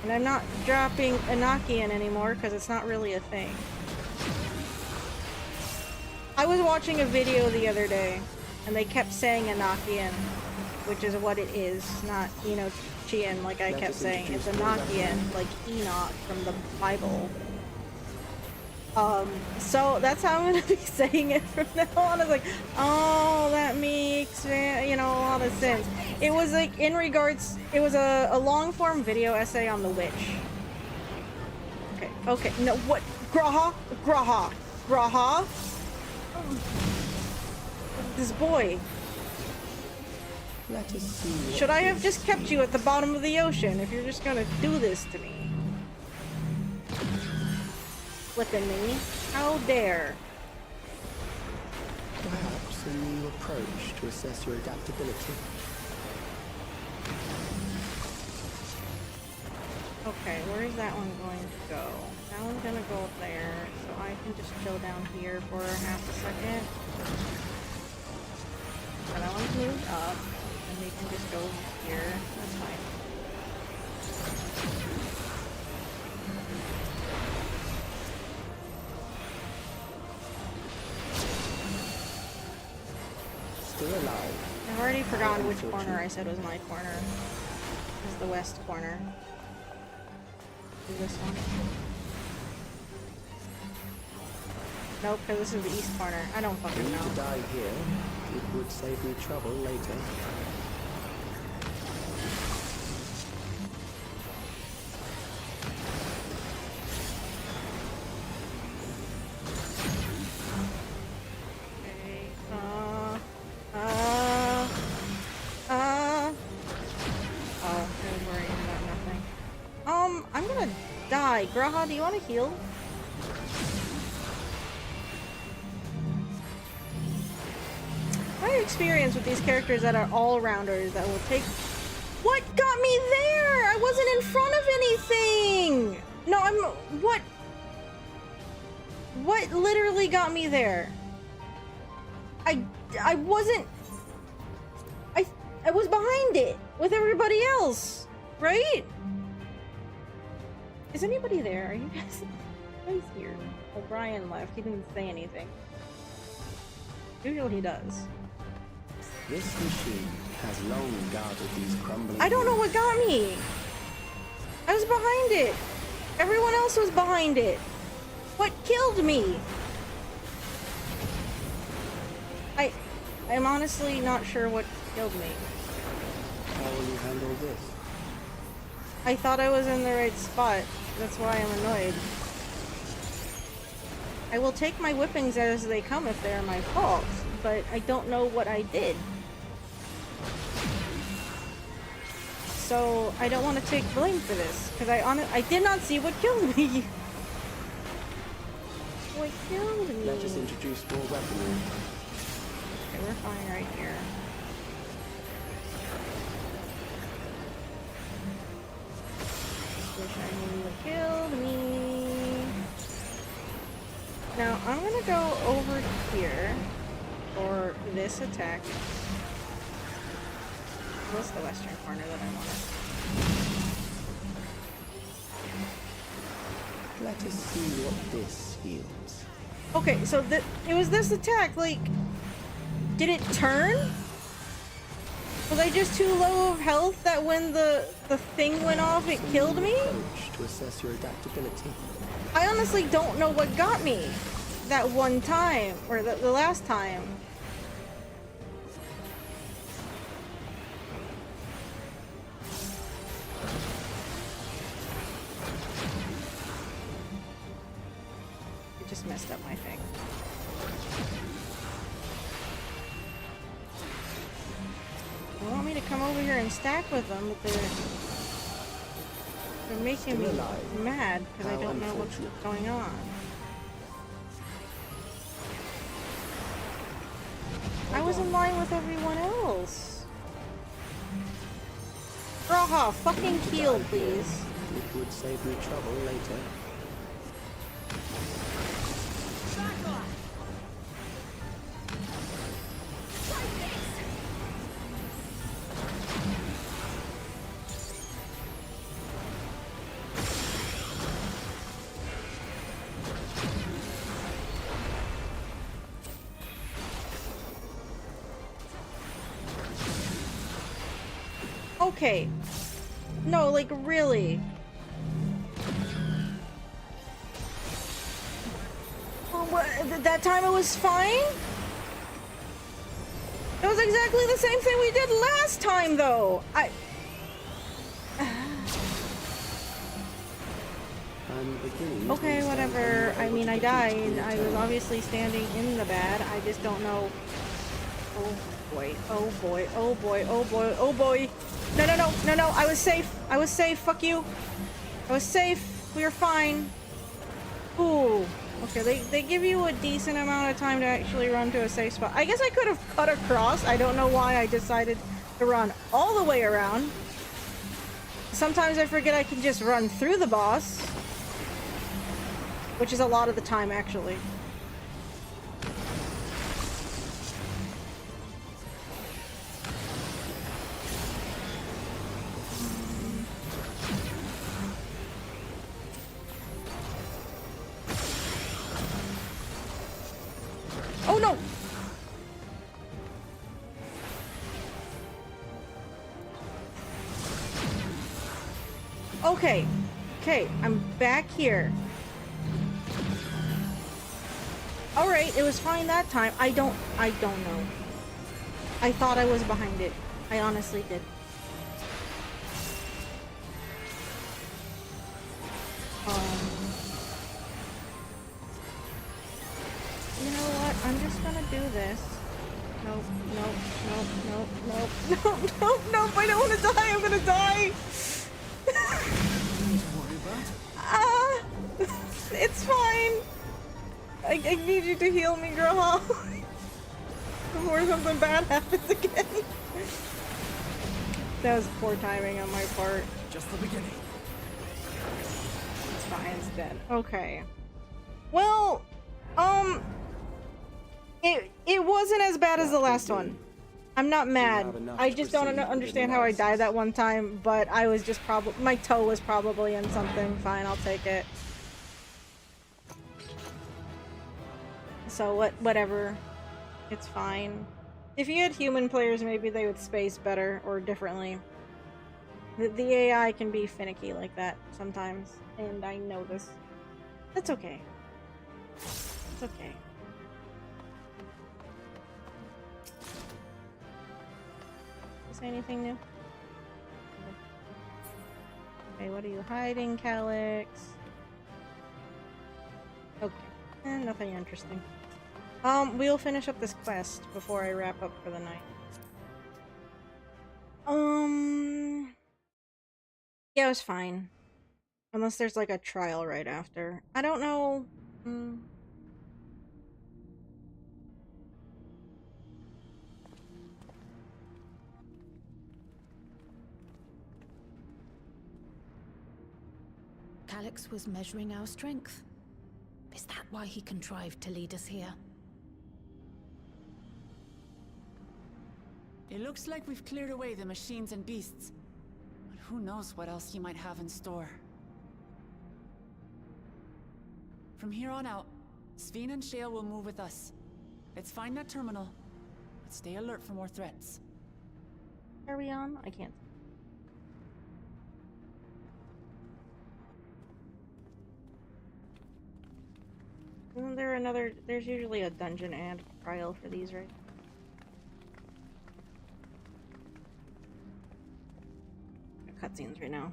And I'm not dropping Anakian anymore because it's not really a thing. I was watching a video the other day and they kept saying Anakian, which is what it is, not Enochian like I kept saying. It's Anakian, like Enoch from the Bible. So that's how I'm gonna be saying it from now on. I was like, oh, that makes, a lot of sense. It was like, in regards, it was a long form video essay on the witch. Okay, no, what? Graha? This boy. Let us see. Should I have just kept you at the bottom of the ocean if you're just gonna do this to me? Flipping me. How dare? Perhaps a new approach to assess your adaptability. Okay, where is that one going to go? That one's gonna go up there, so I can just chill down here for half a second. So that one's moved up, and we can just go here. That's fine. Still alive. I've already forgotten which corner I said was my corner. It's the west corner. Is this one? Nope, because this is the east corner. I don't fucking know. To die here, it would save me trouble later. Graha, do you want to heal? My experience with these characters that are all-rounders that will take... What got me there? I wasn't in front of anything! No, What? What literally got me there? I wasn't... I was behind it with everybody else, right? Is anybody there? Are you guys? Who's here? O'Brien left. He didn't say anything. Usually he does. This machine has long guarded these crumbling... I don't know what got me. I was behind it. Everyone else was behind it. What killed me? I'm honestly not sure what killed me. How will you handle this? I thought I was in the right spot. That's why I'm annoyed. I will take my whippings as they come if they're my fault, but I don't know what I did. So I don't want to take blame for this, because I did not see what killed me. What killed me? Let us introduce more weaponry. Okay, we're fine right here. Wish I knew what killed me. Now I'm gonna go over here for this attack. What's the western corner that I wanted? Let us see what this feels. Okay, so it was this attack. Like, did it turn? Was I just too low of health that when the thing went off, it killed me? To assess your adaptability. I honestly don't know what got me that one time, or the last time. It just messed up my thing. They want me to come over here and stack with them, but they're making me mad because I don't know what's going on. I was in line with everyone else. Raha, fucking heal, please. It would save me trouble later. Okay. No, like, really. That time it was fine? It was exactly the same thing we did last time, though. Okay, whatever. I mean, I died. I was obviously standing in the bad. I just don't know. Oh boy. Oh boy. Oh boy. Oh boy. Oh boy. No, no, no. No, no. I was safe. I was safe. Fuck you. I was safe. We were fine. Ooh. Okay, they give you a decent amount of time to actually run to a safe spot. I guess I could have cut across. I don't know why I decided to run all the way around. Sometimes I forget I can just run through the boss. Which is a lot of the time, actually. Oh no! Okay. Okay, I'm back here. Alright, it was fine that time. I don't know. I thought I was behind it. I honestly did. You know what? I'm just gonna do this. Nope, nope, nope, nope, nope, nope, nope, nope, I don't wanna die, I'm gonna die! It's fine! I need you to heal me, girl. Before something bad happens again. That was poor timing on my part. Just the beginning. It's fine, it's dead. Okay. Well, it wasn't as bad as the last one. I'm not mad. I just don't understand how I died that one time, but I was just my toe was probably in something. Fine, I'll take it. So whatever. It's fine. If you had human players, maybe they would space better or differently. The AI can be finicky like that sometimes, and I know this. That's okay. It's okay. Say anything new? Okay, what are you hiding, Calyx? Okay, nothing interesting. We'll finish up this quest before I wrap up for the night. Yeah, it was fine. Unless there's like a trial right after. I don't know. Calyx was measuring our strength. Is that why he contrived to lead us here? It looks like we've cleared away the machines and beasts. But who knows what else he might have in store. From here on out, Sveen and Shale will move with us. Let's find that terminal, but stay alert for more threats. Are we on? I can't. Isn't there another? There's usually a dungeon and trial for these, right? Cutscenes right now.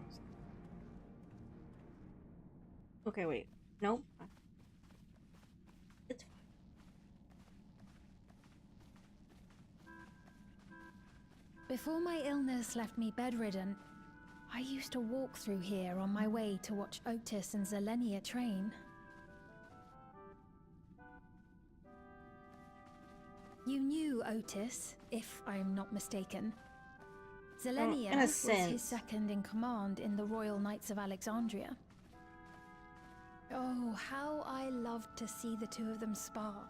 Okay, wait. Nope. It's fine. Before my illness left me bedridden, I used to walk through here on my way to watch Otis and Zelenia train. You knew Otis, if I'm not mistaken. Zelenia was his second in command in the Royal Knights of Alexandria. Oh, how I loved to see the two of them spar.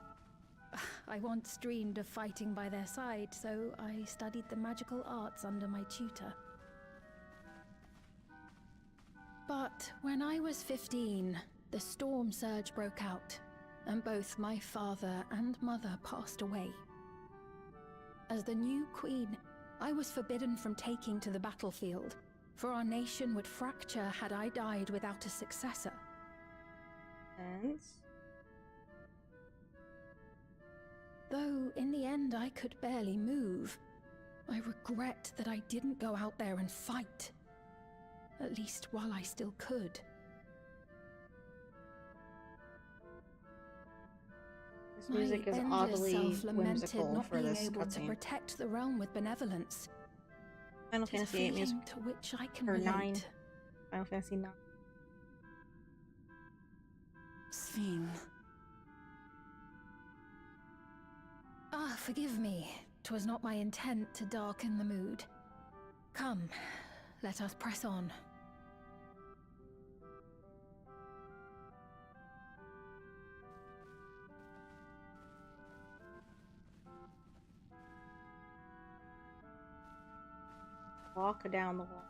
I once dreamed of fighting by their side, so I studied the magical arts under my tutor. But when I was 15, the storm surge broke out, and both my father and mother passed away. As the new queen, I was forbidden from taking to the battlefield, for our nation would fracture had I died without a successor. And? Though in the end I could barely move, I regret that I didn't go out there and fight. At least while I still could. This music is oddly whimsical for this not being able to cutscene. protect the realm with benevolence. Final Fantasy VIII music to which I can or relate. 9. Final Fantasy 9. Sveen. Ah, forgive me. 'Twas not my intent to darken the mood. Come, let us press on. Walk down the wall.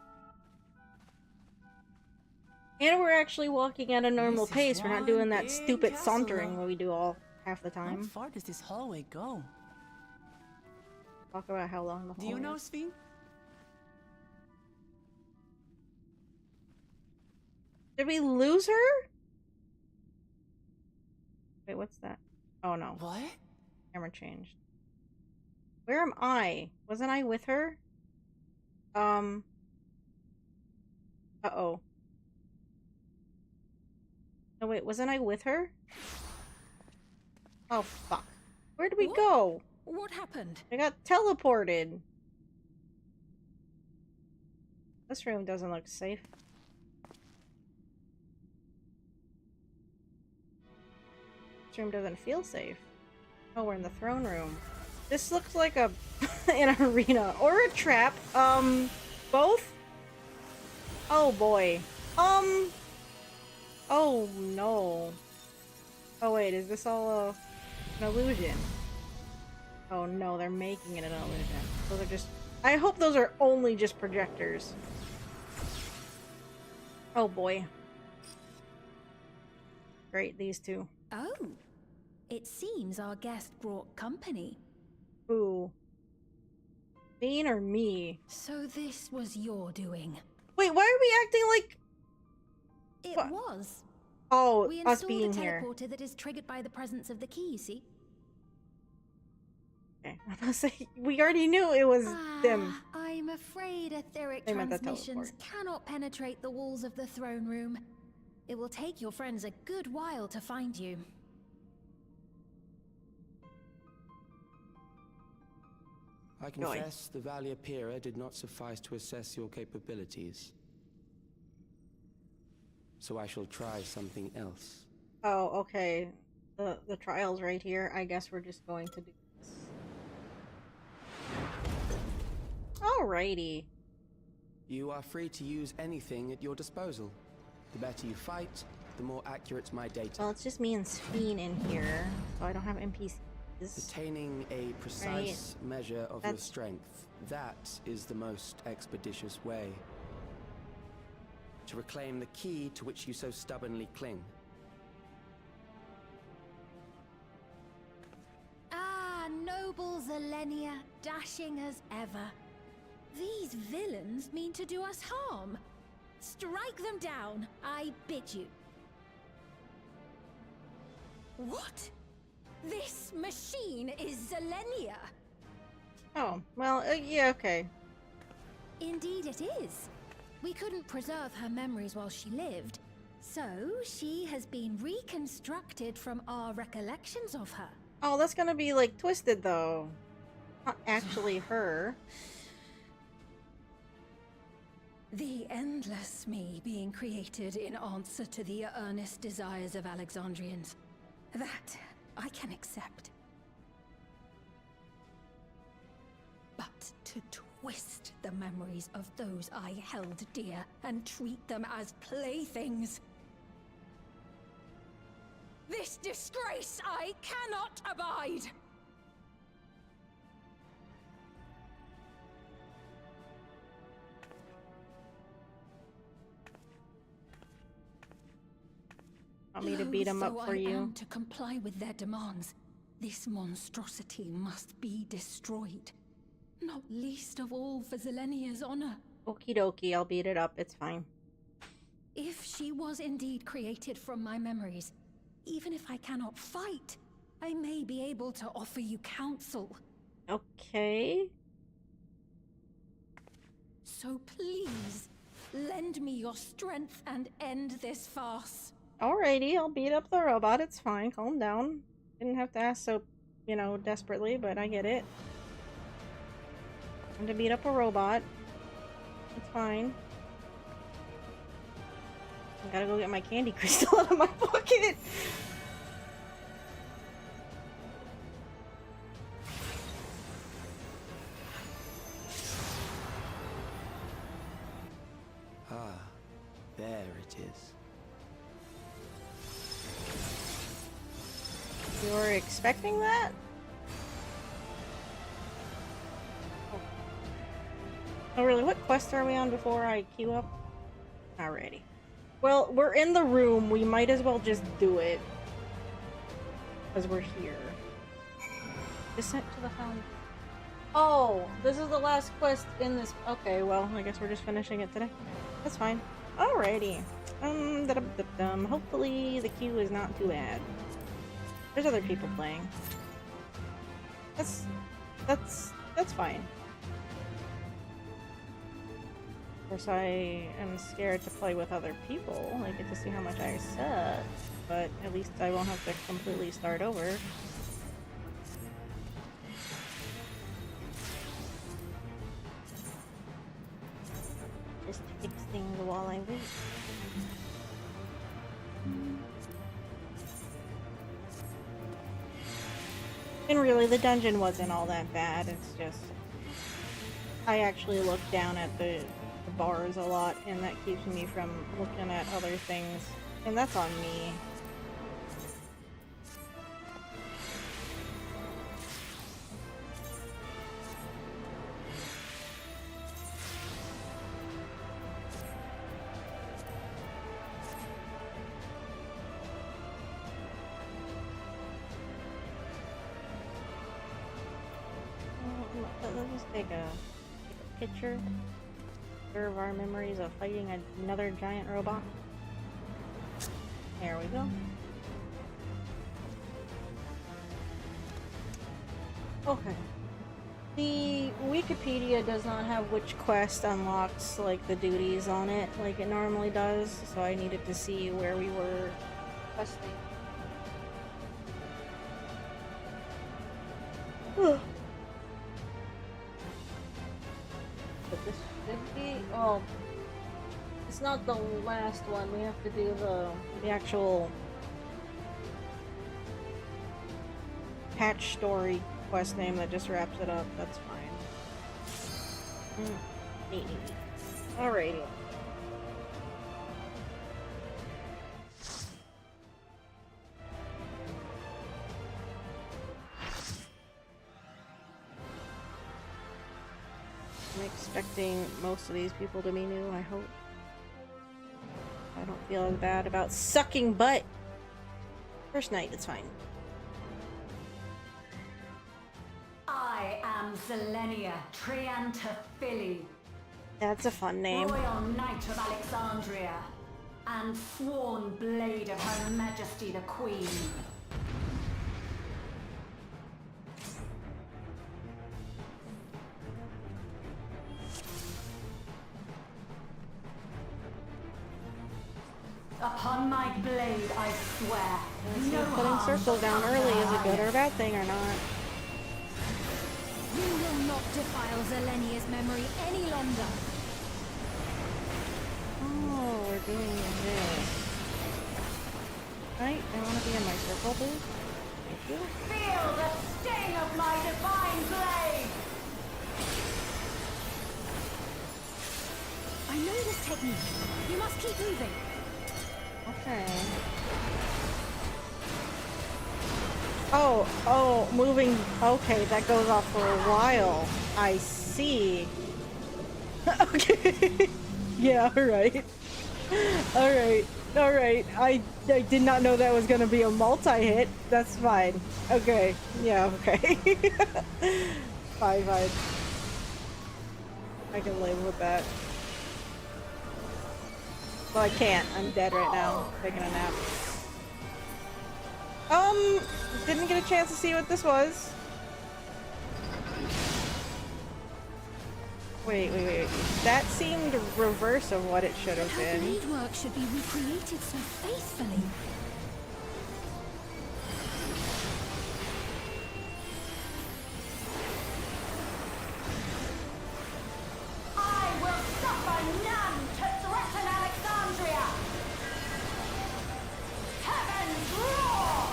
And we're actually walking at a normal pace. We're not doing that stupid sauntering that we do all half the time. How far does this hallway go? Talk about how long the hallway Do you know, is. Sveen? Did we lose her? Wait, what's that? Oh no. What? Camera changed. Where am I? Wasn't I with her? Uh-oh. No, wait, wasn't I with her? Oh, fuck. Where did we go? What happened? I got teleported. This room doesn't look safe. This room doesn't feel safe. Oh, we're in the throne room. This looks like a an arena or a trap. Both? Oh boy. Oh no. Oh wait, is this all an illusion? Oh no, they're making it an illusion. Those are just... I hope those are only just projectors. Oh boy. Great, these two. Oh, it seems our guest brought company. Who? Bean or me? So this was your doing. Wait, why are we acting like... It What? was. Oh, We us installed being a here. teleporter that is triggered by the presence of the key, you see? Okay, I was gonna say, we already knew it was them. I'm afraid etheric They meant the transmissions cannot penetrate the walls of the throne room. It will take your friends a good while to find you. I confess the Valia Pira did not suffice to assess your capabilities. So I shall try something else. Oh, okay. The trial's right here. I guess we're just going to do this. Alrighty. You are free to use anything at your disposal. The better you fight, the more accurate my data. Well, it's just me and Speen in here, so I don't have NPCs. Attaining a precise measure of your strength, that is the most expeditious way to reclaim the key to which you so stubbornly cling. Ah, noble Zilenia, dashing as ever. These villains mean to do us harm. Strike them down, I bid you. What? This machine is Zilenia. Oh, well, yeah, okay. Indeed it is. We couldn't preserve her memories while she lived, so she has been reconstructed from our recollections of her. Oh, that's gonna be, like, twisted, though. Not actually her. The endless me being created in answer to the earnest desires of Alexandrians. That I can accept. But to twist the memories of those I held dear and treat them as playthings. This disgrace I cannot abide! Want me to beat him up for you? To comply with their demands, this monstrosity must be destroyed. Not least of all for Zilenia's honor. Okie dokie, I'll beat it up, it's fine. If she was indeed created from my memories, even if I cannot fight, I may be able to offer you counsel. Okay. So please, lend me your strength and end this farce. Alrighty, I'll beat up the robot, it's fine, calm down. Didn't have to ask so, you know, desperately, but I get it. I'm to beat up a robot. It's fine. I gotta go get my candy crystal out of my pocket! Ah, there it is. You were expecting that? Oh really, what quest are we on before I queue up? Alrighty. Well, we're in the room, we might as well just do it. Because we're here. Descent to the fountain. Oh, this is the last quest in this. Okay, well, I guess we're just finishing it today. That's fine. Alrighty. Hopefully the queue is not too bad. There's other people playing. That's fine. Of course, I am scared to play with other people. I get to see how much I suck, but at least I won't have to completely start over. Just fix things while I wait. And really, the dungeon wasn't all that bad. It's just I actually look down at the bars a lot, and that keeps me from looking at other things, and that's on me. Let's just take a picture. Preserve our memories of fighting another giant robot. There we go. Okay. The Wikipedia does not have which quest unlocks, like, the duties on it, like it normally does, so I needed to see where we were questing. But this should be... oh, it's not the last one. We have to do the actual patch story quest name that just wraps it up. That's fine. Neat. Alrighty. I'm expecting most of these people to be new, I hope. I don't feel as bad about sucking butt. First night, it's fine. I am Zelenia Triantaphili. That's a fun name. Royal Knight of Alexandria, and sworn blade of Her Majesty the Queen. Upon my blade, I swear. No putting circles down early is a good or a bad thing or not. You will not defile Zelenia's memory any longer. Oh, we're doing this. Right? I want to be in my circle, please. Thank you. Feel the sting of my divine blade! I know this technique. You must keep moving. Okay. Oh, moving. Okay, that goes off for a while. I see. Okay. Yeah, alright. Alright. I did not know that was gonna be a multi-hit. That's fine. Okay. Yeah, okay. Fine. I can live with that. Well, I can't. I'm dead right now. Taking a nap. Didn't get a chance to see what this was. Wait. That seemed reverse of what it should have been. Blade work should be recreated so faithfully. I will suffer none to threaten Alexandria! Heaven's roar!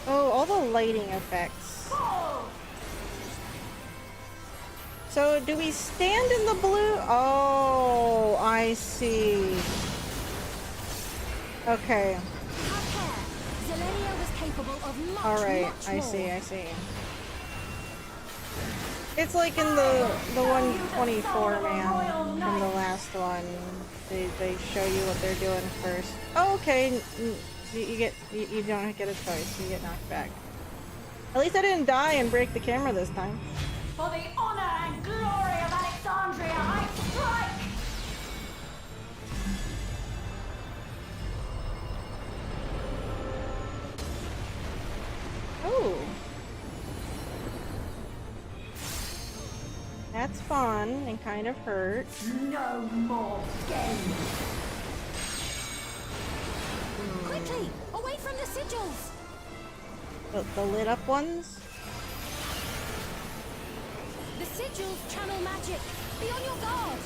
Oh, all the lighting effects. So, do we stand in the blue? Oh, I see. Okay. Zelenia was capable of much, Alright, much I more. see. It's like in the 124 man from the last one. They show you what they're doing first. Oh, okay. You don't get a choice. You get knocked back. At least I didn't die and break the camera this time. For the honor and glory of Alexandria, I strike! Oh. That's fun and kind of hurt. No more games! Quickly! Away from the sigils! The lit up ones? The sigils channel magic. Be on your guard.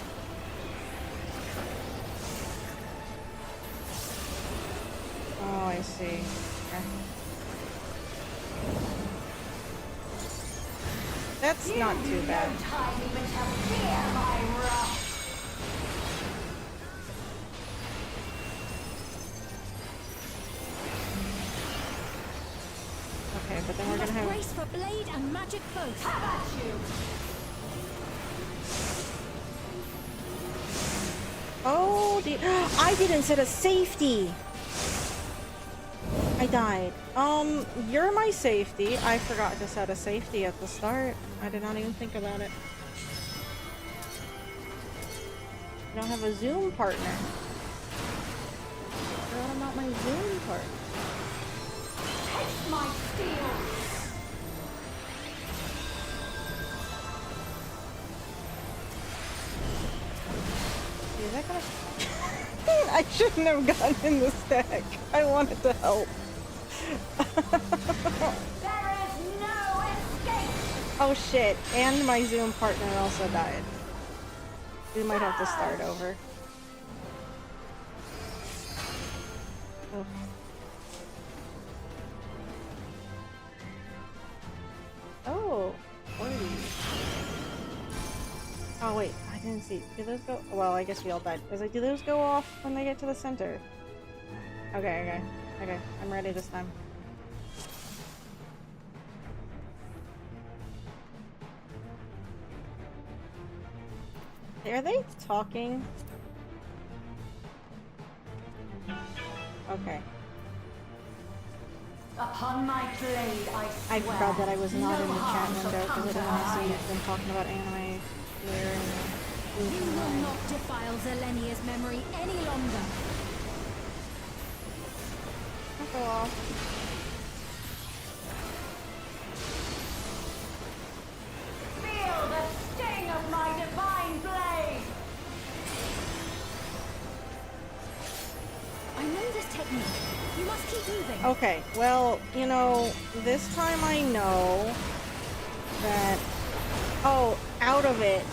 Oh, I see. Okay. That's not too bad. No time even to fear my wrath! Okay, but then we're gonna have... Brace for blade and magic both. How about you? Oh, I didn't set a safety! I died. You're my safety. I forgot to set a safety at the start. I did not even think about it. I don't have a Zoom partner. What about my Zoom partner? Taste my steel! Is that gonna... I shouldn't have gotten in the stack. I wanted to help. There is no escape! Oh shit, and my Zoom partner also died. We might have to start over. Oh. Oh, 40. Oh wait, I didn't see. Do those go? Well, I guess we all died. I was like, do those go off when they get to the center? Okay. I'm ready this time. Are they talking? Okay. Upon my blade, I forgot that I was not in the chat window because I didn't want to see them talking about anime here and You will not defile Zelenia's memory any longer. I'll go off. Feel the sting of my divine blade! I know this technique. You must keep moving. Okay, well, you know, this time I know that... Oh, out of it.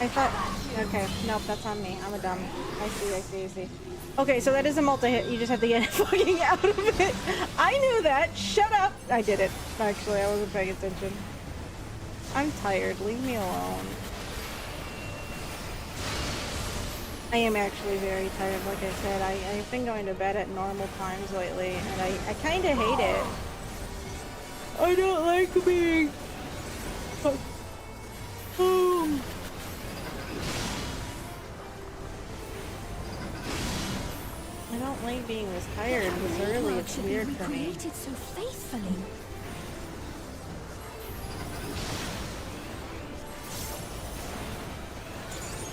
I thought... Okay, nope, that's on me. I'm a dumb. I see. Okay, so that is a multi-hit. You just have to get fucking out of it. I knew that. Shut up. I did it. Actually, I wasn't paying attention. I'm tired. Leave me alone. I am actually very tired, like I said. I've been going to bed at normal times lately, and I kind of hate it. I don't like being... home. I don't like being this tired this early. It's weird for me. Created so faithfully.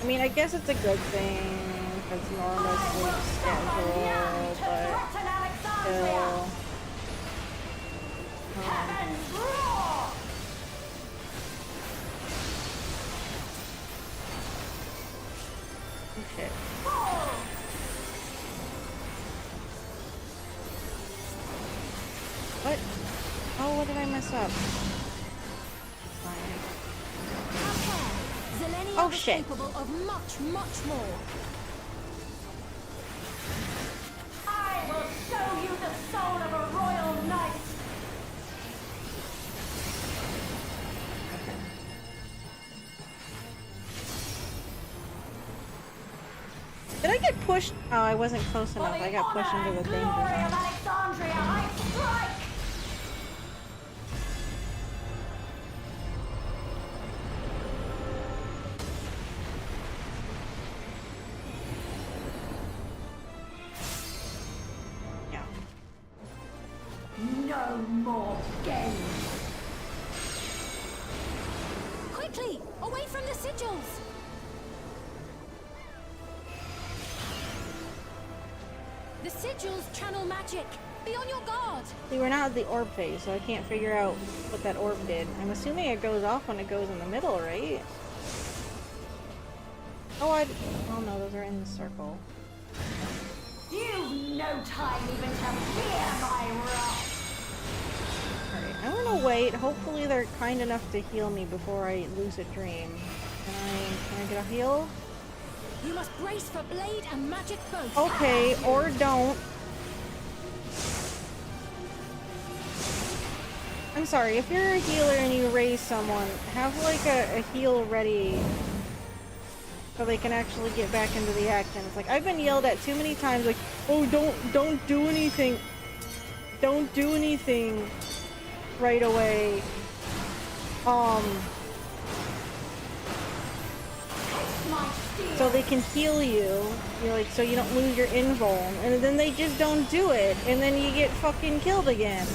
I mean, I guess it's a good thing because normal sleep schedule, but still. Okay. What? Oh, what did I mess up? Oh shit! Capable of much more. I will show you the soul of a royal knight. Did I get pushed? Oh, I wasn't close enough. I got pushed into the danger Glory of zone. Alexandria, I strike. No more games! Quickly! Away from the sigils! The sigils channel magic! Be on your guard! See, we're not at the orb phase, so I can't figure out what that orb did. I'm assuming it goes off when it goes in the middle, right? Oh, no, those are in the circle. You've no time even to fear my wrath! Alright, I'm gonna wait. Hopefully they're kind enough to heal me before I lucid dream. Can I get a heal? You must brace for blade and magic both. Okay, or don't. I'm sorry, if you're a healer and you raise someone, have like a heal ready so they can actually get back into the action. It's like, I've been yelled at too many times, like, oh, don't do anything. Don't do anything right away. So they can heal you. You're like, so you don't lose your invuln. And then they just don't do it. And then you get fucking killed again.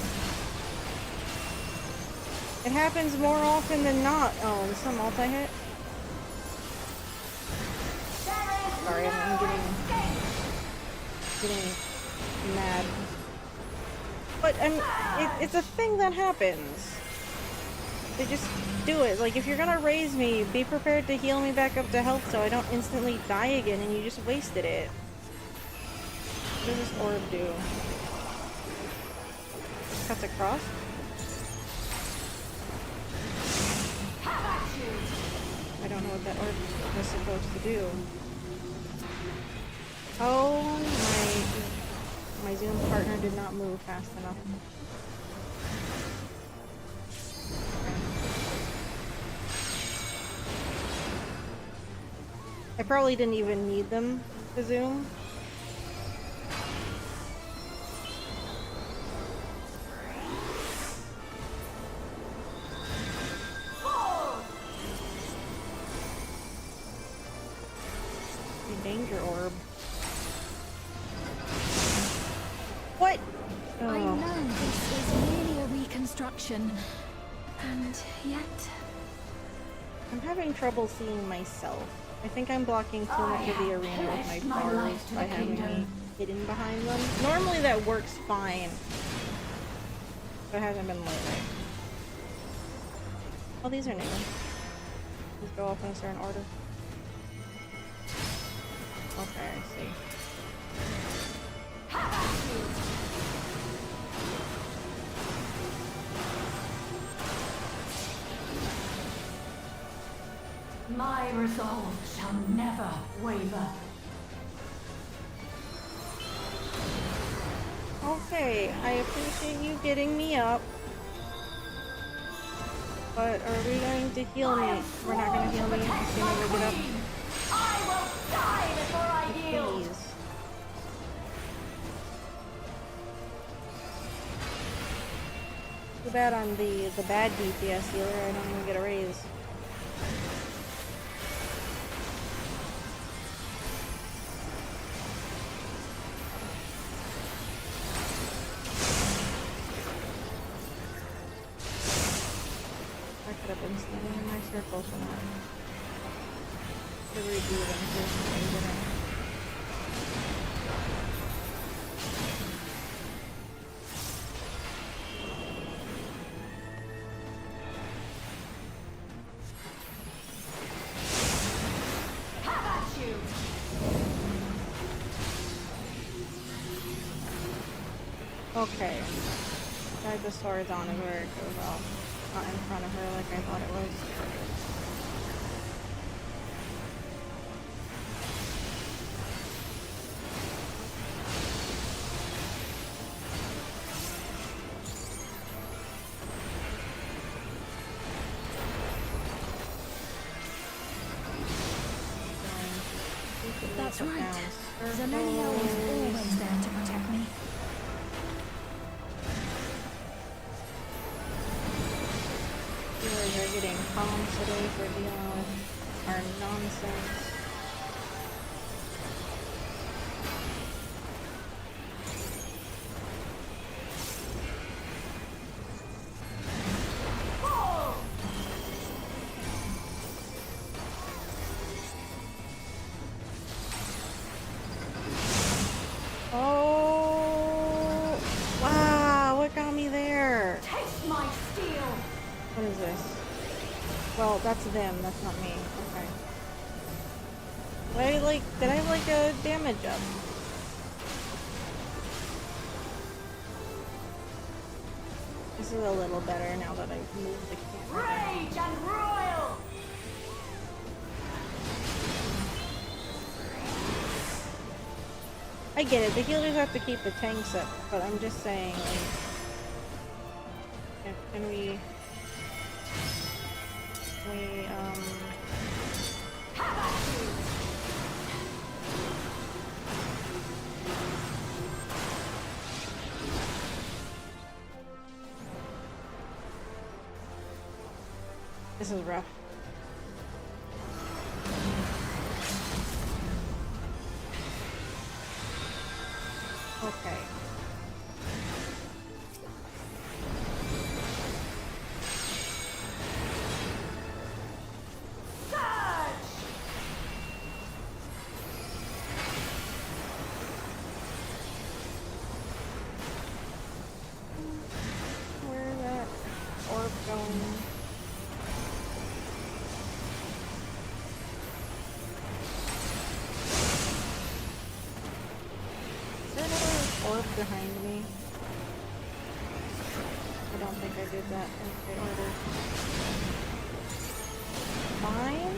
It happens more often than not. Oh, is this a multi-hit? Sorry, I'm getting mad. But it's a thing that happens. They just do it. Like, if you're gonna raise me, be prepared to heal me back up to health so I don't instantly die again and you just wasted it. What does this orb do? Cuts across? I don't know what that orb was supposed to do. Oh, my Zoom partner did not move fast enough. I probably didn't even need them to zoom. Danger orb. What? Oh. I know this is merely a reconstruction, and yet... I'm having trouble seeing myself. I think I'm blocking too much of the arena with my bars by having me hidden behind them. Normally that works fine, but it hasn't been lately. Oh, these are new. These go off in a certain order. Okay, I see. My resolve shall never waver. Okay, I appreciate you getting me up. But are we going to heal me? We're not going to heal me as soon as I get up. I will die before I yield. Please. Too bad I'm the bad DPS healer. I don't even get a raise. I could have been standing in my circle somewhere. To redo them first, I didn't. Okay. Guide the swords on is where it goes off. Not in front of her like I thought it was. That's right. Zalenia was always there to protect me. Viewers are getting calm today for dealing with our nonsense. Oh, wow, what got me there? Taste my steel. What is this? Well, that's them, that's not me. Okay. Did I have like a damage up? This is a little better now that I've moved the camera. Rage and royal. I get it, the healers have to keep the tanks up, but I'm just saying, like, can we this is rough. Okay. behind me. I don't think I did that in the order. Fine.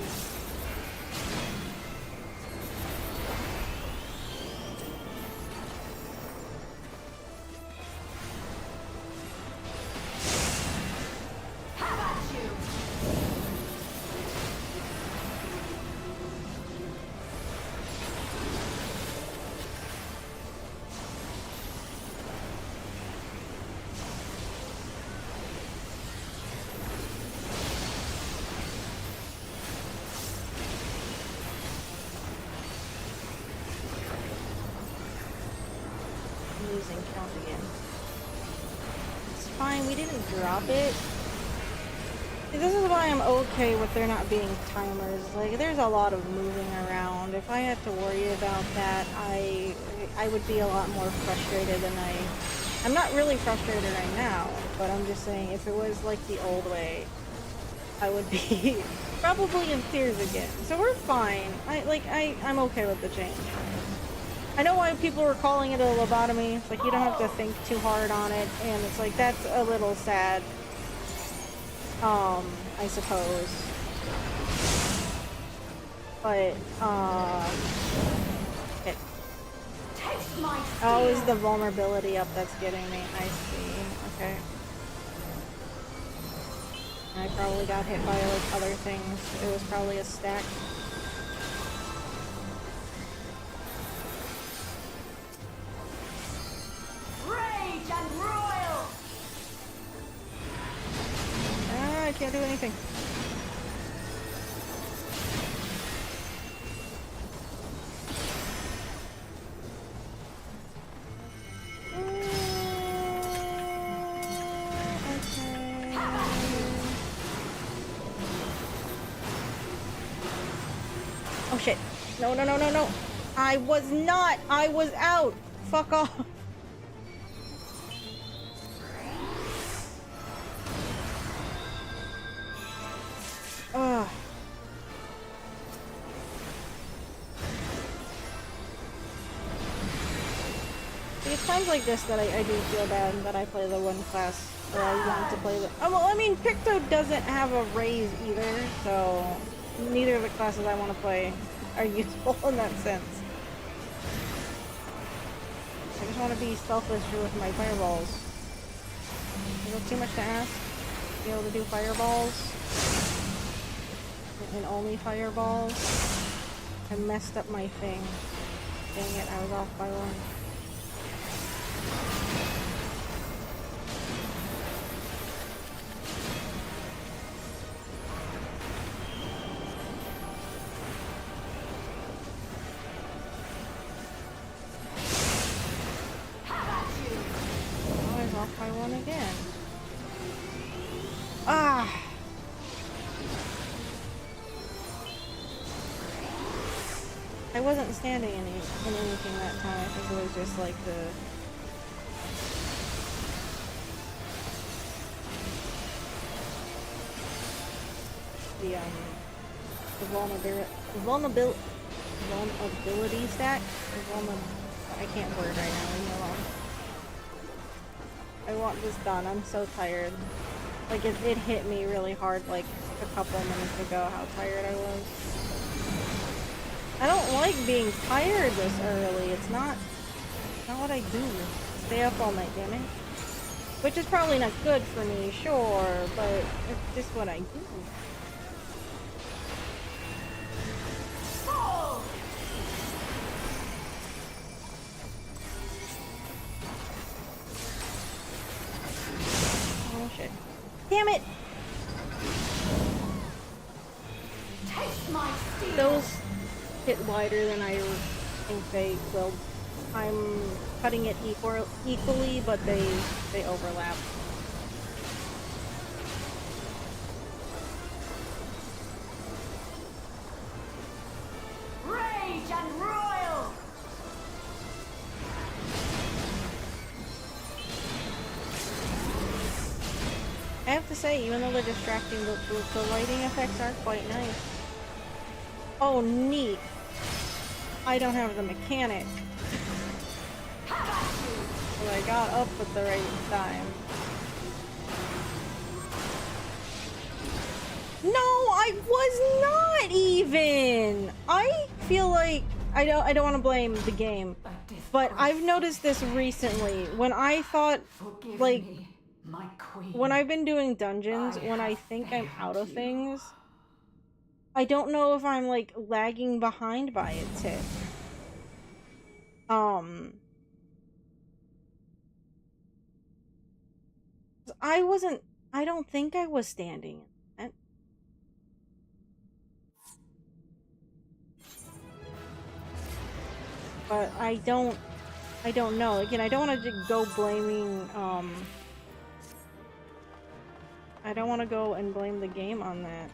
Losing count again. It's fine, we didn't drop it. This is why I'm okay with there not being timers. Like, there's a lot of moving around. If I had to worry about that, I would be a lot more frustrated than I'm not really frustrated right now, but I'm just saying if it was like the old way, I would be probably in tears again. So we're fine. I'm okay with the change. I know why people were calling it a lobotomy. It's like you don't have to think too hard on it, and it's like that's a little sad. I suppose. But oh, is the vulnerability up that's getting me? I see. Okay. I probably got hit by like other things. It was probably a stack. I can't do anything. Oh shit. No, no, no, no, no. I was not. I was out. Fuck off. Ugh. See, it's times like this that I do feel bad that I play the one class that I want to play the. Oh, well, I mean, Picto doesn't have a raise either, so neither of the classes I want to play are useful in that sense. I just want to be selfish with my fireballs. Is it too much to ask? Be able to do fireballs? And only fireballs. I messed up my thing. Dang it, I was off by one. I was off by one again. Ah! I wasn't standing in anything that time. I think it was just like the vulnerability stack. I can't word right now. Leave me alone. I want this done. I'm so tired. Like it hit me really hard like a couple minutes ago how tired I was. I don't like being tired this early. It's not what I do. Stay up all night, damn it. Which is probably not good for me, sure, but it's just what I do. Oh shit. Damn it! Those hit wider than I think they will. I'm cutting it equally, but they overlap. Rage and royal. I have to say, even though they're distracting, the lighting effects are quite nice. Oh, neat. I don't have the mechanic. I got up at the right time. No, I was not even! I feel like I don't want to blame the game, but I've noticed this recently. When I thought, like, when I've been doing dungeons, when I think I'm out of things, I don't know if I'm, like, lagging behind by a tick. I don't think I was standing. But I don't know. Again, I don't want to go blaming, I don't want to go and blame the game on that.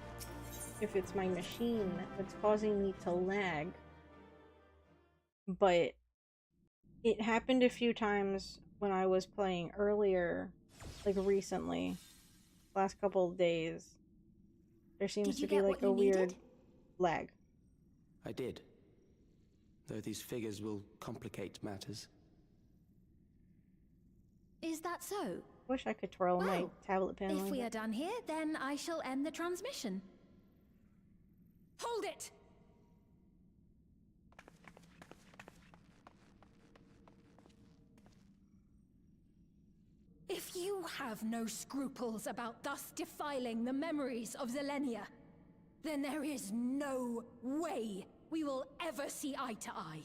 If it's my machine that's causing me to lag. But it happened a few times when I was playing earlier, like recently, last couple of days. There seems to be like a weird lag. I did. Though these figures will complicate matters. Is that so? Wish I could twirl my tablet pen. If we are done here, then I shall end the transmission. Hold it! If you have no scruples about thus defiling the memories of Zelenia, then there is no way we will ever see eye to eye.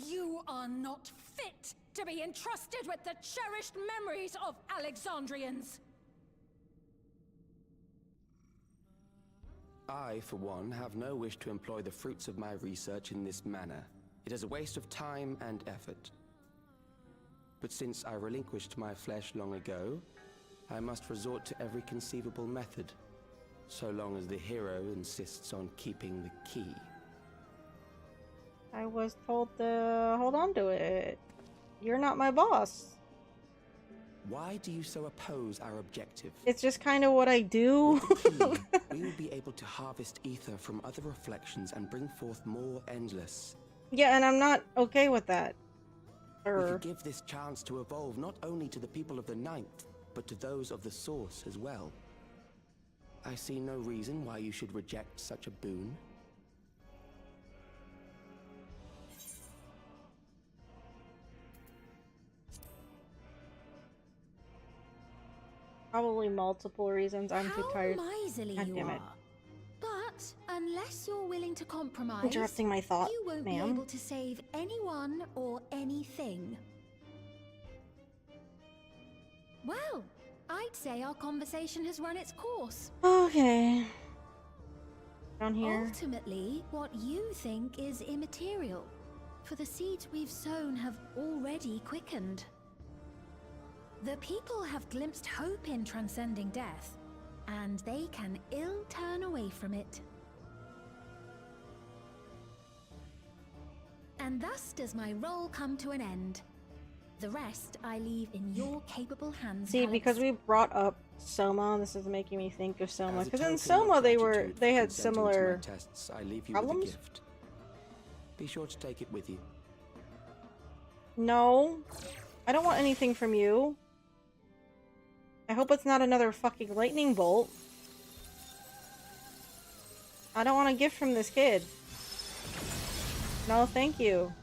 You are not fit to be entrusted with the cherished memories of Alexandrians. I, for one, have no wish to employ the fruits of my research in this manner. It is a waste of time and effort. But since I relinquished my flesh long ago, I must resort to every conceivable method, so long as the hero insists on keeping the key. I was told to hold on to it. You're not my boss. Why do you so oppose our objective? It's just kind of what I do. With the key, we will be able to harvest ether from other reflections and bring forth more endless. Yeah, and I'm not okay with that. We could give this chance to evolve not only to the people of the Ninth, but to those of the Source as well. I see no reason why you should reject such a boon. Probably multiple reasons. I'm too tired. How miserly God you damn it. are. But unless you're willing to compromise, Interrupting my thought, you won't be able to save anyone or anything. Well, I'd say our conversation has run its course. Okay. Down here. Ultimately, what you think is immaterial, for the seeds we've sown have already quickened. The people have glimpsed hope in transcending death, and they can ill turn away from it. And thus does my role come to an end. The rest I leave in your capable hands. See, Calix. because we brought up Soma, this is making me think of Soma. Because in Soma they had similar tests, I leave you problems. with a gift. Be sure to take it with you. No, I don't want anything from you. I hope it's not another fucking lightning bolt. I don't want a gift from this kid. No, thank you.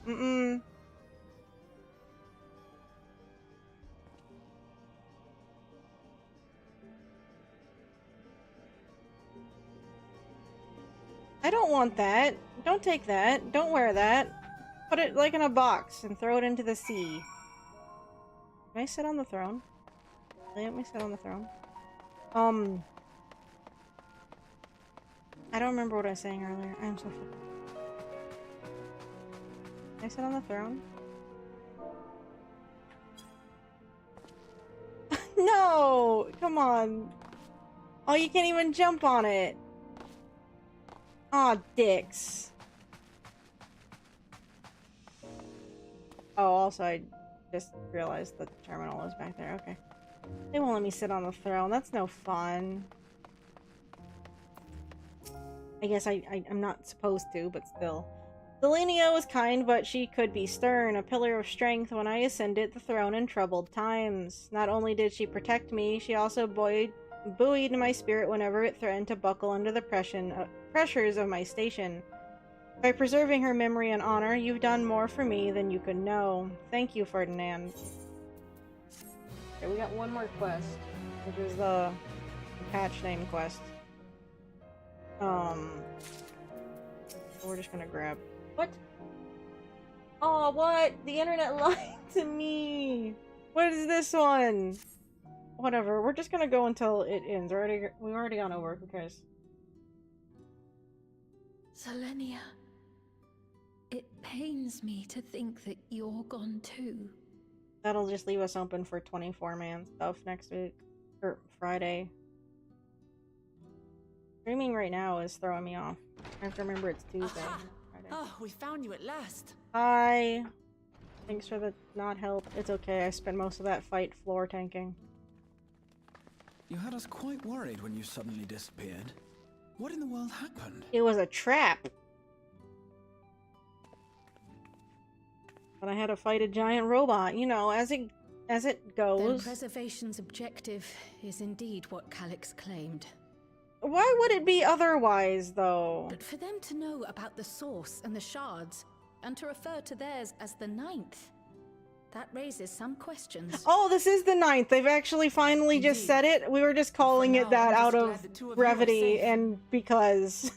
I don't want that. Don't take that. Don't wear that. Put it like in a box and throw it into the sea. Can I sit on the throne? Let me sit on the throne. I don't remember what I was saying earlier. I'm so fucking... Can I sit on the throne? No! Come on. Oh, you can't even jump on it. Aw, dicks. Oh, also, I just realized that the terminal was back there. Okay. They won't let me sit on the throne. That's no fun. I guess I'm not supposed to, but still. Selenia was kind, but she could be stern, a pillar of strength when I ascended the throne in troubled times. Not only did she protect me, she also buoyed my spirit whenever it threatened to buckle under the pressures of my station. By preserving her memory and honor, you've done more for me than you could know. Thank you, Ferdinand. Okay, we got one more quest, which is the patch name quest. We're just gonna grab... What? Oh, what? The internet lied to me! What is this one? Whatever, we're just gonna go until it ends. We've already gone over, who cares? Selenia, it pains me to think that you're gone too. That'll just leave us open for 24-man stuff next week. Or Friday. Streaming right now is throwing me off. I have to remember it's Tuesday. Oh, we found you at last. Hi. Thanks for the not help. It's okay, I spent most of that fight floor tanking. You had us quite worried when you suddenly disappeared. What in the world happened? It was a trap. But I had to fight a giant robot, you know, as it goes. Then preservation's objective is indeed what Calix claimed. Why would it be otherwise, though? But for them to know about the source and the shards, and to refer to theirs as the 9th, that raises some questions. Oh, this is the 9th. They've actually finally just said it. We were just calling it that out of brevity and because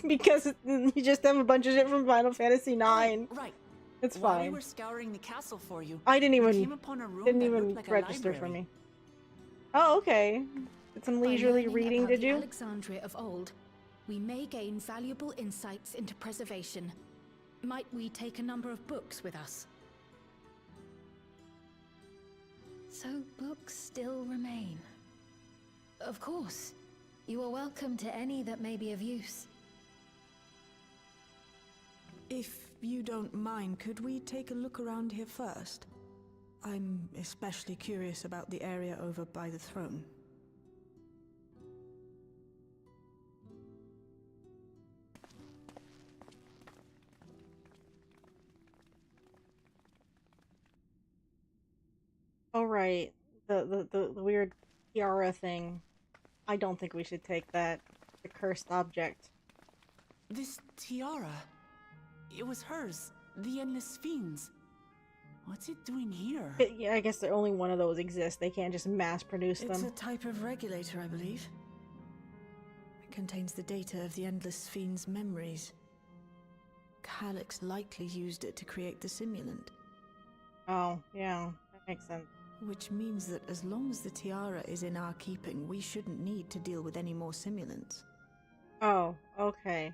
because you just have a bunch of shit from Final Fantasy IX. Right. It's While fine. we were scouring the castle for you, I didn't we even came upon a room that looked like a register for library. me. Oh, okay. Did some leisurely By learning reading, about did the you? Alexandria of old, we may gain valuable insights into preservation. Might we take a number of books with us? So books still remain. Of course. You are welcome to any that may be of use. If you don't mind, could we take a look around here first? I'm especially curious about the area over by the throne. Oh, right. The weird tiara thing. I don't think we should take that. The cursed object. This tiara, it was hers. The Endless Fiends. What's it doing here? Yeah, I guess there only one of those exists. They can't just mass produce them. It's a type of regulator, I believe. It contains the data of the Endless Fiend's memories. Calix likely used it to create the simulant. Oh, yeah. That makes sense. Which means that as long as the tiara is in our keeping, we shouldn't need to deal with any more simulants. Oh, okay.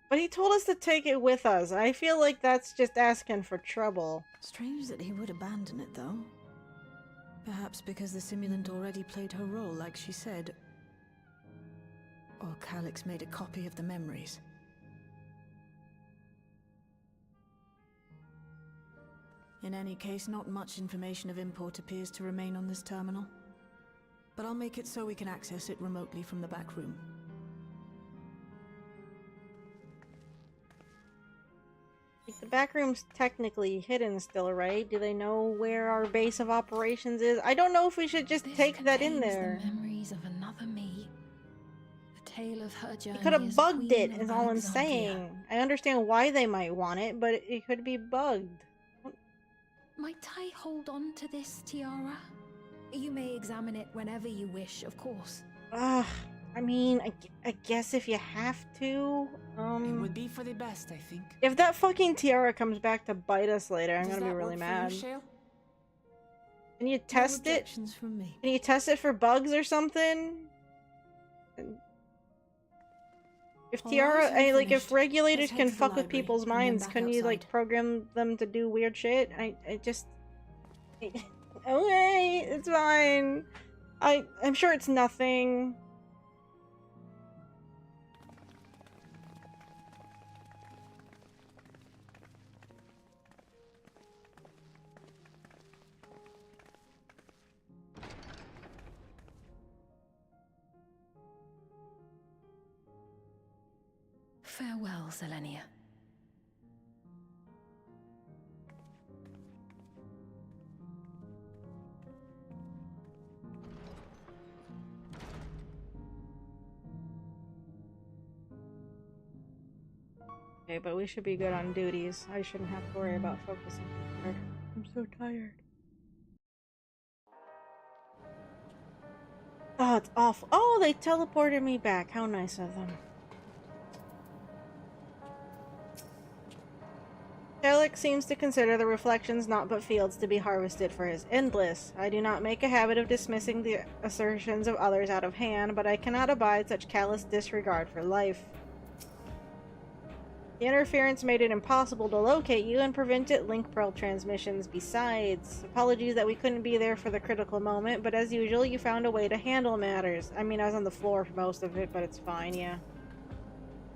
But he told us to take it with us. I feel like that's just asking for trouble. Strange that he would abandon it, though. Perhaps because the simulant already played her role, like she said. Or Calix made a copy of the memories. In any case, not much information of import appears to remain on this terminal. But I'll make it so we can access it remotely from the back room. The back room's technically hidden still, right? Do they know where our base of operations is? I don't know if we should just take that in there. The memories of another me. The tale of her journey. You could have as bugged Queen it, of is all I'm Alexandria. saying. I understand why they might want it, but it could be bugged. Might I hold on to this tiara? You may examine it whenever you wish, of course. I mean, I guess if you have to, It would be for the best, I think. if that fucking tiara comes back to bite us later, I'm Does gonna be that really work mad. for you, Shale? Can you test it? Objections from me. Can you test it for bugs or something? If All tiara, right, I'm like if finished. regulators Let's head can to the fuck with library, people's and then minds, back couldn't you like outside. program them to do weird shit? I just okay, it's fine. I'm sure it's nothing. Farewell, Selenia. Okay, but we should be good on duties. I shouldn't have to worry about focusing. I'm so tired. Oh, it's awful. Oh, they teleported me back. How nice of them. Sherlock seems to consider the reflections naught but fields to be harvested for his endless. I do not make a habit of dismissing the assertions of others out of hand, but I cannot abide such callous disregard for life. The interference made it impossible to locate you and prevented link pearl transmissions. Besides, apologies that we couldn't be there for the critical moment, but as usual, you found a way to handle matters. I mean, I was on the floor for most of it, but it's fine, yeah.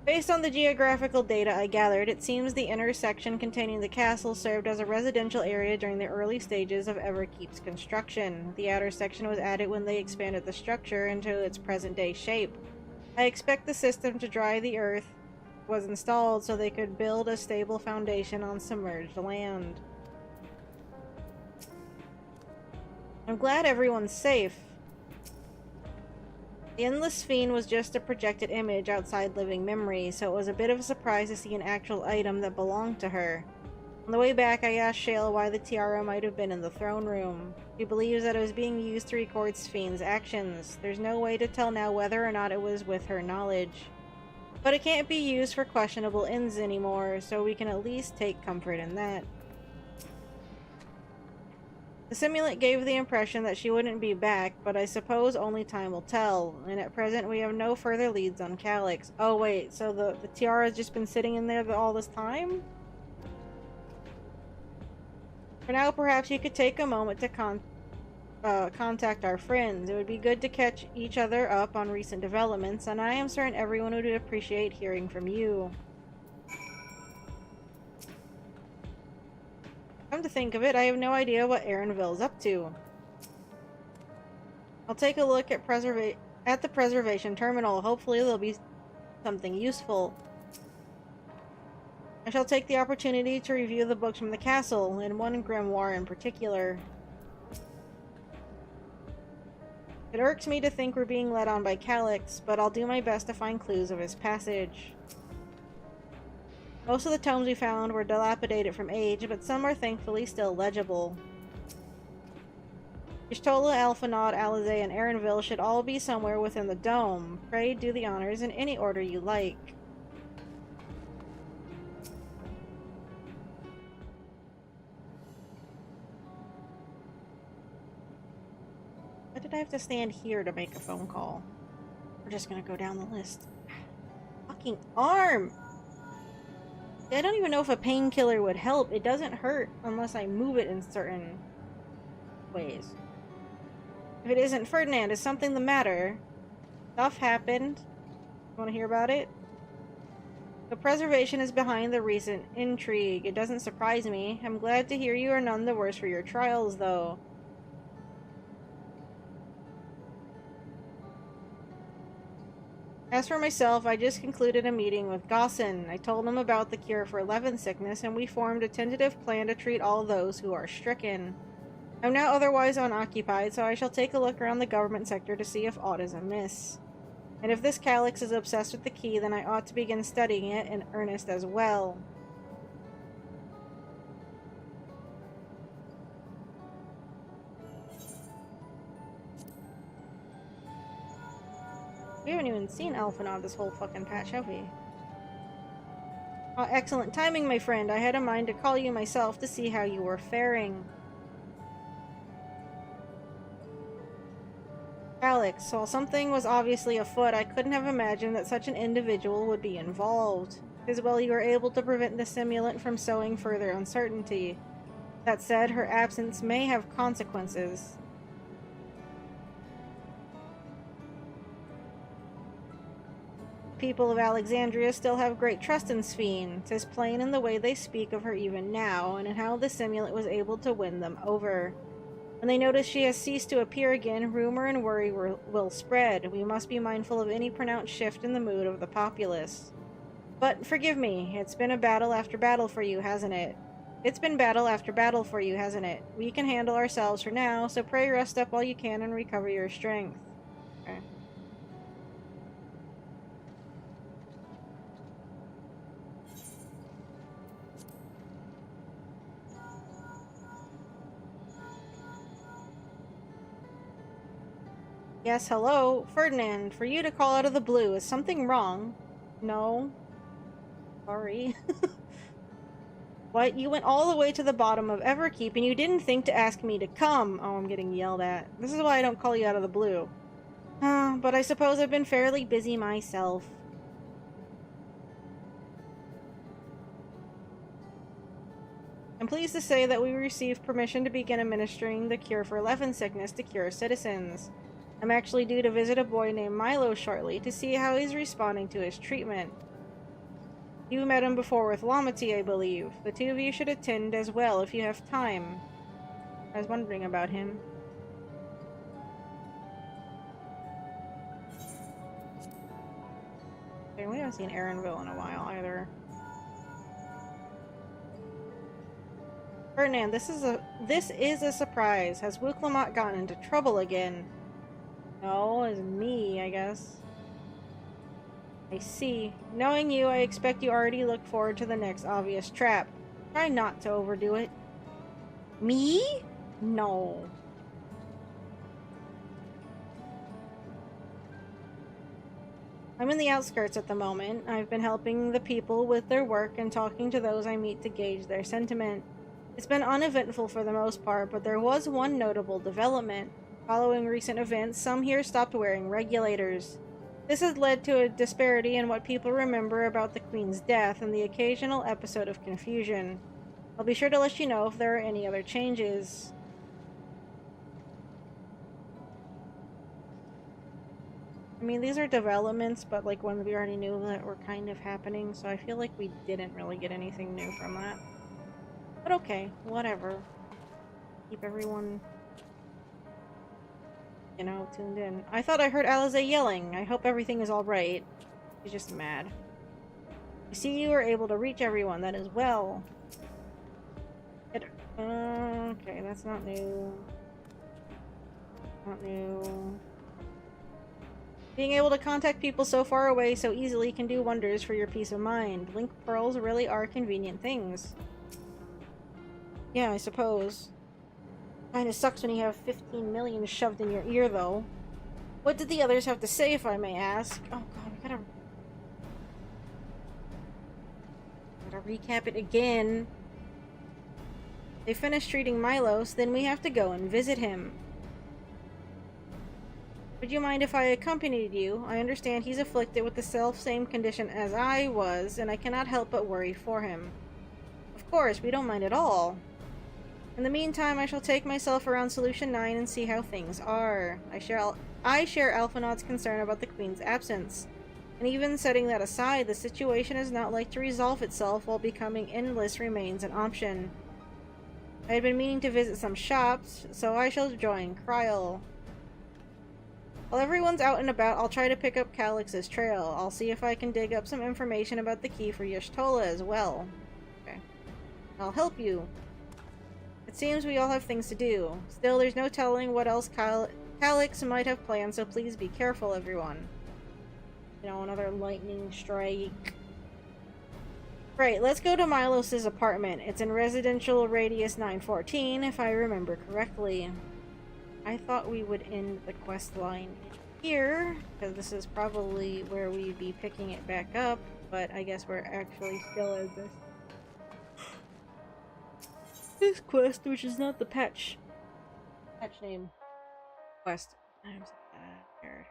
Based on the geographical data I gathered, it seems the inner section containing the castle served as a residential area during the early stages of Everkeep's construction. The outer section was added when they expanded the structure into its present-day shape. I expect the system to dry the earth was installed so they could build a stable foundation on submerged land. I'm glad everyone's safe. The Endless Fiend was just a projected image outside living memory, so it was a bit of a surprise to see an actual item that belonged to her. On the way back, I asked Shale why the tiara might have been in the throne room. She believes that it was being used to record Sfiend's actions. There's no way to tell now whether or not it was with her knowledge. But it can't be used for questionable ends anymore, so we can at least take comfort in that. The simulant gave the impression that she wouldn't be back, but I suppose only time will tell, and at present we have no further leads on Calyx. Oh wait, so the tiara has just been sitting in there all this time? For now, perhaps you could take a moment to contact our friends. It would be good to catch each other up on recent developments, and I am certain everyone would appreciate hearing from you. Come to think of it, I have no idea what Erenville's up to. I'll take a look at the preservation terminal. Hopefully there'll be something useful. I shall take the opportunity to review the books from the castle, and one grimoire in particular. It irks me to think we're being led on by Calyx, but I'll do my best to find clues of his passage. Most of the tomes we found were dilapidated from age, but some are thankfully still legible. Y'shtola, Alphinaud, Alizé, and Erenville should all be somewhere within the dome. Pray do the honors in any order you like. Why did I have to stand here to make a phone call? We're just gonna go down the list. Fucking arm! I don't even know if a painkiller would help. It doesn't hurt unless I move it in certain ways. If it isn't Ferdinand, is something the matter? Stuff happened. Want to hear about it? The preservation is behind the recent intrigue. It doesn't surprise me. I'm glad to hear you are none the worse for your trials, though. As for myself, I just concluded a meeting with Gaussen. I told him about the cure for 11th sickness, and we formed a tentative plan to treat all those who are stricken. I'm now otherwise unoccupied, so I shall take a look around the government sector to see if aught is amiss. And if this Calyx is obsessed with the key, then I ought to begin studying it in earnest as well. We haven't even seen Alphinaud this whole fucking patch, have we? Oh, excellent timing, my friend. I had a mind to call you myself to see how you were faring. Calyx, while something was obviously afoot, I couldn't have imagined that such an individual would be involved. It is well you were able to prevent the simulant from sowing further uncertainty. That said, her absence may have consequences. People of Alexandria still have great trust in Sfiend. 'Tis plain in the way they speak of her even now, and in how the simulant was able to win them over. When they notice she has ceased to appear again, rumor and worry will spread. We must be mindful of any pronounced shift in the mood of the populace. But forgive me, it's been a battle after battle for you, hasn't it? It's been battle after battle for you, hasn't it? We can handle ourselves for now, so pray rest up while you can and recover your strength. Okay. Yes, hello? Ferdinand, for you to call out of the blue, is something wrong? No. Sorry. What? You went all the way to the bottom of Everkeep and you didn't think to ask me to come. Oh, I'm getting yelled at. This is why I don't call you out of the blue. But I suppose I've been fairly busy myself. I'm pleased to say that we received permission to begin administering the cure for Leffen sickness to cure citizens. I'm actually due to visit a boy named Milo shortly to see how he's responding to his treatment. You met him before with Lamati, I believe. The two of you should attend as well if you have time. I was wondering about him. Okay, we haven't seen Aaronville in a while either. Ferdinand, this is a surprise. Has Wuklamot gotten into trouble again? No, it's me, I guess. I see. Knowing you, I expect you already look forward to the next obvious trap. Try not to overdo it. Me? No. I'm in the outskirts at the moment. I've been helping the people with their work and talking to those I meet to gauge their sentiment. It's been uneventful for the most part, but there was one notable development. Following recent events, some here stopped wearing regulators. This has led to a disparity in what people remember about the Queen's death and the occasional episode of confusion. I'll be sure to let you know if there are any other changes. I mean, these are developments, but like ones we already knew that were kind of happening, so I feel like we didn't really get anything new from that. But okay, whatever. Keep everyone, you know, tuned in. I thought I heard Alize yelling. I hope everything is alright. She's just mad. I see you were able to reach everyone. That is well. Okay, that's not new. Not new. Being able to contact people so far away so easily can do wonders for your peace of mind. Link pearls really are convenient things. Yeah, I suppose. Kinda sucks when you have 15 million shoved in your ear, though. What did the others have to say, if I may ask? Oh god, we gotta recap it again. They finished treating Milos, then we have to go and visit him. Would you mind if I accompanied you? I understand he's afflicted with the self-same condition as I was, and I cannot help but worry for him. Of course, we don't mind at all. In the meantime, I shall take myself around Solution 9 and see how things are. I share Alphinaud's concern about the Queen's absence. And even setting that aside, the situation is not like to resolve itself while becoming endless remains an option. I had been meaning to visit some shops, so I shall join Kryl. While everyone's out and about, I'll try to pick up Calix's trail. I'll see if I can dig up some information about the key for Y'shtola as well. Okay. I'll help you. It seems we all have things to do. Still, there's no telling what else Calix might have planned, so please be careful, everyone. You know, another lightning strike. Right, let's go to Milos's apartment. It's in residential radius 914, if I remember correctly. I thought we would end the quest line here, because this is probably where we'd be picking it back up, but I guess we're actually still at this quest, which is not the patch name quest. I'm so tired.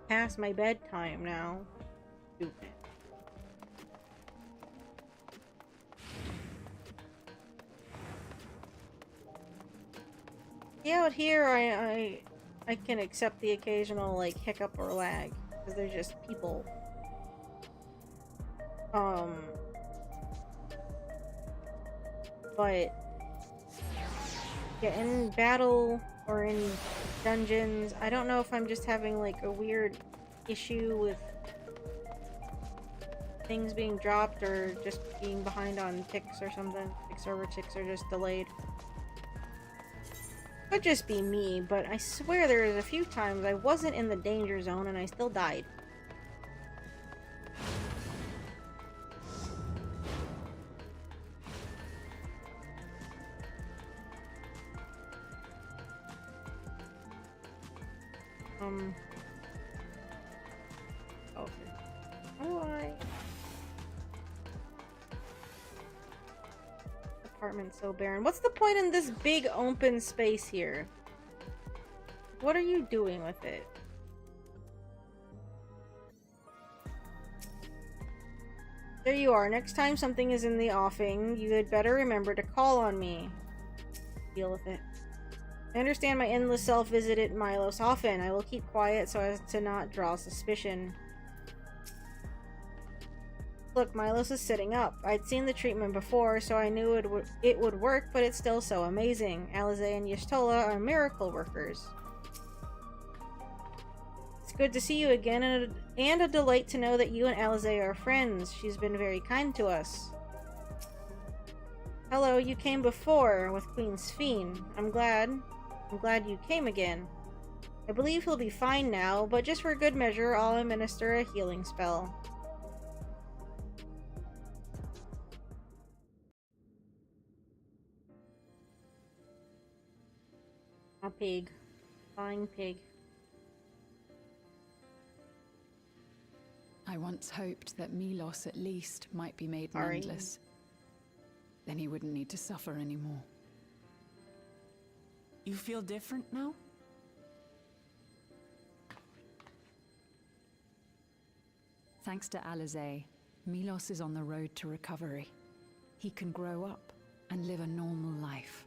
Past my bedtime now. Stupid. Yeah, out here I can accept the occasional like hiccup or lag because they're just people. But yeah, in battle or in dungeons, I don't know if I'm just having like a weird issue with things being dropped or just being behind on ticks or something. Like server ticks are just delayed. Could just be me, but I swear there was a few times I wasn't in the danger zone and I still died. Okay. How do I? Apartment so barren. What's the point in this big open space here? What are you doing with it? There you are. Next time something is in the offing, you had better remember to call on me. Deal with it. I understand my endless self visited Milos often. I will keep quiet so as to not draw suspicion. Look, Milos is sitting up. I'd seen the treatment before, so I knew it would work, but it's still so amazing. Alizé and Y'shtola are miracle workers. It's good to see you again, and a delight to know that you and Alizé are friends. She's been very kind to us. Hello, you came before with Queen Sphene. I'm glad you came again. I believe he'll be fine now, but just for good measure, I'll administer a healing spell. A pig. Flying pig. I once hoped that Milos at least might be made mendless. Then he wouldn't need to suffer anymore. You feel different now? Thanks to Alizé, Milos is on the road to recovery. He can grow up and live a normal life.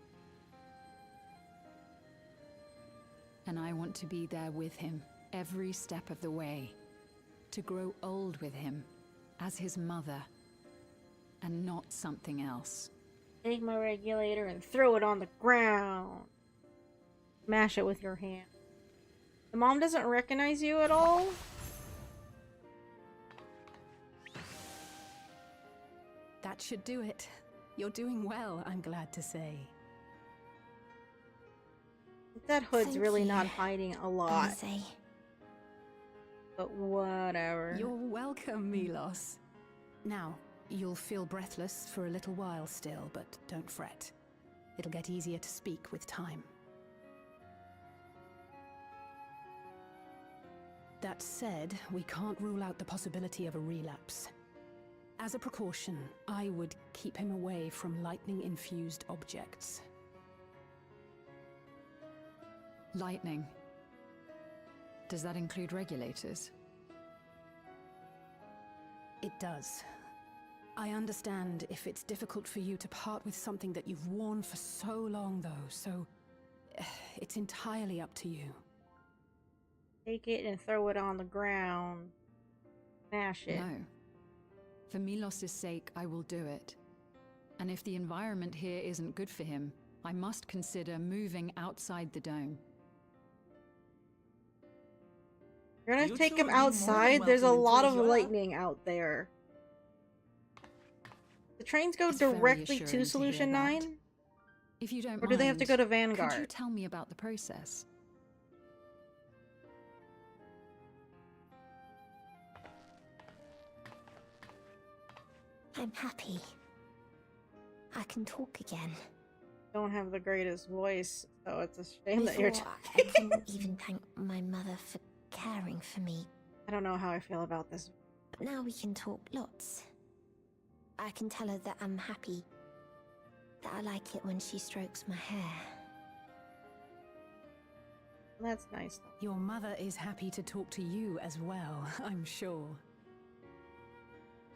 And I want to be there with him every step of the way. To grow old with him as his mother and not something else. Take my regulator and throw it on the ground. Smash it with your hand. The mom doesn't recognize you at all? That should do it. You're doing well, I'm glad to say. That hood's Thank really you, not hiding a lot. Alizé. But whatever. You're welcome, Milos. Now, you'll feel breathless for a little while still, but don't fret. It'll get easier to speak with time. That said, we can't rule out the possibility of a relapse. As a precaution, I would keep him away from lightning-infused objects. Lightning. Does that include regulators? It does. I understand if it's difficult for you to part with something that you've worn for so long, though, so it's entirely up to you. Take it and throw it on the ground. Smash it. No. For Milos' sake, I will do it. And if the environment here isn't good for him, I must consider moving outside the dome. You're gonna take him outside? There's a lot of lightning out there. The trains go directly to Solution 9? If you don't Or do they have to go to Could you Vanguard? tell me about the process? I'm happy. I can talk again. Don't have the greatest voice, so it's a shame that you're Before, I couldn't even thank my mother for caring for me. I don't know how I feel about this. But now we can talk lots. I can tell her that I'm happy. That I like it when she strokes my hair. That's nice. Your mother is happy to talk to you as well, I'm sure.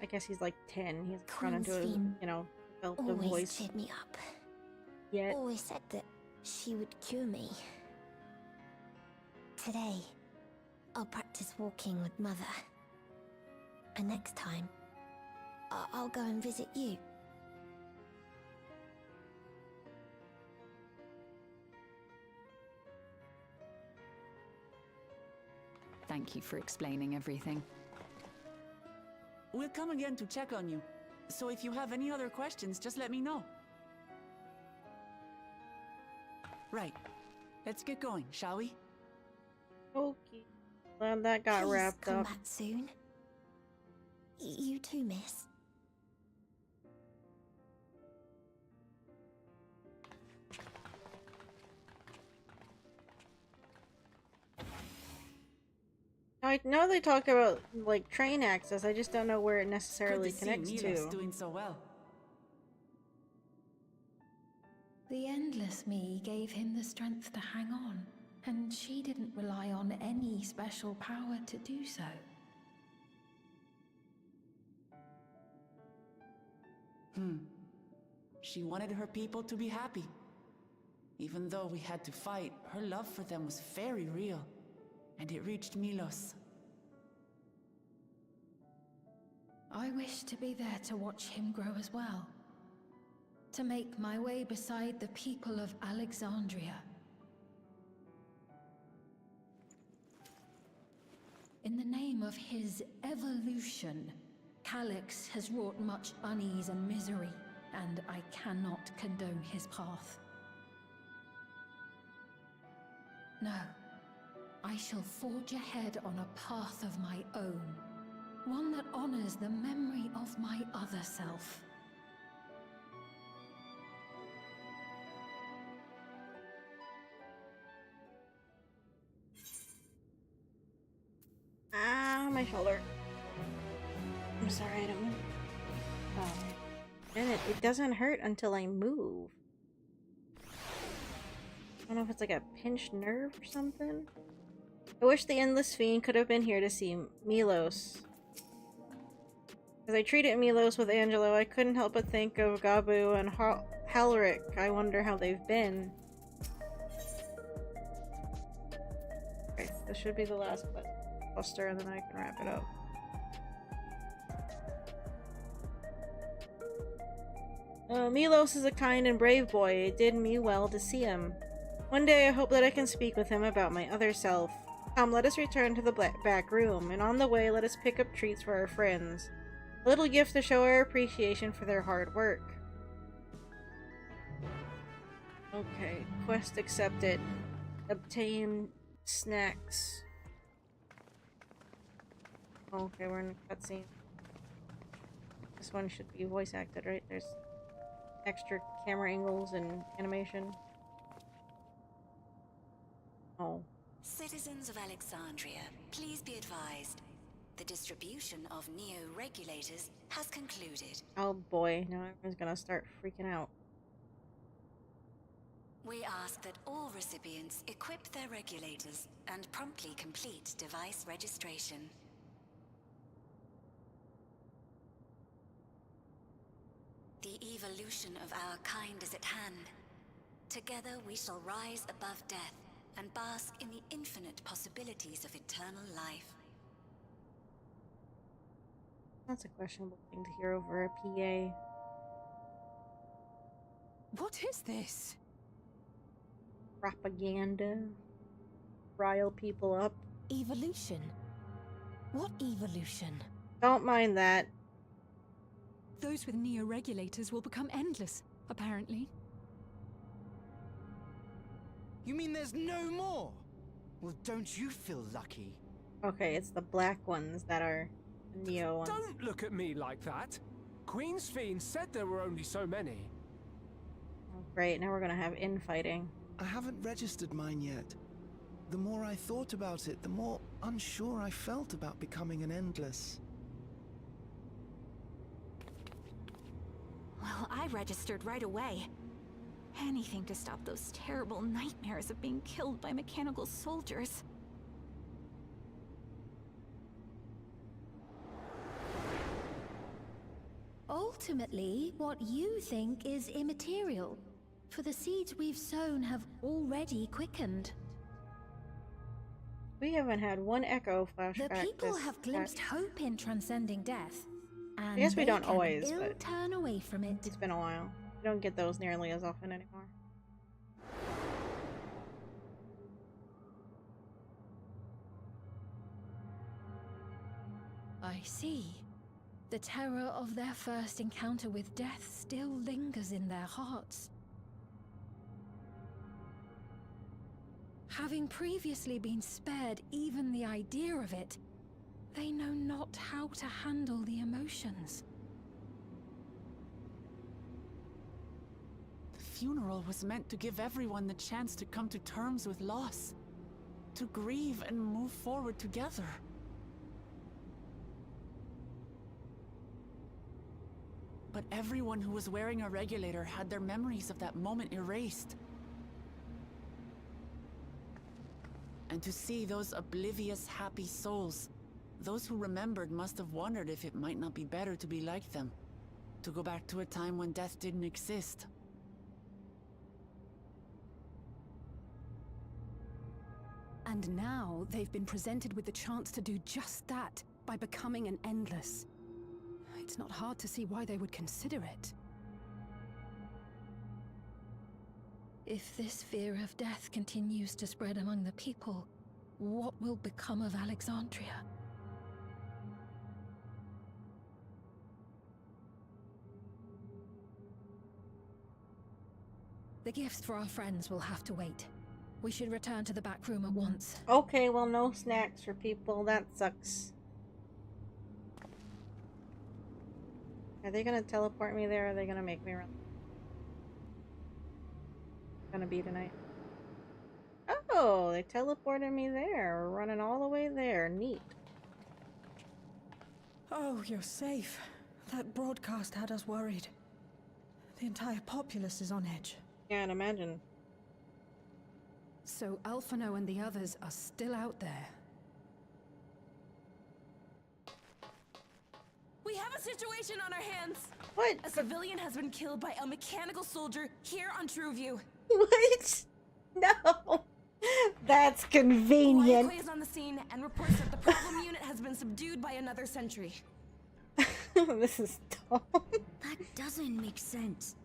I guess he's like 10. He's Queen run into a, Sphene you know, felt the always voice. cheered me up. Yet. Always said that she would cure me. Today, I'll practice walking with Mother. And next time, I'll go and visit you. Thank you for explaining everything. We'll come again to check on you. So if you have any other questions, just let me know. Right. Let's get going, shall we? Okay. Glad that got Please wrapped come up. back soon. You too, miss. I know they talk about like train access. I just don't know where it Good necessarily to see connects Milos to. doing so well. The Endless Me gave him the strength to hang on, and she didn't rely on any special power to do so. She wanted her people to be happy. Even though we had to fight, her love for them was very real, and it reached Milos. I wish to be there to watch him grow as well. To make my way beside the people of Alexandria. In the name of his evolution, Calix has wrought much unease and misery, and I cannot condone his path. No, I shall forge ahead on a path of my own, one that honors the memory of my other self. Ah, my shoulder. I'm sorry, I don't move. Oh. And it doesn't hurt until I move. I don't know if it's like a pinched nerve or something. I wish the Endless Fiend could have been here to see Milos. As I treated Milos with Angelo, I couldn't help but think of Gabu and Halric. I wonder how they've been. Okay, this should be the last cluster, and then I can wrap it up. Milos is a kind and brave boy. It did me well to see him. One day I hope that I can speak with him about my other self. Come, let us return to the back room, and on the way let us pick up treats for our friends. A little gift to show our appreciation for their hard work. Okay, quest accepted. Obtain snacks. Okay, we're in a cutscene. This one should be voice acted, right? There's extra camera angles and animation. Oh. Citizens of Alexandria, please be advised. The distribution of neo-regulators has concluded. Oh boy, now everyone's gonna start freaking out. We ask that all recipients equip their regulators and promptly complete device registration. The evolution of our kind is at hand. Together we shall rise above death and bask in the infinite possibilities of eternal life. That's a questionable thing to hear over a PA. What is this? Propaganda. Rile people up. Evolution? What evolution? Don't mind that. Those with neo-regulators will become endless, apparently. You mean there's no more? Well, don't you feel lucky? Okay, it's the black ones that are Neo ones. Don't look at me like that. Queen's Fiend said there were only so many. Oh, great, now we're gonna have infighting. I haven't registered mine yet. The more I thought about it, the more unsure I felt about becoming an Endless. Well, I registered right away. Anything to stop those terrible nightmares of being killed by mechanical soldiers. Ultimately, what you think is immaterial, for the seeds we've sown have already quickened. We haven't had one echo flashback. The people have glimpsed hope in transcending death, and I guess we don't always, ill but turn away from it. It's been a while. We don't get those nearly as often anymore. I see. The terror of their first encounter with death still lingers in their hearts. Having previously been spared even the idea of it, they know not how to handle the emotions. The funeral was meant to give everyone the chance to come to terms with loss, to grieve and move forward together. But everyone who was wearing a regulator had their memories of that moment erased. And to see those oblivious, happy souls, those who remembered must have wondered if it might not be better to be like them. To go back to a time when death didn't exist. And now they've been presented with the chance to do just that by becoming an Endless. It's not hard to see why they would consider it. If this fear of death continues to spread among the people, what will become of Alexandria? The gifts for our friends will have to wait. We should return to the back room at once. Okay, well, no snacks for people. That sucks. Are they gonna teleport me there, or are they gonna make me run? Gonna be tonight. Oh, they teleported me there. We're running all the way there. Neat. Oh, you're safe. That broadcast had us worried. The entire populace is on edge. Can't imagine. So Alphino and the others are still out there. We have a situation on our hands. What? A civilian has been killed by a mechanical soldier here on Trueview. What? No. That's convenient. Quay is on the scene and reports that the problem unit has been subdued by another sentry. This is dumb. That doesn't make sense.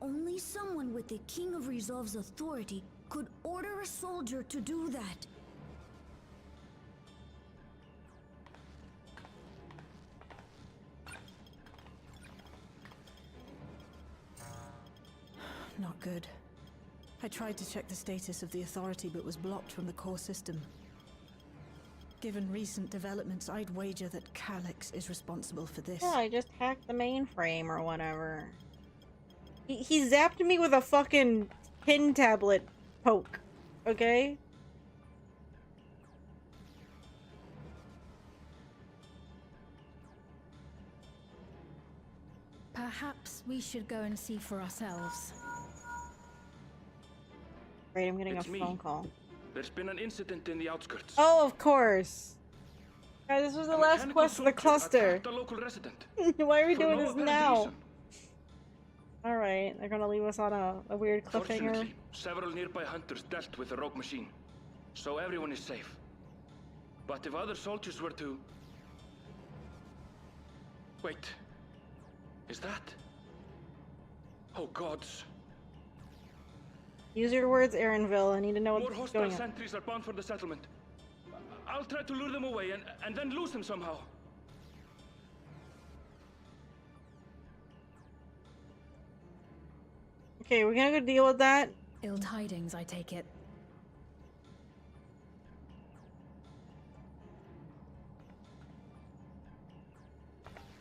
Only someone with the King of Resolve's authority could order a soldier to do that. Not good. I tried to check the status of the authority but was blocked from the core system. Given recent developments, I'd wager that Calyx is responsible for this. Yeah, I just hacked the mainframe or whatever. He zapped me with a fucking pin tablet poke. Okay? Perhaps we should go and see for ourselves. Right, I'm getting It's a me. phone call. There's been an incident in the outskirts. Oh, of course. Guys, this was the last quest of the cluster. A local resident. Why are we For doing no this apparent now? reason. Alright, they're gonna leave us on a weird cliffhanger. Fortunately, several nearby hunters dealt with the rogue machine, so everyone is safe. But if other soldiers were to... Wait. Is that... Oh gods. Use your words, Aaronville. I need to know More what's hostile going on. sentries are bound for the settlement. I'll try to lure them away and then lose them somehow. Okay, we're gonna go deal with that. Ill tidings, I take it.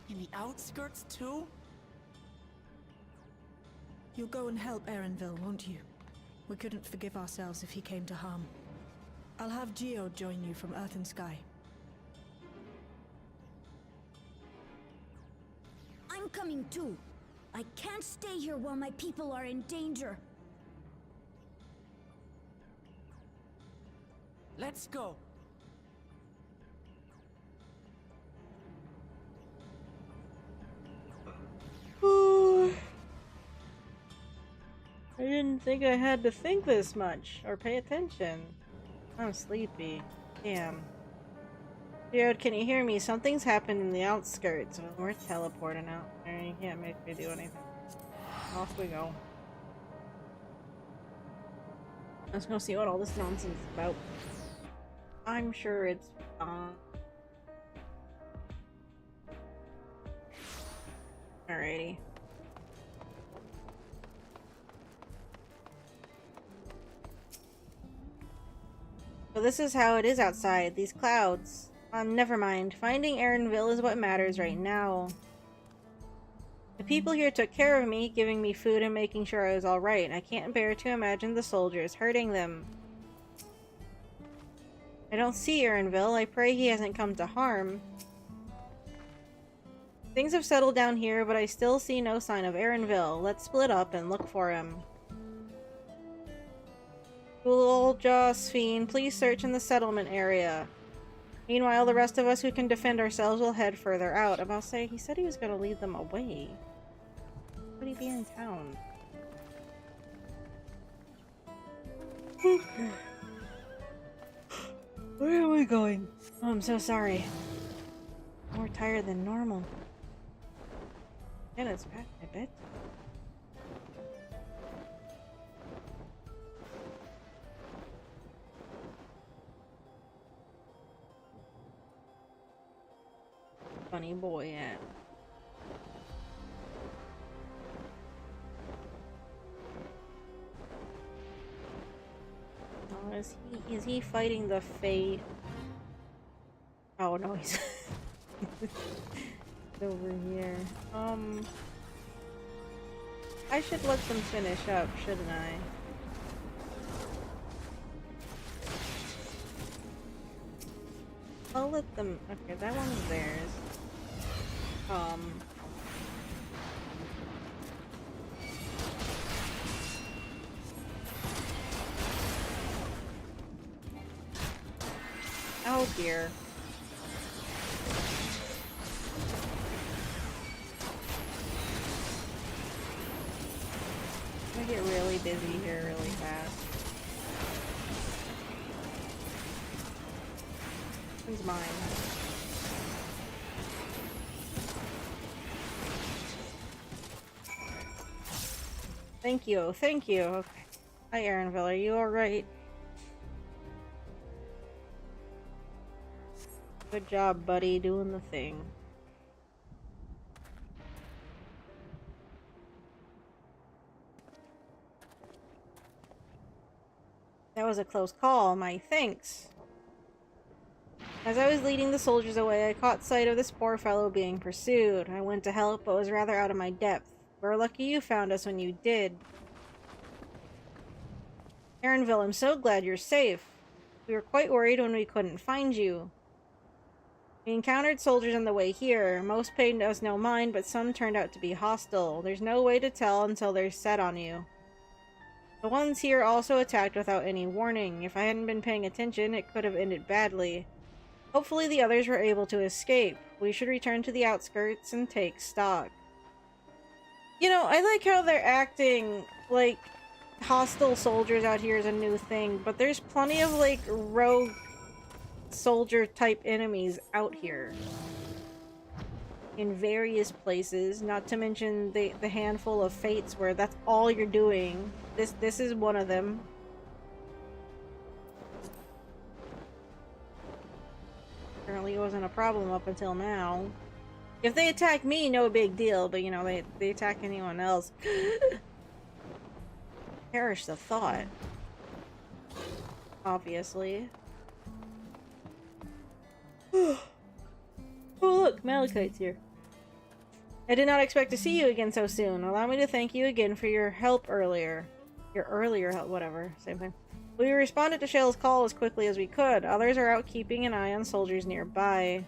In the outskirts too? You'll go and help Aaronville, won't you? We couldn't forgive ourselves if he came to harm. I'll have Geo join you from Earth and Sky. I'm coming too. I can't stay here while my people are in danger. Let's go. I didn't think I had to think this much or pay attention. I'm sleepy. Damn. Dude, can you hear me? Something's happened in the outskirts. We're teleporting out there. You can't make me do anything. Off we go. Let's go see what all this nonsense is about. I'm sure it's alrighty. So this is how it is outside. These clouds. Never mind. Finding Aaronville is what matters right now. The people here took care of me, giving me food and making sure I was alright. I can't bear to imagine the soldiers hurting them. I don't see Aaronville. I pray he hasn't come to harm. Things have settled down here, but I still see no sign of Aaronville. Let's split up and look for him. Old Josephine, please search in the settlement area. Meanwhile, the rest of us who can defend ourselves will head further out. I'm about to say, he said he was going to lead them away. Would he be in town? Where are we going? Oh, I'm so sorry. More tired than normal. And it's past my bedtime. Funny boy at. Oh, is he fighting the fate? Oh no, he's over here. I should let them finish up, shouldn't I? I'll let them. Okay, that one's theirs. Oh dear. I get really busy here really fast. Who's mine? Thank you, thank you. Okay. Hi, Aaronville, are you alright? Good job, buddy, doing the thing. That was a close call, my thanks. As I was leading the soldiers away, I caught sight of this poor fellow being pursued. I went to help, but was rather out of my depth. We're lucky you found us when you did. Aaronville, I'm so glad you're safe. We were quite worried when we couldn't find you. We encountered soldiers on the way here. Most paid us no mind, but some turned out to be hostile. There's no way to tell until they're set on you. The ones here also attacked without any warning. If I hadn't been paying attention, it could have ended badly. Hopefully the others were able to escape. We should return to the outskirts and take stock. You know, I like how they're acting like hostile soldiers out here is a new thing, but there's plenty of, like, rogue soldier-type enemies out here. In various places, not to mention the handful of fates where that's all you're doing. This is one of them. Apparently it wasn't a problem up until now. If they attack me, no big deal, but you know, they attack anyone else. Perish the thought. Obviously. Oh look, Malachite's here. I did not expect to see you again so soon. Allow me to thank you again for your help earlier. Your earlier help, whatever. Same thing. We responded to Shell's call as quickly as we could. Others are out keeping an eye on soldiers nearby.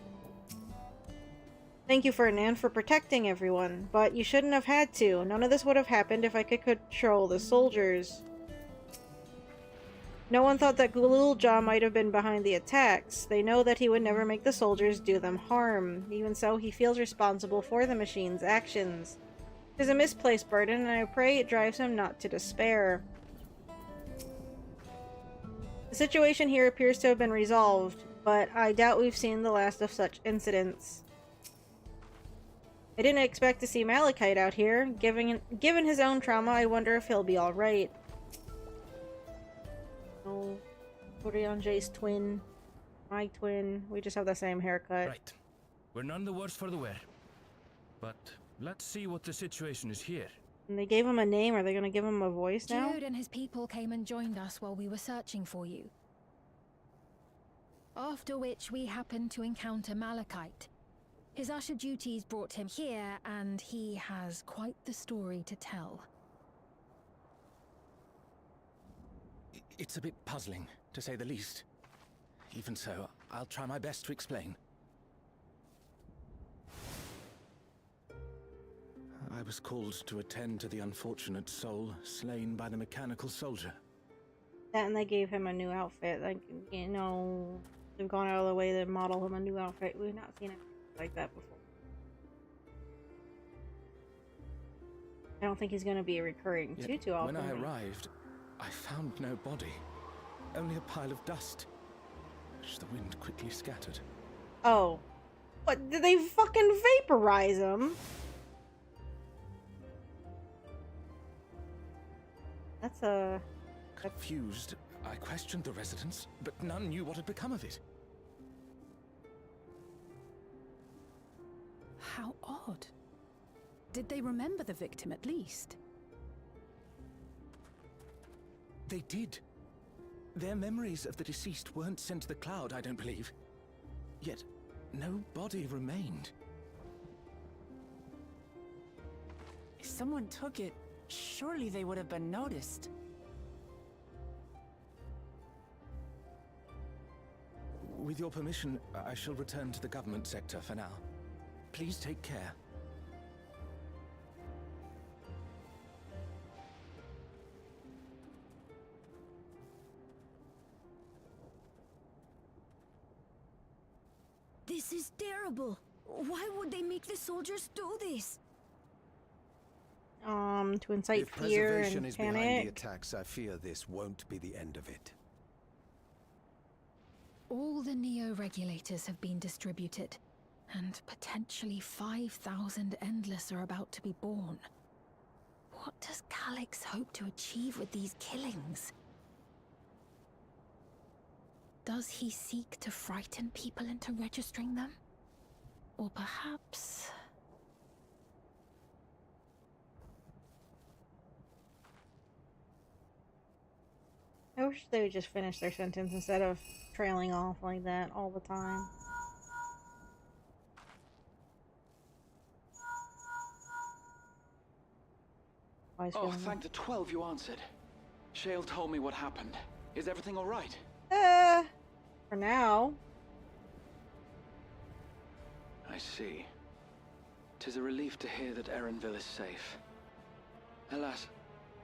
Thank you, Ferdinand, for protecting everyone. But you shouldn't have had to. None of this would have happened if I could control the soldiers. No one thought that Gululja might have been behind the attacks. They know that he would never make the soldiers do them harm. Even so, he feels responsible for the machine's actions. It is a misplaced burden, and I pray it drives him not to despair. The situation here appears to have been resolved, but I doubt we've seen the last of such incidents. I didn't expect to see Malachite out here. Given his own trauma, I wonder if he'll be alright. Oh, Orianje's twin. My twin. We just have the same haircut. Right. We're none the worse for the wear. But let's see what the situation is here. And they gave him a name. Are they going to give him a voice now? Jude and his people came and joined us while we were searching for you. After which we happened to encounter Malachite. His usher duties brought him here, and he has quite the story to tell. It's a bit puzzling, to say the least. Even so, I'll try my best to explain. was called to attend to the unfortunate soul slain by the mechanical soldier. That, and they gave him a new outfit. Like, you know, they've gone out of the way to model him a new outfit. We've not seen it like that before. I don't think he's going to be recurring too often. When I arrived, I found no body. Only a pile of dust, which the wind quickly scattered. Oh. What? Did they fucking vaporize him? That's a... Confused, I questioned the residents, but none knew what had become of it. How odd. Did they remember the victim at least? They did. Their memories of the deceased weren't sent to the cloud, I don't believe. Yet, no body remained. If someone took it, surely they would have been noticed. With your permission, I shall return to the government sector for now. Please take care. This is terrible. Why would they make the soldiers do this? To incite if fear preservation and is panic. behind the attacks, I fear this won't be the end of it. All the Neo-regulators have been distributed, and potentially 5,000 Endless are about to be born. What does Calix hope to achieve with these killings? Does he seek to frighten people into registering them? Or perhaps... I wish they would just finish their sentence instead of trailing off like that all the time. Oh, thank the 12 you answered. Shale told me what happened. Is everything all right? For now. I see. 'Tis a relief to hear that Erenville is safe. Alas,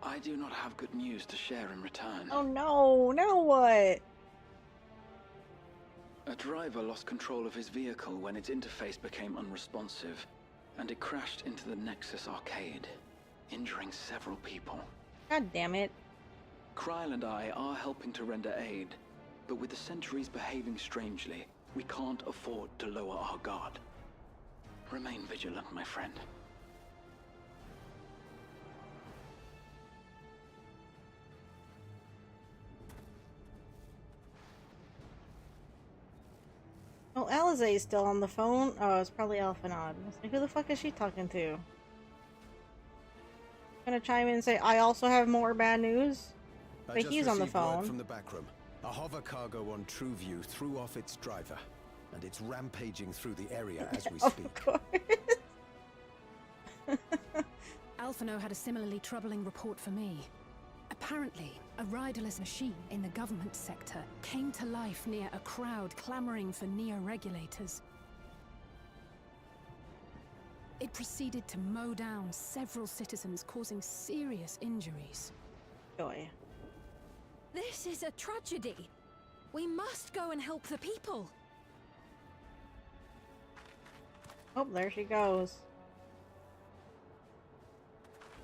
I do not have good news to share in return. Oh no, now what? A driver lost control of his vehicle when its interface became unresponsive, and it crashed into the Nexus arcade, injuring several people. God damn it. Kryl and I are helping to render aid, but with the sentries behaving strangely, we can't afford to lower our guard. Remain vigilant, my friend. Oh, Alizé is still on the phone. Oh, it's probably Alphanod. I was like, who the fuck is she talking to? Gonna chime in and say, I also have more bad news? But he's on the phone. Word from the back room. A hover cargo on TrueView threw off its driver, and it's rampaging through the area as we speak. Of course. Alphano had a similarly troubling report for me. Apparently, a riderless machine in the government sector came to life near a crowd clamoring for Neo-regulators. It proceeded to mow down several citizens, causing serious injuries. Joy. This is a tragedy. We must go and help the people. Oh, there she goes.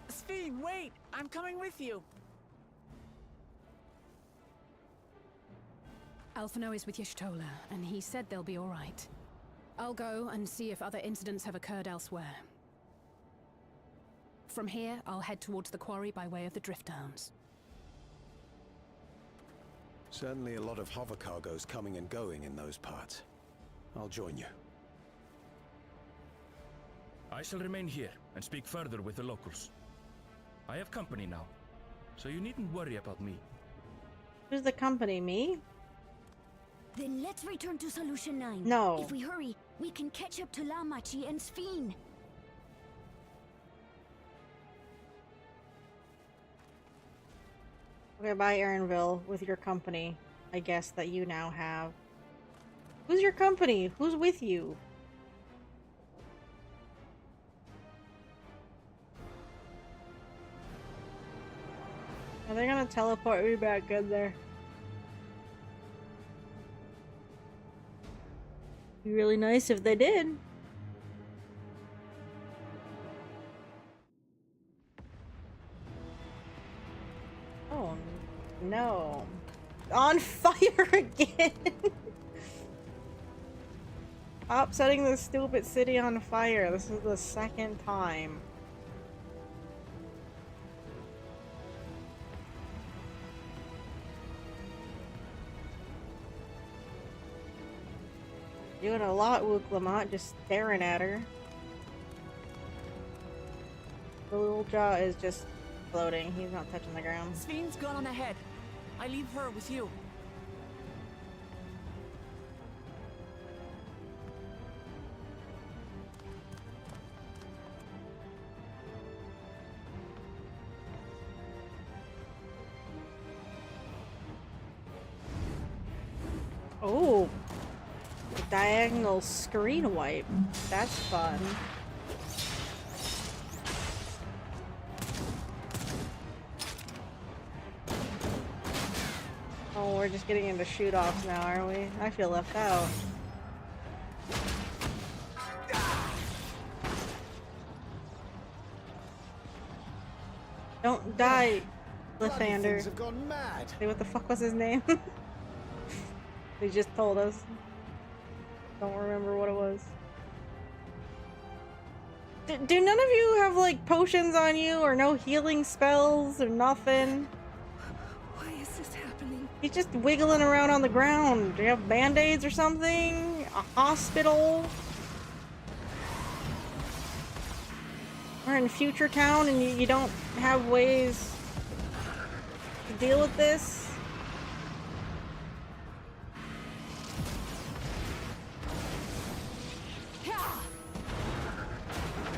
Sphene, wait! I'm coming with you! Alphano is with Y'shtola, and he said they'll be all right. I'll go and see if other incidents have occurred elsewhere. From here, I'll head towards the quarry by way of the Drift Downs. Certainly a lot of hover cargoes coming and going in those parts. I'll join you. I shall remain here and speak further with the locals. I have company now, so you needn't worry about me. Who's the company? Me? Then let's return to Solution 9. No. If we hurry, we can catch up to Lamachi and Sphene. Okay, bye, Erenville, with your company, I guess, that you now have. Who's your company? Who's with you? they gonna teleport me back in there? Be really nice if they did. Oh no. On fire again! Stop setting this stupid city on fire. This is the second time. Doing a lot, Wook Lamont, just staring at her. The little jaw is just floating. He's not touching the ground. Sven's gone on ahead. I leave her with you. Oh, a diagonal screen wipe. That's fun. Oh, we're just getting into shoot-offs now, are we? I feel left out. Don't die, Lathander. Have gone mad. Hey, what the fuck was his name? They just told us. Don't remember what it was. Do none of you have like potions on you or no healing spells or nothing? Why is this happening? He's just wiggling around on the ground. Do you have band-aids or something? A hospital? We're in Future Town and you don't have ways to deal with this?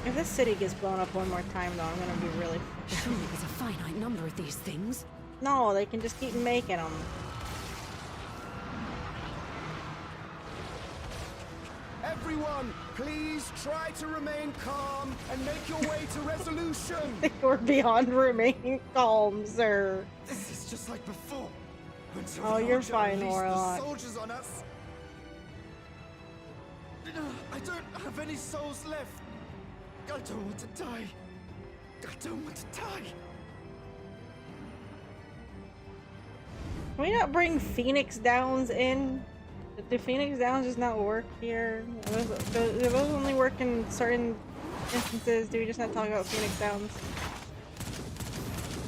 If this city gets blown up one more time, though, I'm gonna be really. Surely there's a finite number of these things. No, they can just keep making them. Everyone, please try to remain calm and make your way to resolution. I think we're beyond remaining calm, sir. This is just like before. Until Oh, the you're Archer fine, unleashed the Warlock. soldiers on us. I don't have any souls left. I don't want to die. I don't want to die. Can we not bring Phoenix Downs in? Do Phoenix Downs just not work here? Do those only work in certain instances? Do we just not talk about Phoenix Downs?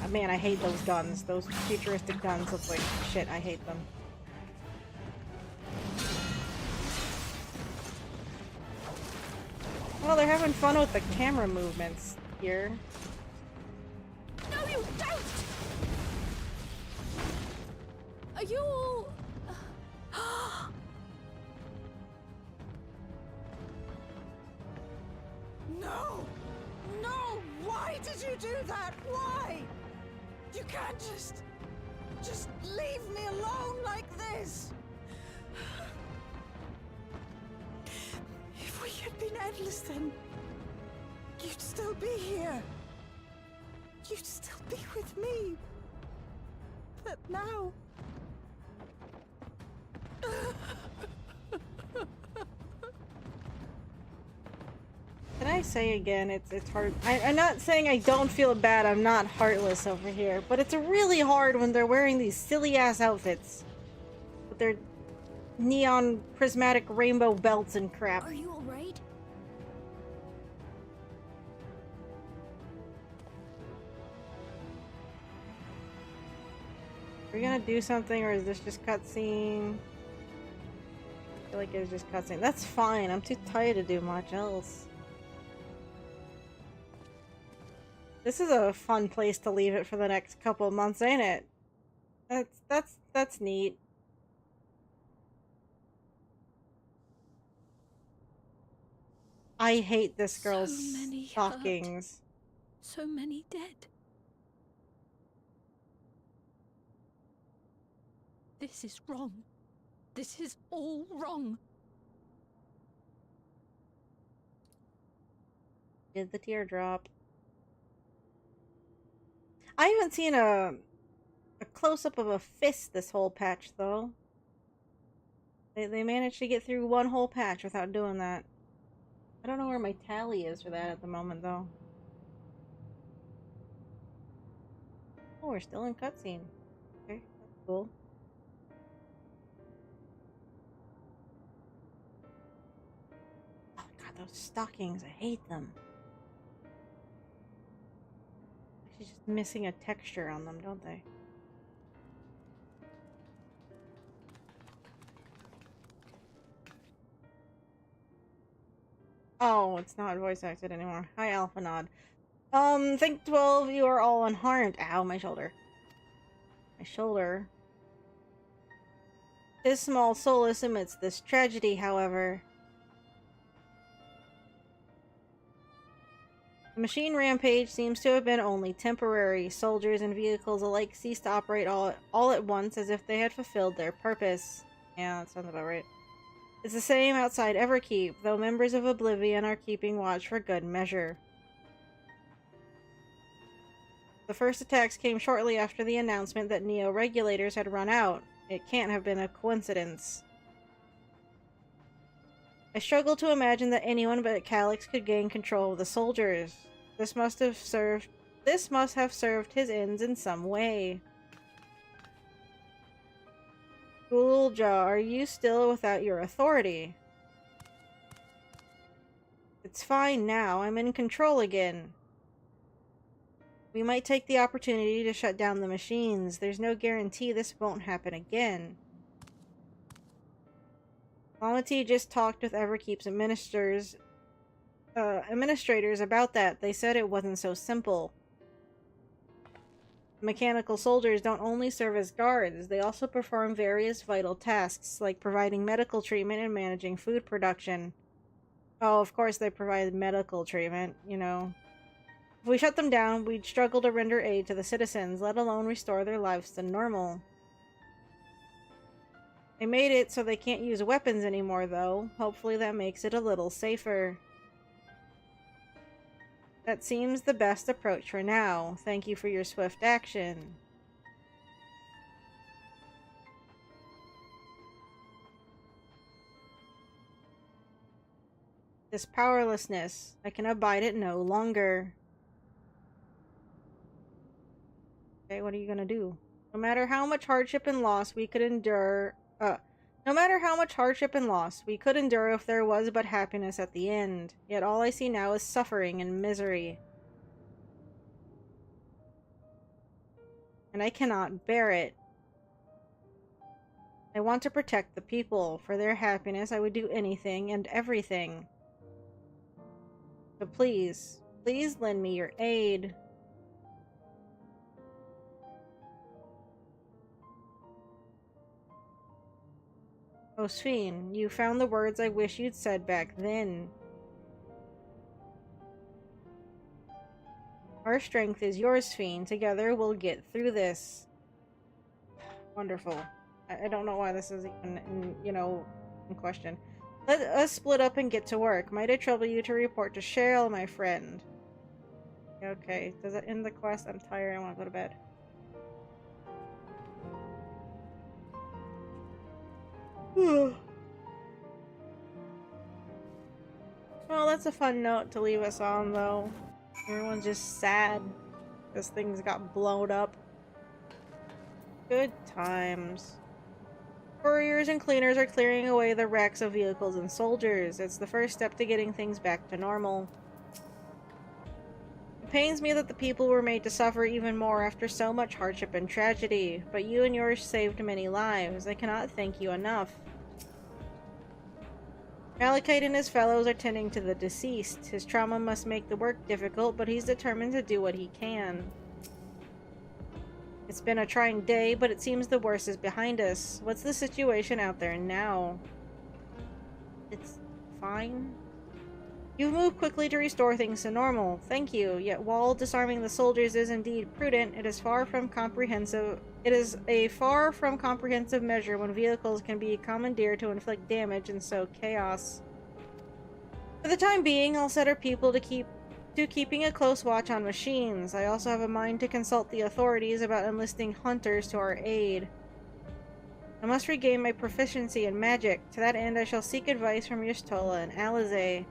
Man, I hate those guns. Those futuristic guns look like shit. I hate them. Well, they're having fun with the camera movements here. No, you don't! Are you all... No! No! Why did you do that? Why? You can't just leave me alone like this! If we had been endless, then you'd still be here. You'd still be with me. But now... Can I say again, it's hard. I'm not saying I don't feel bad, I'm not heartless over here, but it's really hard when they're wearing these silly ass outfits. With their neon prismatic rainbow belts and crap. Are you alright? Are we gonna do something or is this just cutscene? I feel like it's just cutscene. That's fine, I'm too tired to do much else. This is a fun place to leave it for the next couple of months, ain't it? That's neat. I hate this girl's So many stockings. hurt. So many dead. This is wrong. This is all wrong. Did the teardrop. I haven't seen a a close-up of a fist this whole patch, though. They managed to get through one whole patch without doing that. I don't know where my tally is for that at the moment, though. Oh, we're still in cutscene. Okay, that's cool. Oh god, those stockings, I hate them. Actually, just missing a texture on them, don't they? Oh, it's not voice acted anymore. Hi, Alphanod. Think 12, you are all unharmed. Ow, my shoulder. My shoulder. His small solace amidst this tragedy, however. The machine rampage seems to have been only temporary. Soldiers and vehicles alike ceased to operate all at once as if they had fulfilled their purpose. Yeah, that sounds about right. It's the same outside Everkeep, though members of Oblivion are keeping watch for good measure. The first attacks came shortly after the announcement that Neo-regulators had run out. It can't have been a coincidence. I struggle to imagine that anyone but Calyx could gain control of the soldiers. This must have served his ends in some way. Ghouljaw, are you still without your authority? It's fine now. I'm in control again. We might take the opportunity to shut down the machines. There's no guarantee this won't happen again. Lomity just talked with Everkeep's administrators about that. They said it wasn't so simple. Mechanical soldiers don't only serve as guards, they also perform various vital tasks, like providing medical treatment and managing food production. Oh, of course they provide medical treatment, you know. If we shut them down, we'd struggle to render aid to the citizens, let alone restore their lives to normal. They made it so they can't use weapons anymore, though. Hopefully that makes it a little safer. That seems the best approach for now. Thank you for your swift action. This powerlessness, I can abide it no longer. Okay, what are you gonna do? No matter how much hardship and loss we could endure... No matter how much hardship and loss we could endure if there was but happiness at the end. Yet all I see now is suffering and misery. And I cannot bear it. I want to protect the people. For their happiness, I would do anything and everything. So please, please lend me your aid. Oh, Sphene, you found the words I wish you'd said back then. Our strength is yours, Sphene. Together we'll get through this. Wonderful. I don't know why this is even, in question. Let us split up and get to work. Might it trouble you to report to Cheryl, my friend? Okay, does that end the quest? I'm tired, I want to go to bed. Well, that's a fun note to leave us on, though. Everyone's just sad because things got blown up. Good times. Couriers and cleaners are clearing away the wrecks of vehicles and soldiers. It's the first step to getting things back to normal. It pains me that the people were made to suffer even more after so much hardship and tragedy, but you and yours saved many lives. I cannot thank you enough. Malachite and his fellows are tending to the deceased. His trauma must make the work difficult, but he's determined to do what he can. It's been a trying day, but it seems the worst is behind us. What's the situation out there now? It's fine. You've moved quickly to restore things to normal. Thank you. Yet while disarming the soldiers is indeed prudent, it is a far from comprehensive measure when vehicles can be commandeered to inflict damage and sow chaos. For the time being, I'll set our people to keep to keeping a close watch on machines. I also have a mind to consult the authorities about enlisting hunters to our aid. I must regain my proficiency in magic. To that end, I shall seek advice from Y'shtola and Alizé.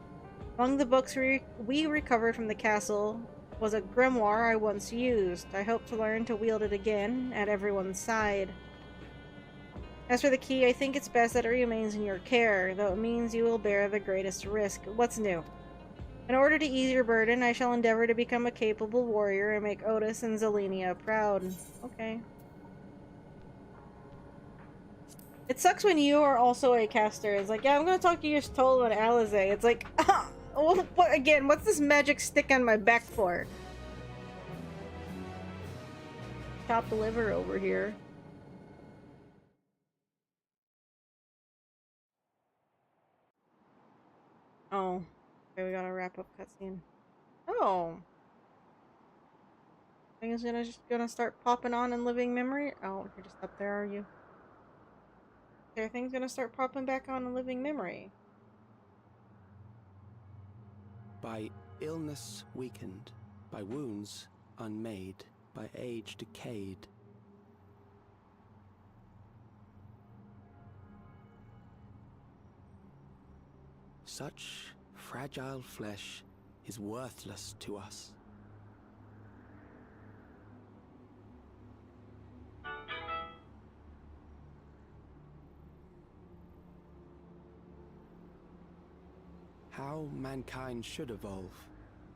Among the books we recovered from the castle was a grimoire I once used. I hope to learn to wield it again at everyone's side. As for the key, I think it's best that it remains in your care, though it means you will bear the greatest risk. What's new? In order to ease your burden, I shall endeavor to become a capable warrior and make Otis and Zelenia proud. Okay. It sucks when you are also a caster. It's like, yeah, I'm gonna talk to Y'shtola and Alizé. It's like, well, what, again, what's this magic stick on my back for? Chop the liver over here. Oh. Okay, we gotta wrap up cutscene. Oh. Thing is just gonna start popping on in living memory? Oh, you're just up there, are you? Everything's gonna start popping back on in living memory. By illness weakened, by wounds unmade, by age decayed. Such fragile flesh is worthless to us. How mankind should evolve,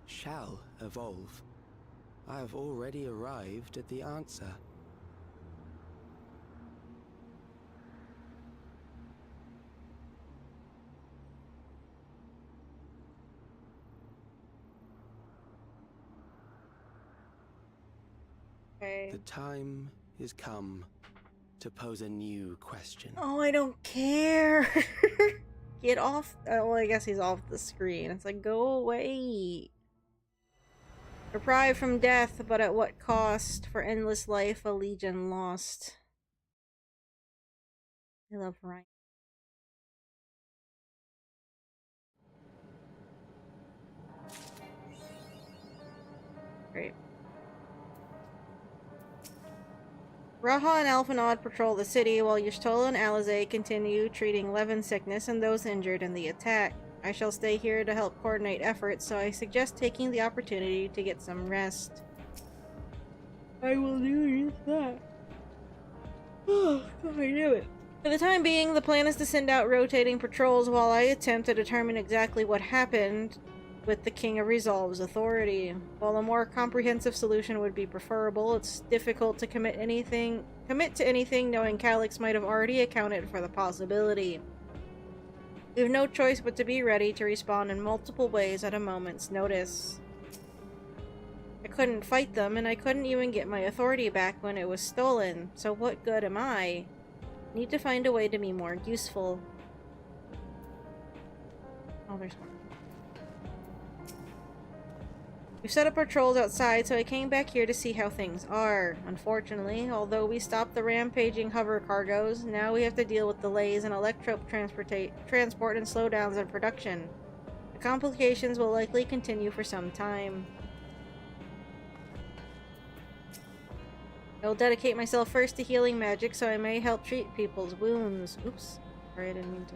shall evolve. I have already arrived at the answer. Okay. The time is come to pose a new question. Oh, I don't care. Get off. Oh, well, I guess he's off the screen. It's like, go away. Deprived from death, but at what cost? For endless life, a legion lost. I love Ryan. Great. Raha and Alphinaud patrol the city, while Y'shtola and Alizé continue treating Levin's sickness and those injured in the attack. I shall stay here to help coordinate efforts, so I suggest taking the opportunity to get some rest. I will do just that. Oh, I knew it. For the time being, the plan is to send out rotating patrols while I attempt to determine exactly what happened with the King of Resolve's authority. While a more comprehensive solution would be preferable, it's difficult to commit to anything knowing Calyx might have already accounted for the possibility. We have no choice but to be ready to respond in multiple ways at a moment's notice. I couldn't fight them, and I couldn't even get my authority back when it was stolen, so what good am I? I need to find a way to be more useful. Oh, there's one. We've set up patrols outside, so I came back here to see how things are. Unfortunately, although we stopped the rampaging hover cargoes, now we have to deal with delays in electrope transport and slowdowns in production. The complications will likely continue for some time. I'll dedicate myself first to healing magic, so I may help treat people's wounds. Oops. Sorry, I didn't mean to.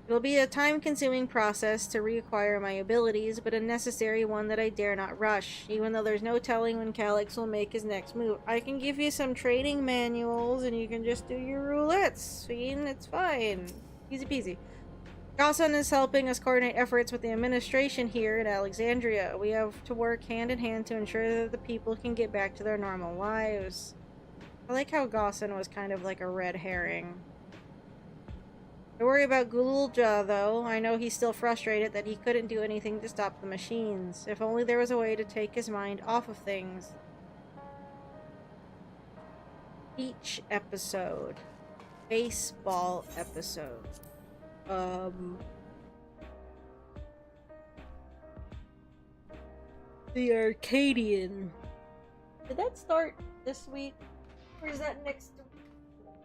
It'll be a time-consuming process to reacquire my abilities, but a necessary one that I dare not rush, even though there's no telling when Calyx will make his next move. I can give you some trading manuals, and you can just do your roulettes. Fiend, it's fine. Easy peasy. Gossan is helping us coordinate efforts with the administration here in Alexandria. We have to work hand in hand to ensure that the people can get back to their normal lives. I like how Gossan was kind of like a red herring. I worry about Gulja, though. I know he's still frustrated that he couldn't do anything to stop the machines. If only there was a way to take his mind off of things. Each episode. Baseball episode. The Arcadian. Did that start this week? Or is that next week?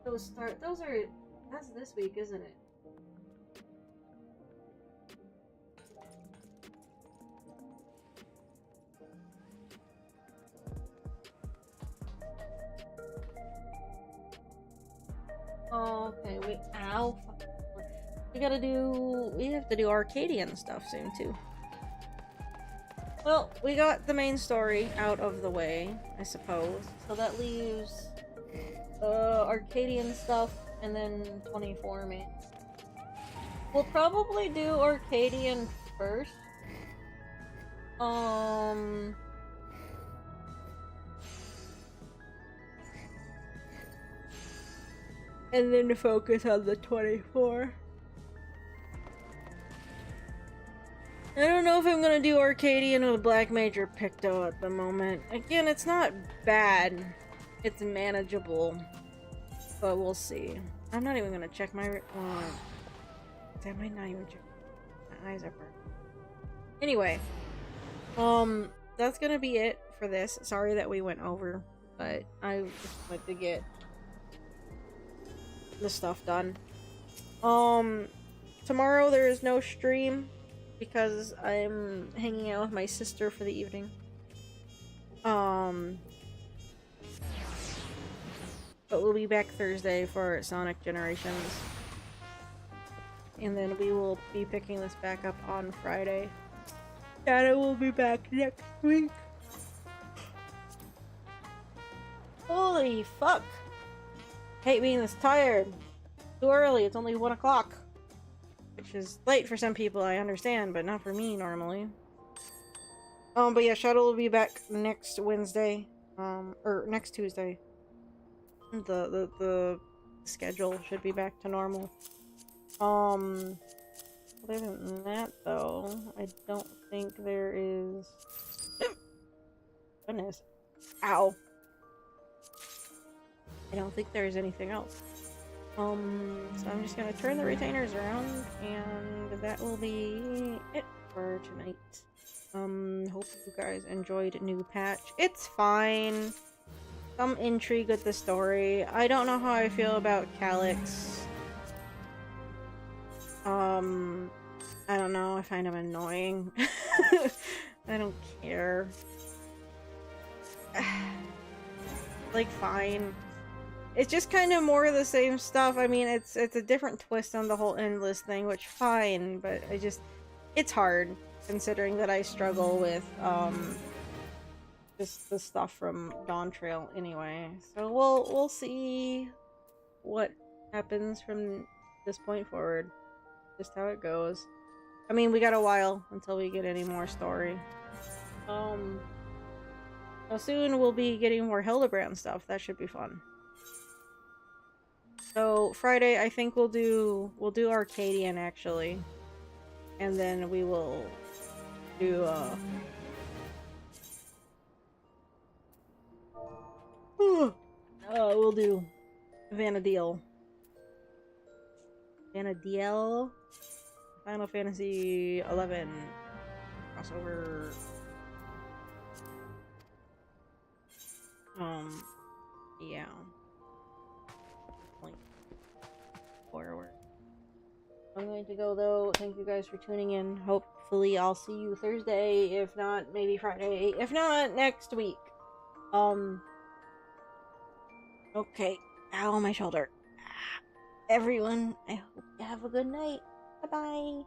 Those are... That's this week, isn't it? Oh, okay, wait, ow. We have to do Arcadian stuff soon, too. Well, we got the main story out of the way, I suppose. So that leaves, Arcadian stuff, and then 24 man. We'll probably do Arcadian first. And then focus on the 24. I don't know if I'm gonna do Arcadian with Black Mage or Picto at the moment. Again, it's not bad. It's manageable. But we'll see. I'm not even gonna check my... I might not even check. My eyes are burning. Anyway. That's gonna be it for this. Sorry that we went over. But I just wanted to get the stuff done. Tomorrow there is no stream because I'm hanging out with my sister for the evening. But we'll be back Thursday for Sonic Generations. And then we will be picking this back up on Friday. And I will be back next week. Holy fuck! Hate being this tired. Too early, it's only 1 o'clock. Which is late for some people, I understand, but not for me normally. But yeah, Shadow will be back next Wednesday. Or next Tuesday. The schedule should be back to normal. Other than that though, I don't think there is... Goodness. Ow. I don't think there's anything else. So I'm just gonna turn the retainers around, and that will be it for tonight. Hope you guys enjoyed New Patch. It's fine. Some intrigue with the story. I don't know how I feel about Calyx. I don't know. I find him annoying. I don't care. Like, fine. It's just kind of more of the same stuff. I mean, it's a different twist on the whole endless thing, which fine, but it's hard considering that I struggle with just the stuff from Dawn Trail anyway. So we'll see what happens from this point forward. Just how it goes. I mean, we got a while until we get any more story. So soon we'll be getting more Hildebrand stuff. That should be fun. So Friday, I think we'll do Arcadian actually, and then we will do we'll do Vana'diel. Final Fantasy 11 crossover. Yeah. Forward. I'm going to go though. Thank you guys for tuning in. Hopefully I'll see you Thursday. If not, maybe Friday. If not, next week. Okay. Ow, my shoulder. Everyone, I hope you have a good night. Bye-bye.